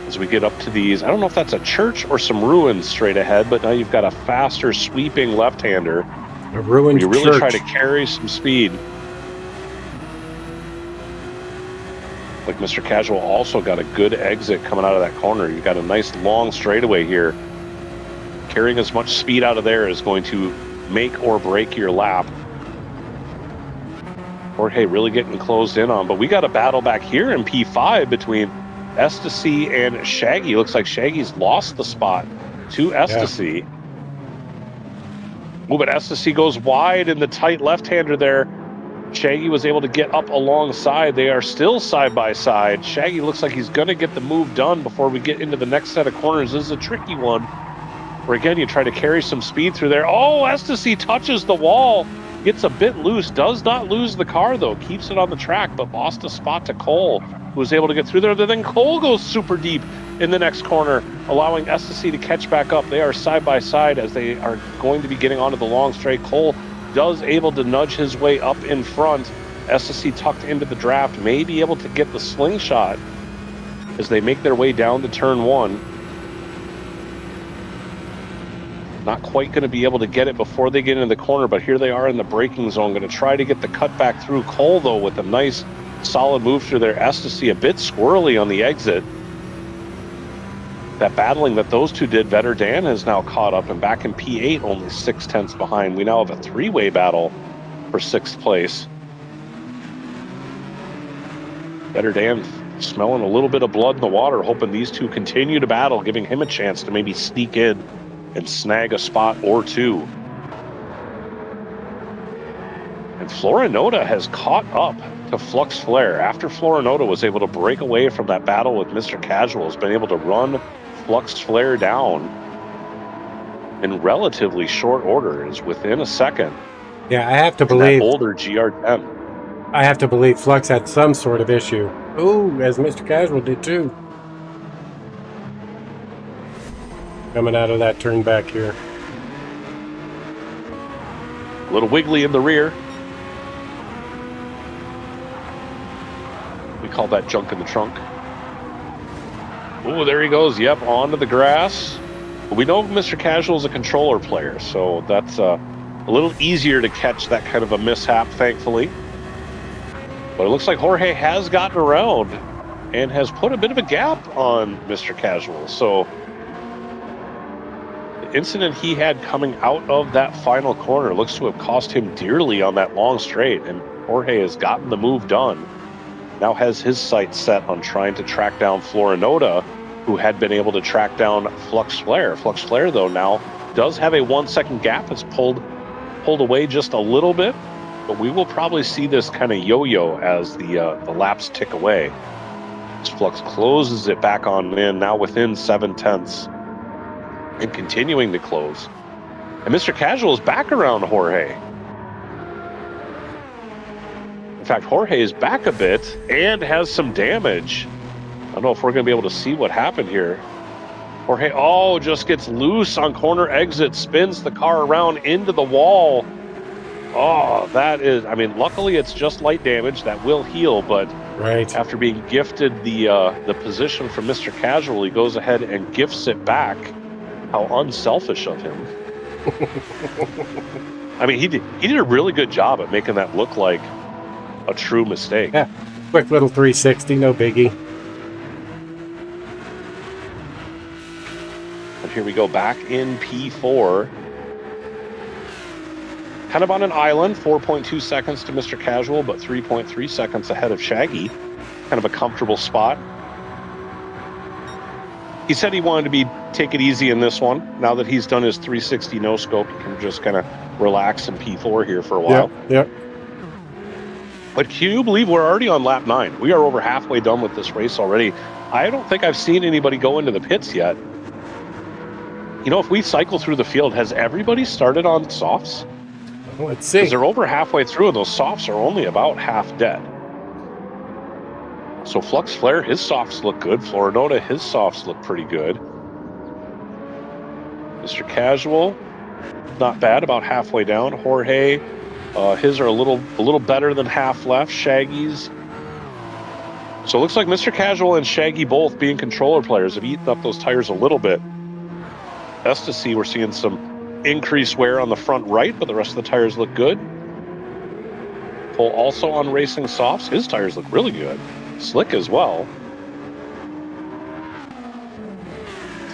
as we get up to these. I don't know if that's a church or some ruins straight ahead, but now you've got a faster sweeping left-hander. A ruined church. You really church. try to carry some speed. Like Mr. Casual also got a good exit coming out of that corner. You've got a nice long straightaway here. Carrying as much speed out of there is going to make or break your lap. Jorge really getting closed in on, but we got a battle back here in P5 between S to C and Shaggy. Looks like Shaggy's lost the spot to S to C. Ooh, but S to C goes wide in the tight left-hander there. Shaggy was able to get up alongside. They are still side by side. Shaggy looks like he's going to get the move done before we get into the next set of corners. This is a tricky one, where again, you try to carry some speed through there. Oh, Ecstasy touches the wall, gets a bit loose, does not lose the car though, keeps it on the track, but lost a spot to Cole, who was able to get through there. Then Cole goes super deep in the next corner, allowing Ecstasy to catch back up. They are side by side as they are going to be getting onto the long straight. Cole does able to nudge his way up in front. Ecstasy tucked into the draft, may be able to get the slingshot as they make their way down to turn 1. Not quite going to be able to get it before they get into the corner, but here they are in the braking zone. Going to try to get the cut back through. Cole, though, with a nice, solid move through there. Ecstasy a bit squirrely on the exit. That battling that those two did, Vetter Dan has now caught up and back in P8, only 6/10 behind. We now have a 3-way battle for 6th place. Vetter Dan smelling a little bit of blood in the water, hoping these two continue to battle, giving him a chance to maybe sneak in and snag a spot or two. And Florinota has caught up to Flux Flare. After Florinota was able to break away from that battle with Mr. Casual, has been able to run Flux Flare down in relatively short order, is within a second. Yeah, I have to believe that older GR10. I have to believe Flux had some sort of issue. Ooh, as Mr. Casual did too. Coming out of that turn back here. A little wiggly in the rear. We call that junk in the trunk. Oh, there he goes. Yep, onto the grass. We know Mr. Casual is a controller player, so that's a little easier to catch that kind of a mishap, thankfully. But it looks like Jorge has gotten around and has put a bit of a gap on Mr. Casual. So the incident he had coming out of that final corner looks to have cost him dearly on that long straight, and Jorge has gotten the move done. Now has his sights set on trying to track down Florinota, who had been able to track down Flux Flare. Flux Flare, though, now does have a 1-second gap. It's pulled away just a little bit, but we will probably see this kind of yo-yo as the laps tick away. As Flux closes it back on in, now within 7/10, and continuing to close. And Mr. Casual is back around Jorge. In fact, Jorge is back a bit and has some damage. I don't know if we're going to be able to see what happened here. Jorge, just gets loose on corner exit, spins the car around into the wall. Oh, that is, I mean, luckily it's just light damage that will heal, but right after being gifted the position from Mr. Casual, he goes ahead and gifts it back. How unselfish of him. I mean, he did a really good job at making that look like a true mistake. Yeah, quick little 360, no biggie. And here we go back in P4. Kind of on an island, 4.2 seconds to Mr. Casual, but 3.3 seconds ahead of Shaggy. Kind of a comfortable spot. He said he wanted to take it easy in this one. Now that he's done his 360 no-scope, he can just kind of relax in P4 here for a while. Yep. But can you believe we're already on lap 9? We are over halfway done with this race already. I don't think I've seen anybody go into the pits yet. You know, if we cycle through the field, has everybody started on softs? Let's see. Because they're over halfway through, and those softs are only about half dead. So Flux Flare, his softs look good. Florinota, his softs look pretty good. Mr. Casual, not bad, about halfway down. Jorge, his are a little better than half left. Shaggy's. So it looks like Mr. Casual and Shaggy, both being controller players, have eaten up those tires a little bit. Best to see, we're seeing some increased wear on the front right, but the rest of the tires look good. Cole also on racing softs. His tires look really good. Slick as well.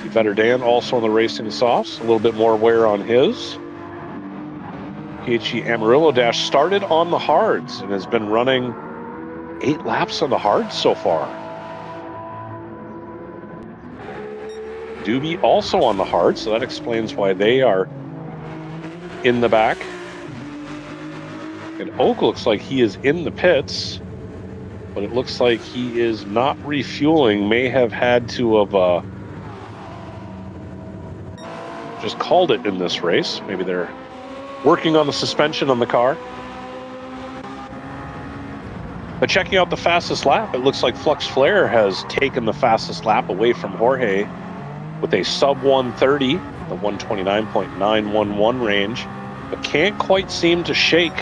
See Vetter Dan also on the racing softs. A little bit more wear on his. PHG Amarillo Dash started on the hards and has been running 8 laps on the hards so far. Doobie also on the hard, so that explains why they are in the back. And Oak looks like he is in the pits, but it looks like he is not refueling. May have had to have just called it in this race. Maybe they're working on the suspension on the car. But checking out the fastest lap, it looks like Flux Flare has taken the fastest lap away from Jorge with a sub 130, the 129.911 range, but can't quite seem to shake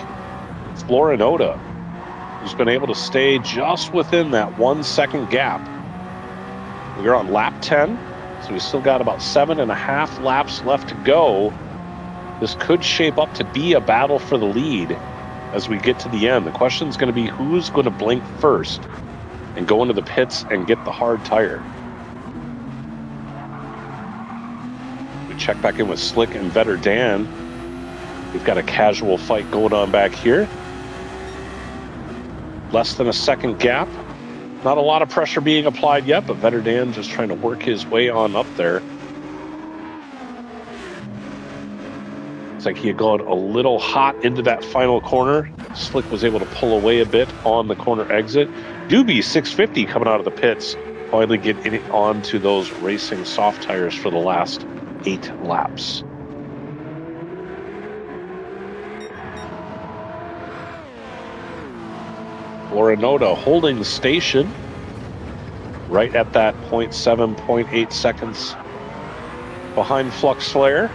Florinota, who's been able to stay just within that 1 second gap. We're on lap 10, so we still got about 7.5 laps left to go. This could shape up to be a battle for the lead as we get to the end. The question is going to be who's going to blink first and go into the pits and get the hard tire. We check back in with Slick and Vetter Dan. We've got a casual fight going on back here. Less than a second gap. Not a lot of pressure being applied yet, but Vetter Dan just trying to work his way on up there. It's like he had gone a little hot into that final corner. Slick was able to pull away a bit on the corner exit. Doobie 650 coming out of the pits, finally getting onto those racing soft tires for the last 8 laps. Florinota holding the station right at that 0.7, 0.8 seconds behind Flux Flare.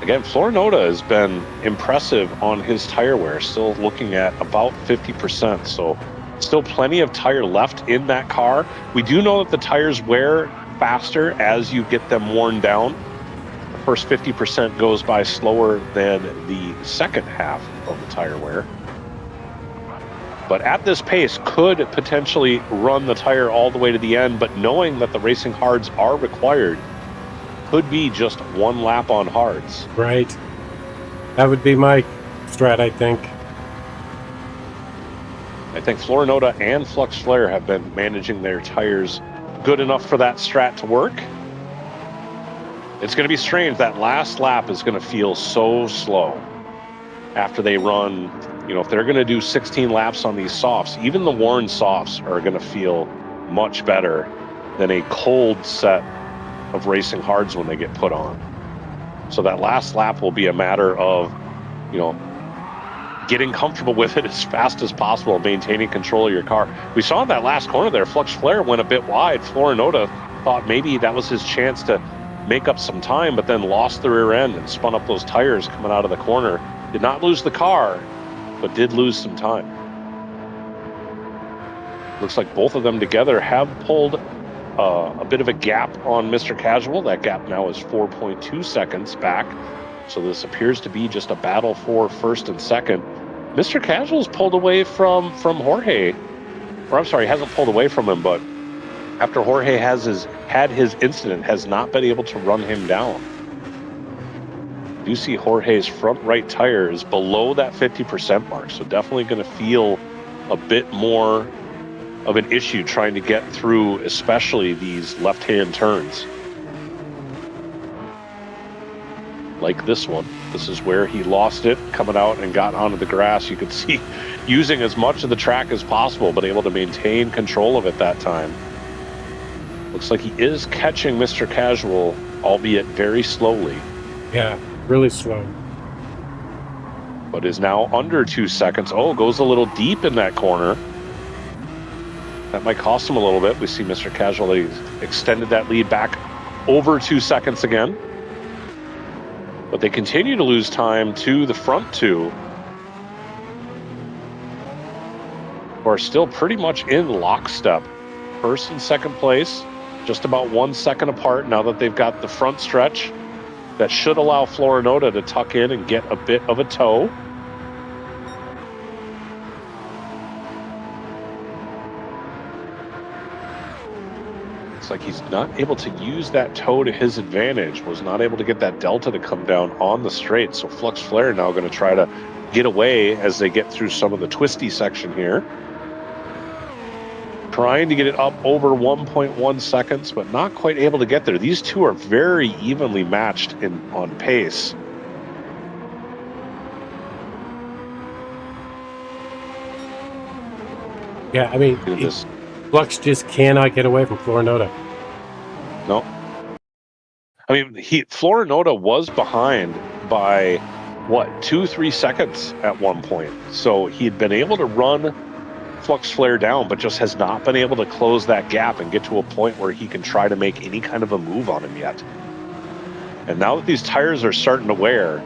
Again, Florinota has been impressive on his tire wear, still looking at about 50%. So still plenty of tire left in that car. We do know that the tires wear faster as you get them worn down. The first 50% goes by slower than the second half of the tire wear. But at this pace, could potentially run the tire all the way to the end, but knowing that the racing hards are required, could be just 1 lap on hards. Right. That would be my strat, I think. I think Florinota and Flux Flare have been managing their tires good enough for that strat to work. It's going to be strange. That last lap is going to feel so slow after they run. You know, if they're going to do 16 laps on these softs, even the worn softs are going to feel much better than a cold set of racing hards when they get put on. So that last lap will be a matter of, you know, getting comfortable with it as fast as possible and maintaining control of your car. We saw in that last corner there, Flux Flare went a bit wide. Florinota thought maybe that was his chance to make up some time, but then lost the rear end and spun up those tires coming out of the corner. Did not lose the car, but did lose some time. Looks like both of them together have pulled a bit of a gap on Mr. Casual. That gap now is 4.2 seconds back. So this appears to be just a battle for first and second. Mr. Casual's pulled away from Jorge. Or I'm sorry, hasn't pulled away from him, but after Jorge had his incident, has not been able to run him down. You see Jorge's front right tire is below that 50% mark, so definitely going to feel a bit more of an issue trying to get through, especially these left-hand turns. Like this one. This is where he lost it, coming out and got onto the grass. You could see using as much of the track as possible, but able to maintain control of it that time. Looks like he is catching Mr. Casual, albeit very slowly. Yeah, really slow. But is now under 2 seconds. Oh, goes a little deep in that corner. That might cost him a little bit. We see Mr. Casual extended that lead back over 2 seconds again. But they continue to lose time to the front two, who are still pretty much in lockstep. First and second place, just about 1 second apart now that they've got the front stretch. That should allow Florinota to tuck in and get a bit of a tow. Like he's not able to use that toe to his advantage, was not able to get that delta to come down on the straight. So Flux Flare now going to try to get away as they get through some of the twisty section here. Trying to get it up over 1.1 seconds, but not quite able to get there. These two are very evenly matched on pace. Yeah, I mean, This, Flux just cannot get away from Florinota. no. I mean, Florinota was behind by, 2-3 seconds at one point. So he had been able to run Flux Flare down, but just has not been able to close that gap and get to a point where he can try to make any kind of a move on him yet. And now that these tires are starting to wear,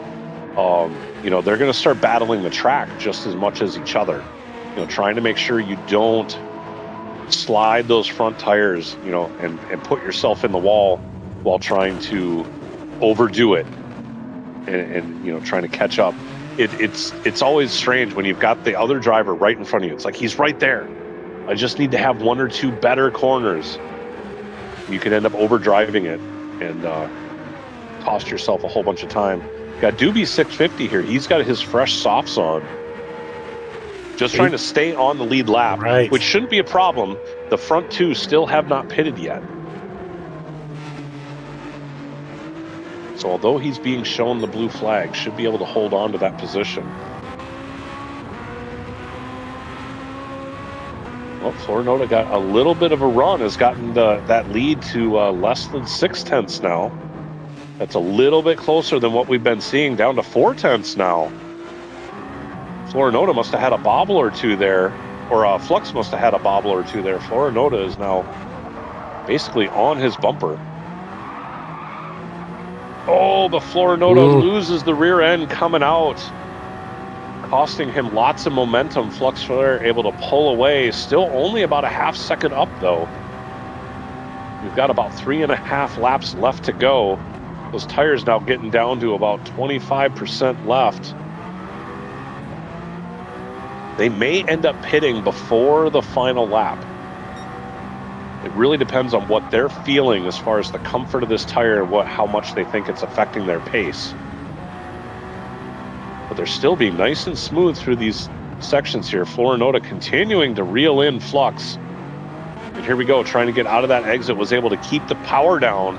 they're going to start battling the track just as much as each other. Trying to make sure you don't slide those front tires, and put yourself in the wall while trying to overdo it and trying to catch up. It's always strange when you've got the other driver right in front of you. It's like he's right there. I just need to have one or two better corners. You could end up overdriving it and cost yourself a whole bunch of time. Got Doobie 650 here. He's got his fresh softs on. Just trying to stay on the lead lap, Right. which shouldn't be a problem. The front two still have not pitted yet. So although he's being shown the blue flag, should be able to hold on to that position. Well, Florinota got a little bit of a run, has gotten that lead to less than 6/10 now. That's a little bit closer than what we've been seeing, down to 4/10 now. Florinota must have had a bobble or two there, or Flux must have had a bobble or two there. Florinota is now basically on his bumper. Oh, but Florinota loses the rear end coming out, costing him lots of momentum. Flux Flare able to pull away, still only about a half second up though. We've got about 3.5 laps left to go. Those tires now getting down to about 25% left. They may end up pitting before the final lap. It really depends on what they're feeling as far as the comfort of this tire and how much they think it's affecting their pace. But they're still being nice and smooth through these sections here. Florinota continuing to reel in Flux. And here we go, trying to get out of that exit, was able to keep the power down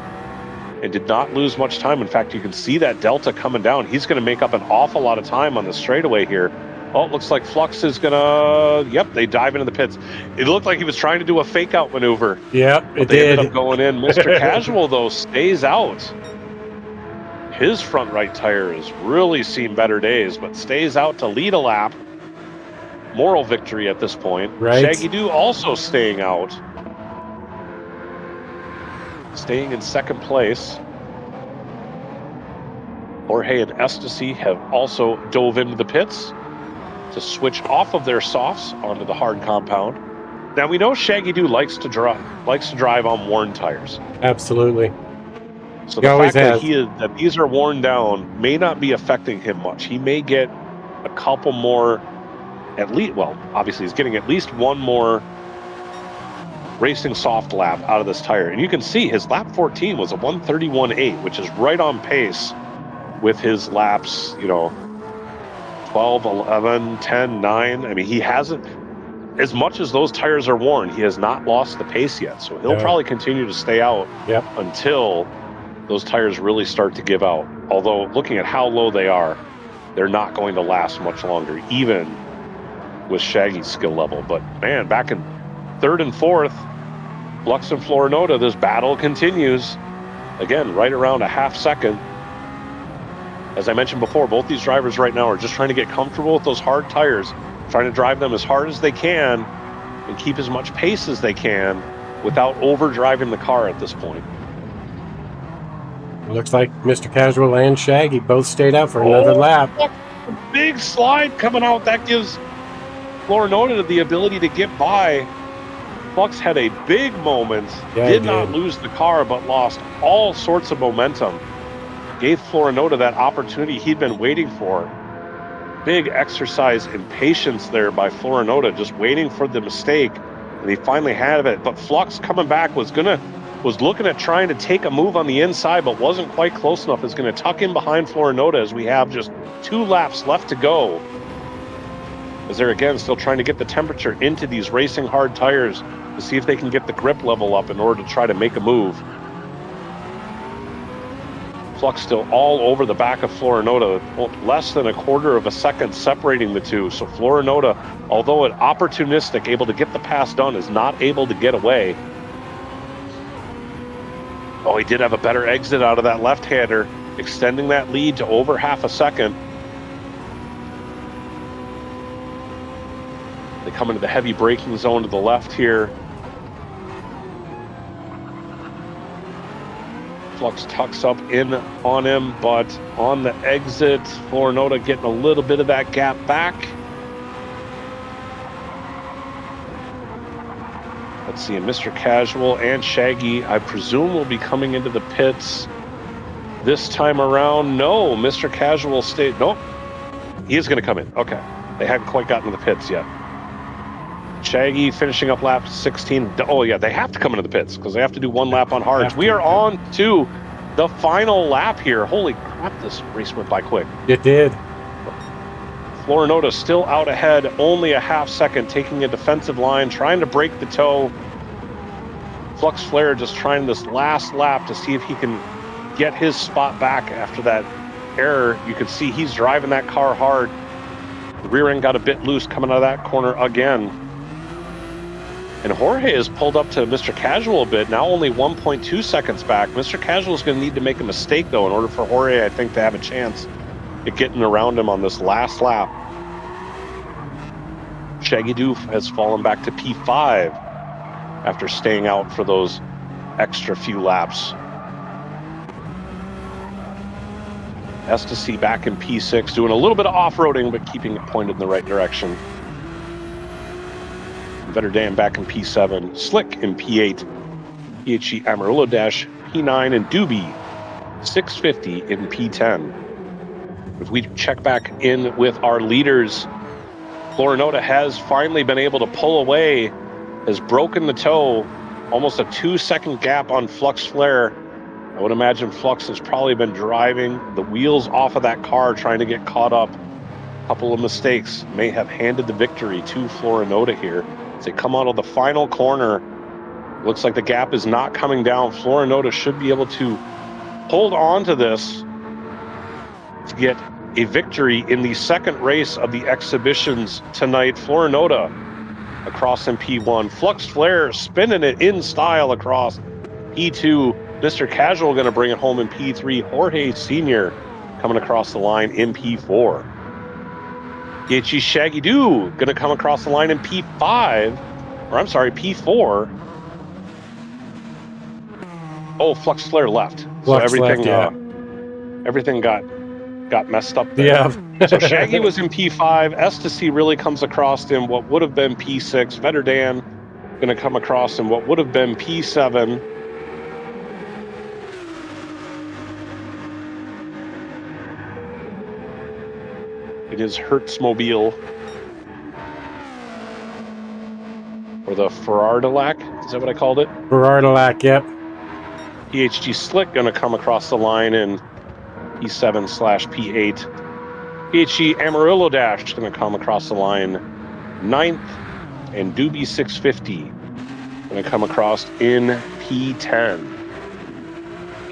and did not lose much time. In fact, you can see that delta coming down. He's going to make up an awful lot of time on the straightaway here. Oh, it looks like Flux is gonna, they dive into the pits. It looked like he was trying to do a fake out maneuver. Yep, but they ended up going in. Mr. Casual, though, stays out. His front right tire has really seen better days, but stays out to lead a lap. Moral victory at this point. Right. Shaggy Doo also staying out. Staying in second place. Jorge and Estussy have also dove into the pits to switch off of their softs onto the hard compound. Now we know Shaggy Doo likes to drive on worn tires. Absolutely. So the fact that these are worn down may not be affecting him much. He may get a couple more, obviously he's getting at least one more racing soft lap out of this tire. And you can see his lap 14 was a 1:31.8, which is right on pace with his laps, 12, 11, 10, 9. I mean, he hasn't, as much as those tires are worn, he has not lost the pace yet. So he'll probably continue to stay out until those tires really start to give out. Although, looking at how low they are, they're not going to last much longer, even with Shaggy's skill level. But, man, back in third and fourth, Flux and Florinota, this battle continues. Again, right around a half second. As I mentioned before, both these drivers right now are just trying to get comfortable with those hard tires, trying to drive them as hard as they can and keep as much pace as they can without overdriving the car at this point. Looks like Mr. Casual and Shaggy both stayed out for another lap. Big slide coming out. That gives Florinota the ability to get by. Flux had a big moment, did not lose the car, but lost all sorts of momentum. Gave Florinota that opportunity he'd been waiting for. Big exercise in patience there by Florinota, just waiting for the mistake, and he finally had it. But Flux coming back was looking at trying to take a move on the inside, but wasn't quite close enough. Is going to tuck in behind Florinota as we have just 2 laps left to go. As they're again still trying to get the temperature into these racing hard tires to see if they can get the grip level up in order to try to make a move. Flux still all over the back of Florinota, less than a quarter of a second separating the two. So Florinota, although an opportunistic, able to get the pass done, is not able to get away. Oh, he did have a better exit out of that left-hander, extending that lead to over half a second. They come into the heavy braking zone to the left here. Flux tucks up in on him, but on the exit, Florinota getting a little bit of that gap back. Let's see, Mr. Casual and Shaggy, I presume, will be coming into the pits this time around. No, Mr. Casual stayed. Nope, he is going to come in. Okay, they haven't quite gotten to the pits yet. Shaggy finishing up lap 16. Oh, yeah, they have to come into the pits because they have to do one lap on hards. We are on to the final lap here. Holy crap, this race went by quick. It did. Florinota still out ahead, only a half second, taking a defensive line, trying to break the toe. Flux Flare just trying this last lap to see if he can get his spot back after that error. You can see he's driving that car hard. The rear end got a bit loose coming out of that corner again. And Jorge has pulled up to Mr. Casual a bit, now only 1.2 seconds back. Mr. Casual is going to need to make a mistake, though, in order for Jorge, I think, to have a chance at getting around him on this last lap. Shaggy Doof has fallen back to P5 after staying out for those extra few laps. Ecstasy back in P6, doing a little bit of off-roading, but keeping it pointed in the right direction. Better Dan back in P7, Slick in P8, PHG Amarillo Dash P9, and Doobie 650 in P10. If we check back in with our leaders, Florinota has finally been able to pull away, has broken the toe, almost a 2-second gap on Flux Flare. I would imagine Flux has probably been driving the wheels off of that car trying to get caught up. A couple of mistakes may have handed the victory to Florinota here. As they come out of the final corner, looks like the gap is not coming down. Florinota should be able to hold on to this to get a victory in the second race of the exhibitions tonight. Florinota across in P1. Flux Flare spinning it in style across P2. Mr. Casual going to bring it home in P3. Jorge Sr. coming across the line in P4. PHG Shaggy Doo going to come across the line in P5, or I'm sorry, P4. Oh, Flux Flare left. So everything, everything got messed up there. Yeah. So Shaggy was in P5. Ecstasy really comes across in what would have been P6. Better Dan going to come across in what would have been P7. It is Hertzmobile, or the Ferrardalac. Is that what I called it? Ferrardalac, yep. PHG Slick going to come across the line in P7/P8. PHG Amarillo Dash going to come across the line 9th, and Doobie 650 going to come across in P10.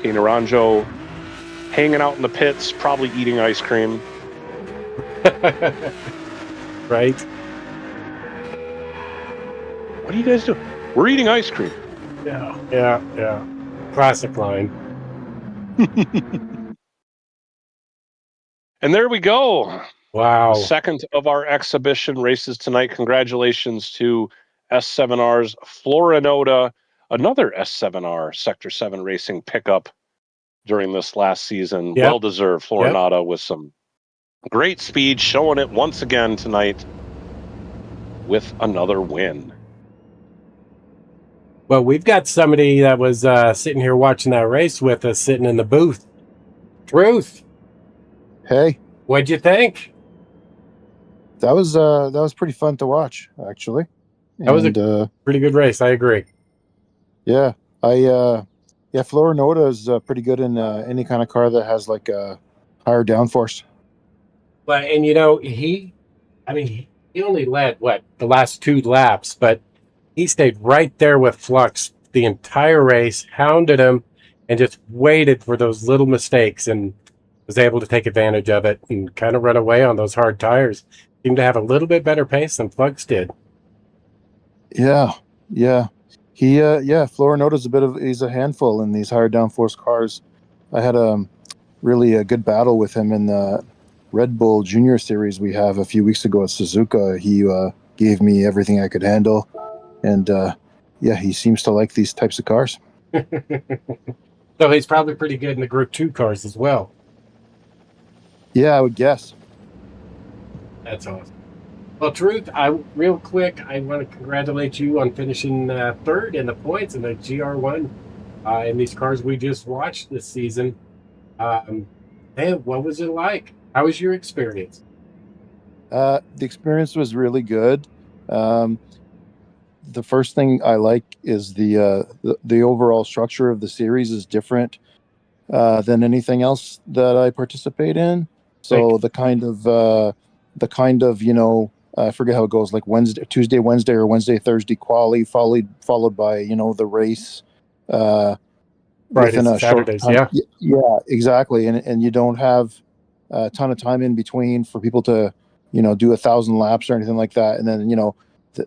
K Naranjo hanging out in the pits, probably eating ice cream. Right. What are you guys doing? We're eating ice cream. Yeah. Classic line. And there we go. Wow. Second of our exhibition races tonight. Congratulations to S7R's Florinota, another S7R Sector 7 racing pickup during this last season. Yep. Well-deserved Florinota with some great speed, showing it once again tonight with another win. Well, we've got somebody that was sitting here watching that race with us, sitting in the booth. Truth. Hey, What'd you think? that was pretty fun to watch, actually. That was a pretty good race. I agree. Yeah, Florinota is pretty good in any kind of car that has like a higher downforce. But and he only led the last 2 laps, but he stayed right there with Flux the entire race, hounded him, and just waited for those little mistakes and was able to take advantage of it and kind of run away on those hard tires. Seemed to have a little bit better pace than Flugs did. Yeah, yeah. Yeah, Florinota's he's a handful in these higher downforce cars. I had really a good battle with him in the Red Bull Junior Series we have a few weeks ago at Suzuka. He gave me everything I could handle, and yeah, he seems to like these types of cars. So he's probably pretty good in the Group 2 cars as well. Yeah, I would guess. That's awesome. Well, Truth, real quick, I want to congratulate you on finishing third in the points in the GR1 in these cars we just watched this season. Hey, what was it like? How was your experience? The experience was really good. The first thing I like is the overall structure of the series is different than anything else that I participate in. So the kind of I forget how it goes, like Tuesday, Wednesday, or Wednesday, Thursday quali, followed by the race Fridays within and a short Saturdays, time. yeah. Yeah, exactly, and you don't have a ton of time in between for people to do 1,000 laps or anything like that, and then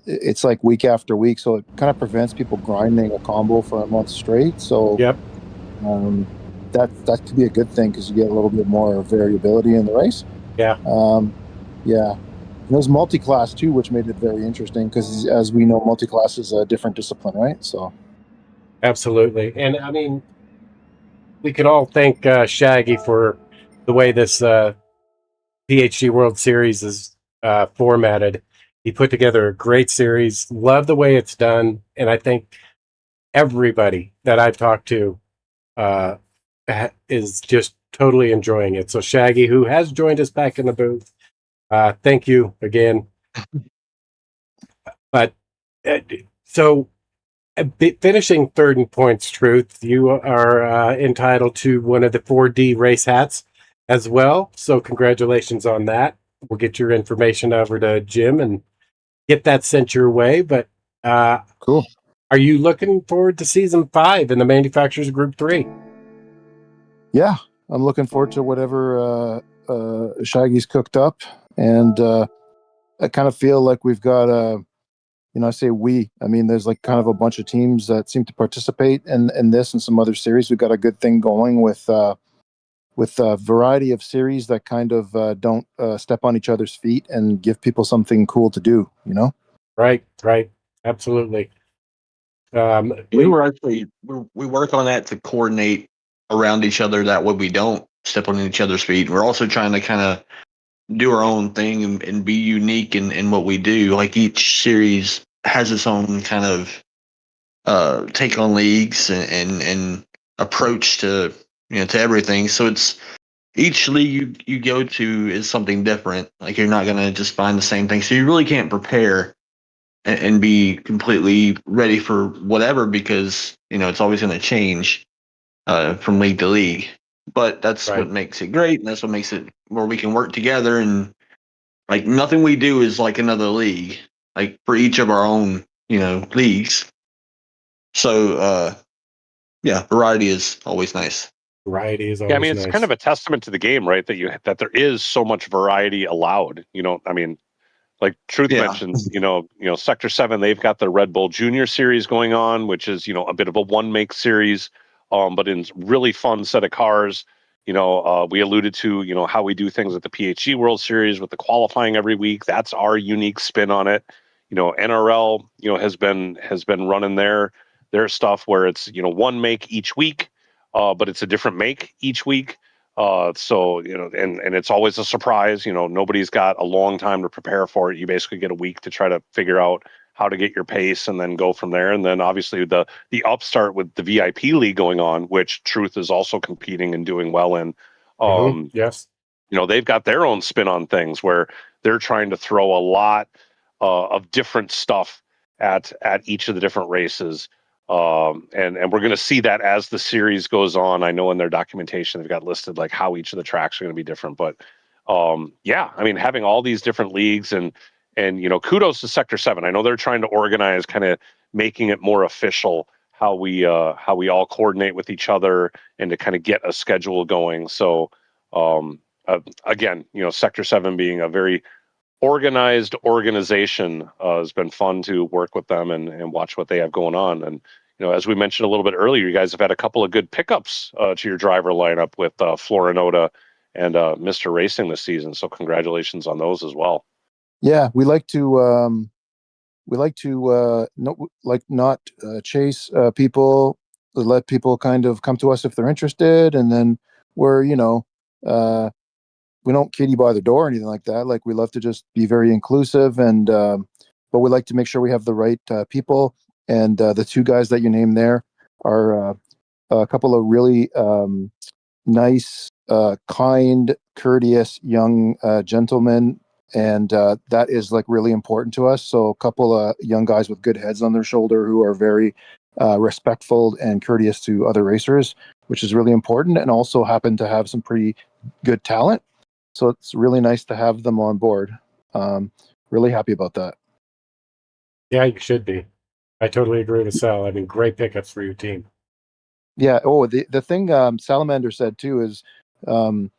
it's like week after week, so it kind of prevents people grinding a combo for a month straight. So Yep. That could be a good thing because you get a little bit more variability in the race. Yeah. Yeah. And there's multi-class too, which made it very interesting because, as we know, multi-class is a different discipline, right? So Absolutely. And I mean, we can all thank Shaggy for the way this PHG World Series is formatted. He put together a great series. Love the way it's done, and I think everybody that I've talked to is just totally enjoying it. So Shaggy, who has joined us back in the booth, thank you again. But so finishing third in points, Truth, you are entitled to one of the 4D race hats as well. So congratulations on that. We'll get your information over to Jim and get that sent your way. But cool. Are you looking forward to season 5 in the manufacturers group 3? Yeah, I'm looking forward to whatever Shaggy's cooked up, and I kind of feel like we've got I say we. I mean, there's like kind of a bunch of teams that seem to participate in this and some other series. We've got a good thing going with a variety of series that kind of don't step on each other's feet and give people something cool to do. Right, absolutely. We work on that to coordinate around each other. That way we don't step on each other's feet. We're also trying to kind of do our own thing and be unique in what we do. Like each series has its own kind of take on leagues and approach to to everything. So it's each league you go to is something different. Like you're not gonna just find the same thing. So you really can't prepare and be completely ready for whatever because it's always going to change from league to league. But that's what makes it great, and that's what makes it where we can work together. And like nothing we do is like another league. Like for each of our own leagues. So yeah, variety is always nice. Variety is always I mean, it's nice. kind of a testament to the game, right? That there is so much variety allowed. I mean, like Truth mentions, Sector 7, they've got the Red Bull Junior Series going on, which is, a bit of a one-make series, but in really fun set of cars. We alluded to, how we do things at the PHG World Series with the qualifying every week. That's our unique spin on it. NRL, has been running their stuff where it's, one make each week, but it's a different make each week. So, and it's always a surprise, nobody's got a long time to prepare for it. You basically get a week to try to figure out how to get your pace and then go from there. And then obviously the upstart with the VIP league going on, which Truth is also competing and doing well in. Yes. They've got their own spin on things where they're trying to throw a lot of different stuff at each of the different races. And we're going to see that as the series goes on. I know in their documentation they've got listed like how each of the tracks are going to be different, but yeah, I mean, having all these different leagues and kudos to Sector 7. I know they're trying to organize, kind of making it more official how we all coordinate with each other and to kind of get a schedule going. So again, Sector 7 being a very organized organization has been fun to work with them and watch what they have going on. And as we mentioned a little bit earlier, you guys have had a couple of good pickups to your driver lineup with Florinota and Mr. Racing this season. So congratulations on those as well. Yeah, we like to not chase people. Let people kind of come to us if they're interested, and then we're we don't kitty bar the door or anything like that. Like, we love to just be very inclusive, and but we like to make sure we have the right people. And the two guys that you named there are a couple of really nice, kind, courteous young gentlemen, and that is like really important to us. So a couple of young guys with good heads on their shoulder who are very respectful and courteous to other racers, which is really important, and also happen to have some pretty good talent. So it's really nice to have them on board. Really happy about that. Yeah, you should be. I totally agree with Sal. I mean, great pickups for your team. Yeah. Oh, the thing Salamander said too is, I'm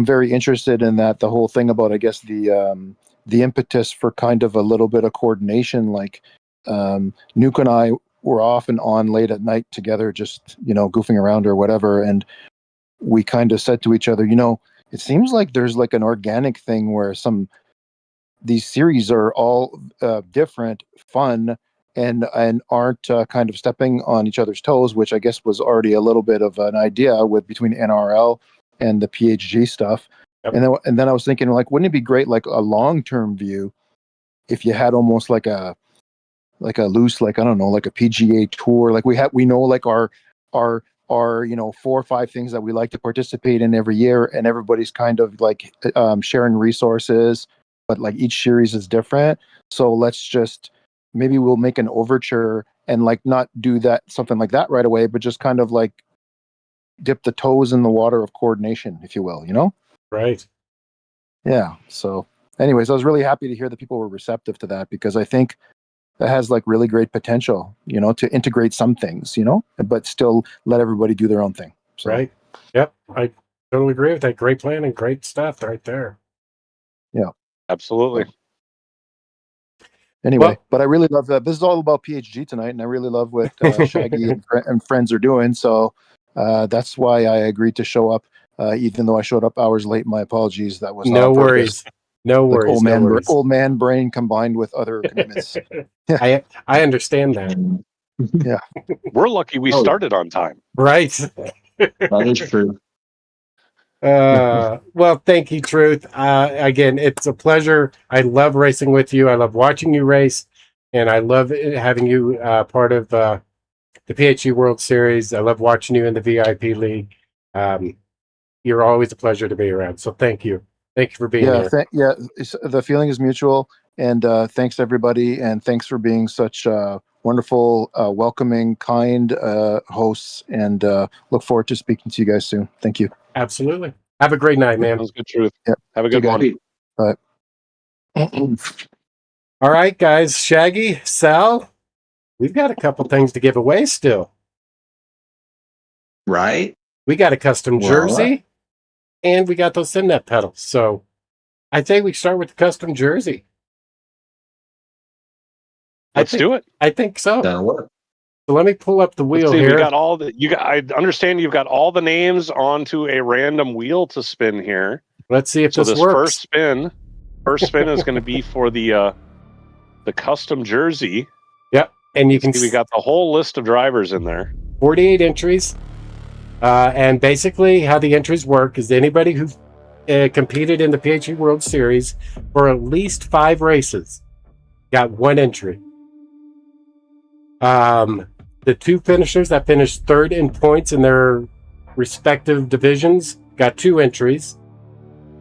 very interested in that. The whole thing about, I guess, the impetus for kind of a little bit of coordination. Like, Nuke and I were often on late at night together, just goofing around or whatever, and we kind of said to each other, it seems like there's like an organic thing where these series are all different, fun, and aren't kind of stepping on each other's toes, which I guess was already a little bit of an idea between NRL and the PHG stuff. Yep. And then I was thinking, like, wouldn't it be great, like a long-term view, if you had almost like a loose, like, I don't know, like a PGA tour, like we know like our 4 or 5 things that we like to participate in every year, and everybody's kind of like sharing resources, but like each series is different. So let's just, maybe we'll make an overture and like not do something like that right away, but just kind of like dip the toes in the water of coordination, if you will, Right. Yeah. So anyways, I was really happy to hear that people were receptive to that, because I think that has like really great potential, to integrate some things, but still let everybody do their own thing. So. Right. Yep. I totally agree with that. Great plan and great stuff right there. Yeah. Absolutely. Anyway, but I really love that. This is all about PHG tonight, and I really love what Shaggy and friends are doing. So that's why I agreed to show up, even though I showed up hours late. My apologies. That was no worries. No worries. Old man brain combined with other commitments. I understand that. Yeah. We're lucky we started on time. Right. That is true. Well, thank you, Truth. Again, it's a pleasure. I love racing with you. I love watching you race, and I love having you part of the PHG World Series. I love watching you in the VIP League. You're always a pleasure to be around. So thank you. Thank you for being here. The feeling is mutual, and thanks everybody, and thanks for being such wonderful, welcoming, kind hosts, and look forward to speaking to you guys soon. Thank you. Absolutely. Have a great night, man. Sounds good, Truth. Yep. Have a good one. Bye. All right, guys. Shaggy, Sal, we've got a couple things to give away still. Right? We got a custom jersey, and we got those Simnet pedals. So I think we start with the custom jersey. Let's do it. I think so. That'll work. So let me pull up the wheel here. We got I understand you've got all the names onto a random wheel to spin here. Let's see if this works. First spin is going to be for the custom jersey. Yep, and you can see we got the whole list of drivers in there. 48 entries, and basically how the entries work is anybody who competed in the PHG World Series for at least 5 races got 1 entry. The 2 finishers that finished 3rd in points in their respective divisions got 2 entries.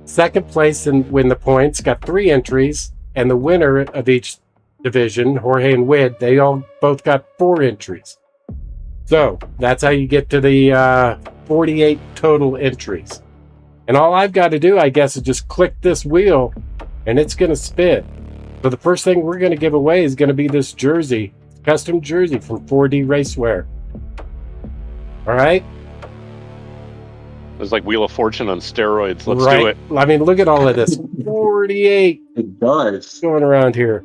2nd place and win the points got 3 entries, and the winner of each division, Jorge and Wid, they all both got 4 entries. So that's how you get to the 48 total entries. And all I've got to do, I guess, is just click this wheel, and it's going to spin. So the first thing we're going to give away is going to be this jersey. custom jersey from 4D Racewear. All right. It's like Wheel of Fortune on steroids. Let's right. do it. I mean, look at all of this. 48 It does. going around here.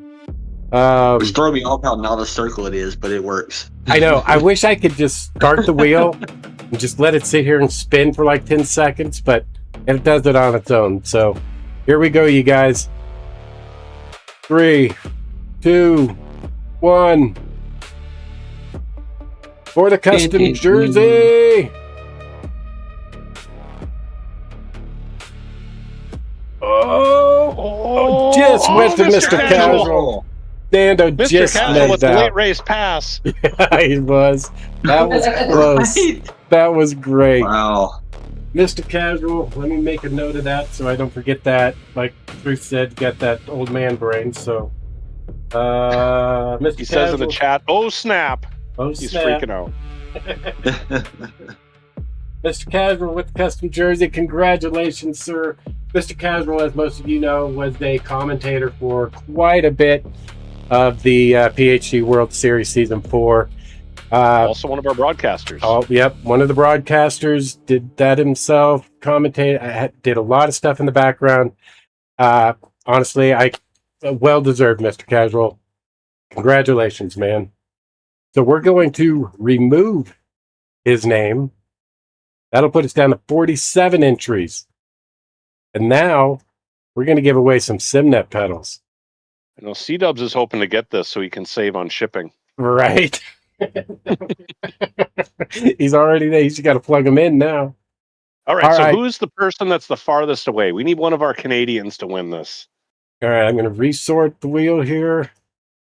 It's throwing me off how not a circle it is, but it works. I know. I wish I could just start the wheel and just let it sit here and spin for like 10 seconds, but it does it on its own. So here we go, you guys. 3, 2, 1. For the custom jersey. Oh, just went to Mr. Casual. Nando Mr. just Casual with made the late that. race pass. Yeah, he was. That was close. Right? That was great. Wow. Mr. Casual, let me make a note of that so I don't forget that. Like Truth said, got that old man brain. So, Mr. He says in the Casual, chat, "Oh snap!" oh, He's snap. freaking out. Mr. Casual with the custom jersey, congratulations, sir. Mr. Casual, as most of you know, was a commentator for quite a bit of the PHG World Series Season 4. Also one of our broadcasters. Oh, yep. One of the broadcasters did that himself, commentated, did a lot of stuff in the background. Honestly, well-deserved, Mr. Casual. Congratulations, man. So we're going to remove his name. That'll put us down to 47 entries. And now we're going to give away some SimNet pedals. I know C-Dubs is hoping to get this so he can save on shipping. Right. He's already there. He's got to plug them in now. All right, All so right. who's the person that's the farthest away? We need one of our Canadians to win this. All right, I'm going to resort the wheel here.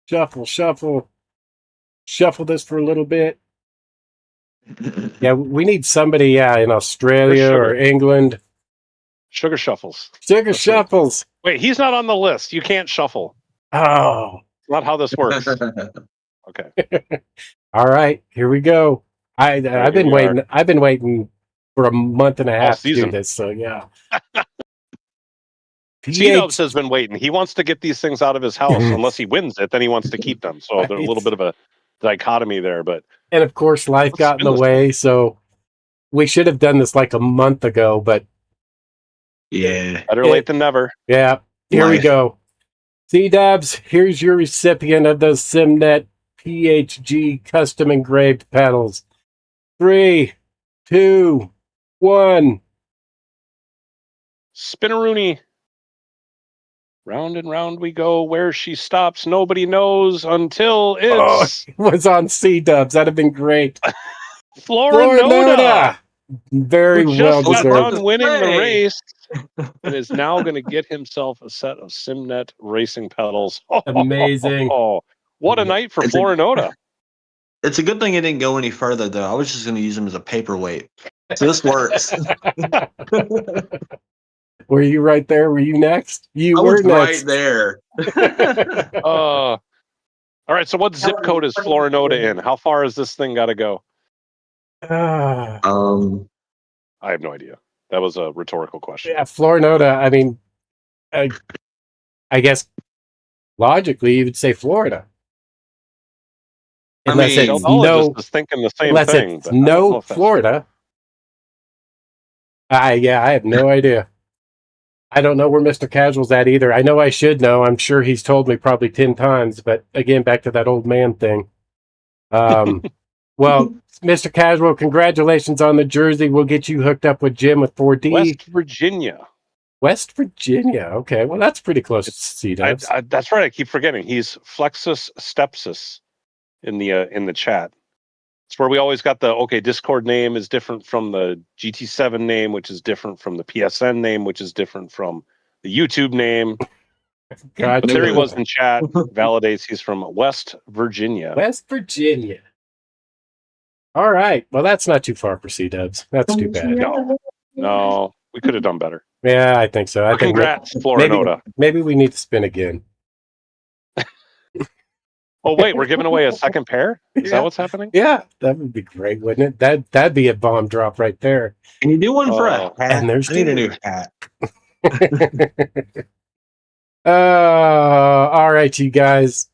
Shuffle, shuffle. Shuffle this for a little bit. Yeah, we need somebody in Australia Sugar. or England. Sugar Shuffles. Sugar That's Shuffles. Wait, he's not on the list. You can't shuffle. Oh. Not how this works. Okay. All right, here we go. I've been we waiting. I've been waiting for a month and a half to do season. this. So yeah. C-Dubs has been waiting. He wants to get these things out of his house. Unless he wins it, then he wants to keep them. So there's a little bit of a dichotomy there. But And of course, life got in the way. So we should have done this like a month ago. But Yeah. better late than never. yeah, here we Life. go. C-Dubs, here's your recipient of those SimNet PHG custom engraved pedals. 3, 2, 1. Spinaroonie. Round and round we go. Where she stops, nobody knows until Oh, it's it was on C-Dubs. That'd have been great. Florinoda, Very who well just got deserved. done winning the Hey. race and is now going to get himself a set of SimNet racing pedals. Amazing. Oh, what a night for It's a- Florinoda. It's a good thing it didn't go any further, though. I was just going to use them as a paperweight. So this works. Were you right there? Were you next? You I were was right next. there. All right, so what zip code is Florinoda in? How far has this thing got to go? Ah, I have no idea. That was a rhetorical question. yeah, Florinoda. I mean, I guess logically you would say Florida. I Unless mean, it's Geologist no, is thinking the same unless thing. it's but I don't know no if that's- Florida. I have no idea. I don't know where Mr. Casual's at either. I know I should know. I'm sure he's told me probably 10 times, but again, back to that old man thing. Well, Mr. Casual, congratulations on the jersey. We'll get you hooked up with Jim with 4D. West Virginia. West Virginia. Okay, well, that's pretty close to C-Dubs. That's right. I keep forgetting. He's Flexus Stepsis in the chat. It's where we always got the Discord name is different from the GT7 name, which is different from the PSN name, which is different from the YouTube name. Gotcha. But there he was in chat. Validates he's from West Virginia. West Virginia. All right. Well, that's not too far for C-Dubs. That's too bad. No, we could have done better. Yeah, I think so. I think Congrats, Florinoda. maybe we need to spin again. Oh wait, we're giving away a second pair? Is that what's happening? Yeah, that would be great, wouldn't it? That'd be a bomb drop right there. Can you do one for a Oh, hat? and there's I need a two. new hat. All right, you guys.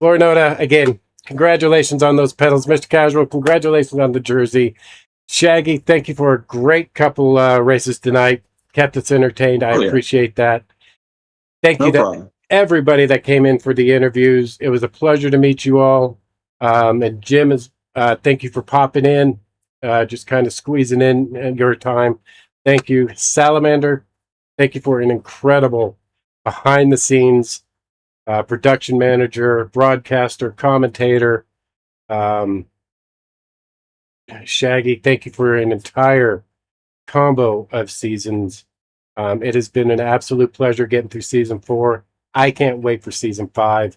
Florinoda, again, congratulations on those pedals. Mr. Casual, congratulations on the jersey. Shaggy, thank you for a great couple races tonight. Kept us entertained. I appreciate that. Thank you to everybody that came in for the interviews. It was a pleasure to meet you all. And Jim, thank you for popping in, just kind of squeezing in your time. Thank you. Salamander, thank you for an incredible behind-the-scenes production manager, broadcaster, commentator. Shaggy, thank you for an entire combo of seasons. It has been an absolute pleasure getting through season 4. I can't wait for season 5.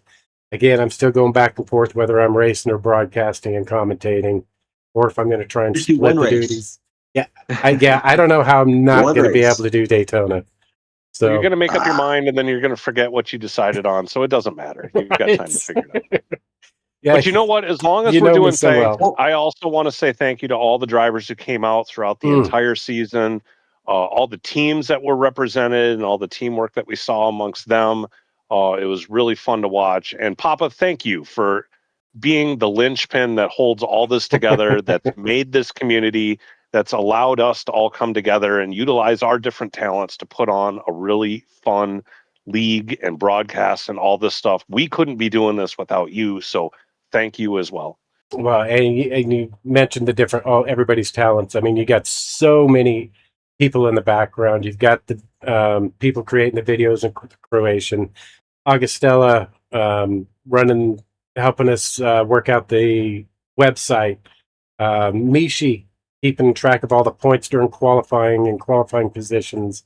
Again, I'm still going back and forth whether I'm racing or broadcasting and commentating, or if I'm going to try and split the duties. Yeah, I don't know how I'm not going to be able to do Daytona. So you're going to make up your mind, and then you're going to forget what you decided on. So it doesn't matter. You've got time to figure it out. Yeah, but you know what? As long as we're doing things, I also want to say thank you to all the drivers who came out throughout the entire season, all the teams that were represented, and all the teamwork that we saw amongst them. It was really fun to watch. And Papa, thank you for being the linchpin that holds all this together, that's made this community, that's allowed us to all come together and utilize our different talents to put on a really fun league and broadcast and all this stuff. We couldn't be doing this without you. So thank you as well. Well, and you mentioned the different, everybody's talents. I mean, you got so many people in the background. You've got the people creating the videos in Croatian, Augustella helping us work out the website, Mishi keeping track of all the points during qualifying and qualifying positions,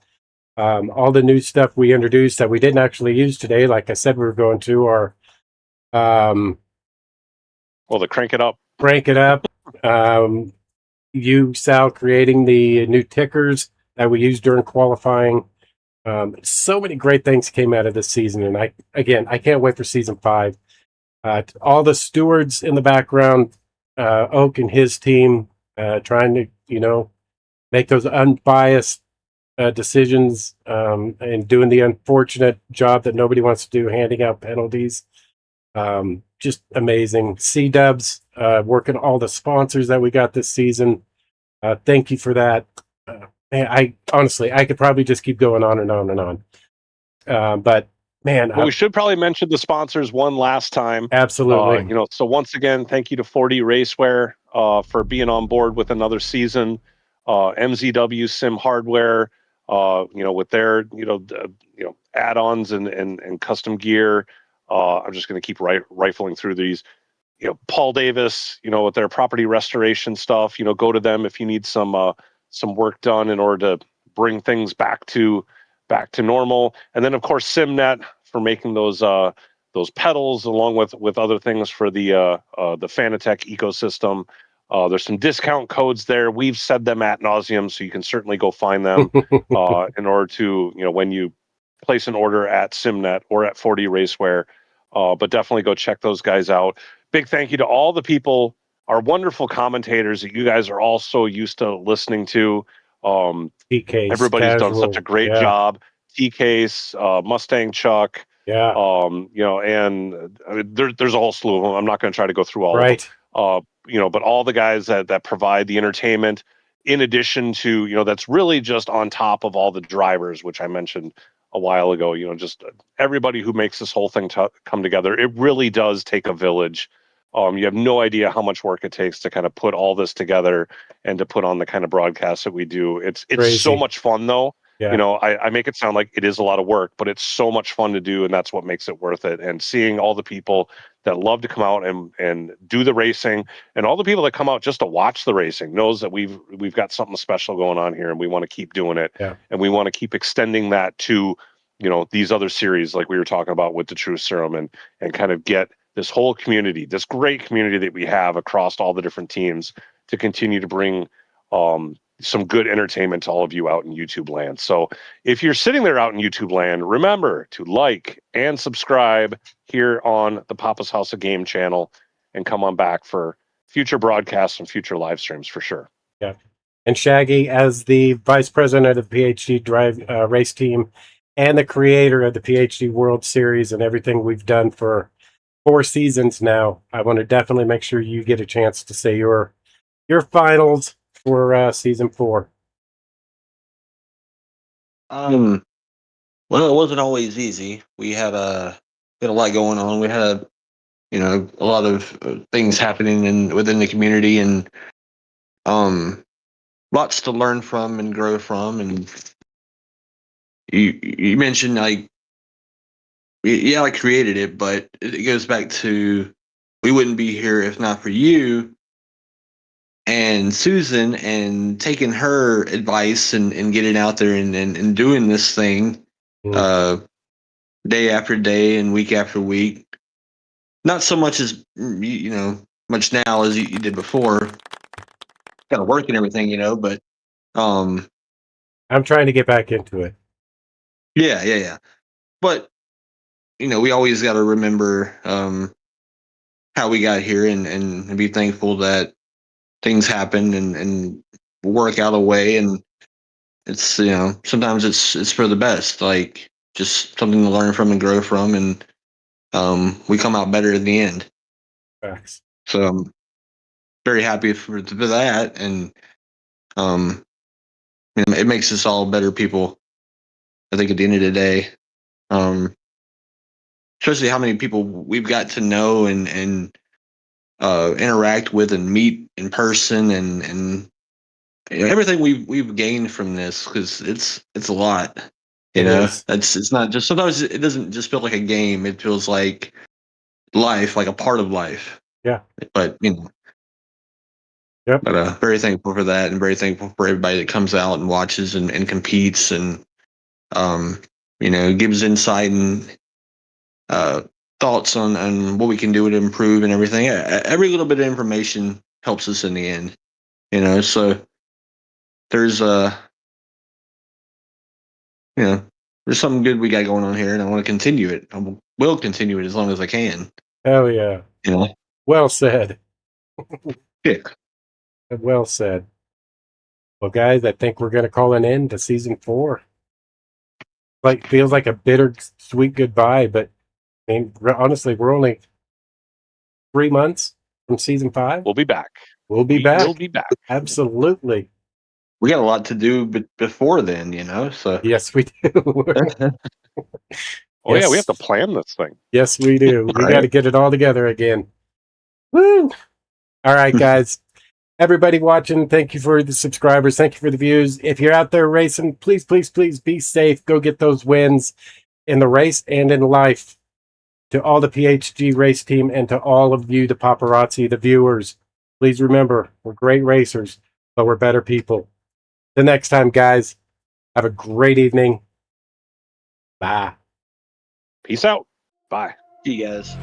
all the new stuff we introduced that we didn't actually use today. Like I said, we were going to our the crank it up. You, Sal, creating the new tickers that we used during qualifying. So many great things came out of this season, and I can't wait for season 5. All the stewards in the background, Oak and his team, trying to make those unbiased decisions, and doing the unfortunate job that nobody wants to do, handing out penalties. Just amazing. C-Dubs, working all the sponsors that we got this season. Thank you for that. I honestly, I could probably just keep going on and on and on. But man, we should probably mention the sponsors one last time. Absolutely. So once again, thank you to 4D Racewear for being on board with another season. MZW Sim Hardware, with their add-ons and custom gear. I'm just going to keep rifling through these. Paul Davis, with their property restoration stuff. Go to them if you need some work done in order to bring things back to normal. And then of course Simnet for making those pedals, along with other things for the Fanatec ecosystem. There's some discount codes there. We've said them ad nauseum, so you can certainly go find them in order to, when you place an order at Simnet or at 4D Racewear. But definitely go check those guys out. Big thank you to all the people, our wonderful commentators that you guys are all so used to listening to. TK's everybody's Casual, done such a great job. TK's, Mustang Chuck, and there's a whole slew of them. I'm not going to try to go through all of them. But all the guys that provide the entertainment, in addition to, that's really just on top of all the drivers, which I mentioned a while ago, just everybody who makes this whole thing come together. It really does take a village. You have no idea how much work it takes to kind of put all this together and to put on the kind of broadcast that we do. It's so much fun though. Yeah. I make it sound like it is a lot of work, but it's so much fun to do, and that's what makes it worth it. And seeing all the people that love to come out and do the racing, and all the people that come out just to watch the racing, knows that we've got something special going on here, and we want to keep doing it. Yeah. And we want to keep extending that to, these other series like we were talking about with the Truth Serum, and kind of get this whole community, this great community that we have across all the different teams, to continue to bring some good entertainment to all of you out in YouTube land. So if you're sitting there out in YouTube land, remember to like and subscribe here on the Papa's House of Game channel, and come on back for future broadcasts and future live streams for sure. Yeah. And Shaggy, as the vice president of the PHG race team and the creator of the PHG World Series and everything we've done for 4 seasons now. I want to definitely make sure you get a chance to say your finals for season 4. Well, it wasn't always easy. We had a lot going on. We had a lot of things happening within the community, and lots to learn from and grow from. And you mentioned like, yeah, I created it, but it goes back to, we wouldn't be here if not for you and Susan, and taking her advice and getting out there and doing this thing day after day and week after week. Not so much as much now as you did before. Got to work and everything, but I'm trying to get back into it. Yeah. But we always got to remember how we got here and be thankful that things happen and work out a way, and it's sometimes it's for the best, like just something to learn from and grow from, and we come out better in the end. Facts. So I'm very happy for that, and it makes us all better people, I think, at the end of the day. Especially how many people we've got to know and interact with and meet in person, and everything we've gained from this, because it's a lot. It's not just, sometimes it doesn't just feel like a game. It feels like life, like a part of life. Yeah. But Yep. But very thankful for that, and very thankful for everybody that comes out and watches and competes, and gives insight and thoughts on what we can do to improve and everything. Every little bit of information helps us in the end. So there's there's something good we got going on here, and I want to continue it. I will continue it as long as I can. Hell yeah. Well said. Yeah. Well said. Well, guys, I think we're going to call an end to season 4. Feels like a bittersweet goodbye, but honestly, we're only 3 months from season 5. We'll be back. We'll be back. We'll be back. Absolutely. We got a lot to do before then, so. Yes, we do. Yeah, we have to plan this thing. Yes, we do. We got to get it all together again. Woo! All right, guys. Everybody watching, thank you for the subscribers. Thank you for the views. If you're out there racing, please, please, please be safe. Go get those wins in the race and in life. To all the PHG race team and to all of you, the paparazzi, the viewers, please remember, we're great racers, but we're better people. The next time, guys, have a great evening. Bye. Peace out. Bye. See you guys.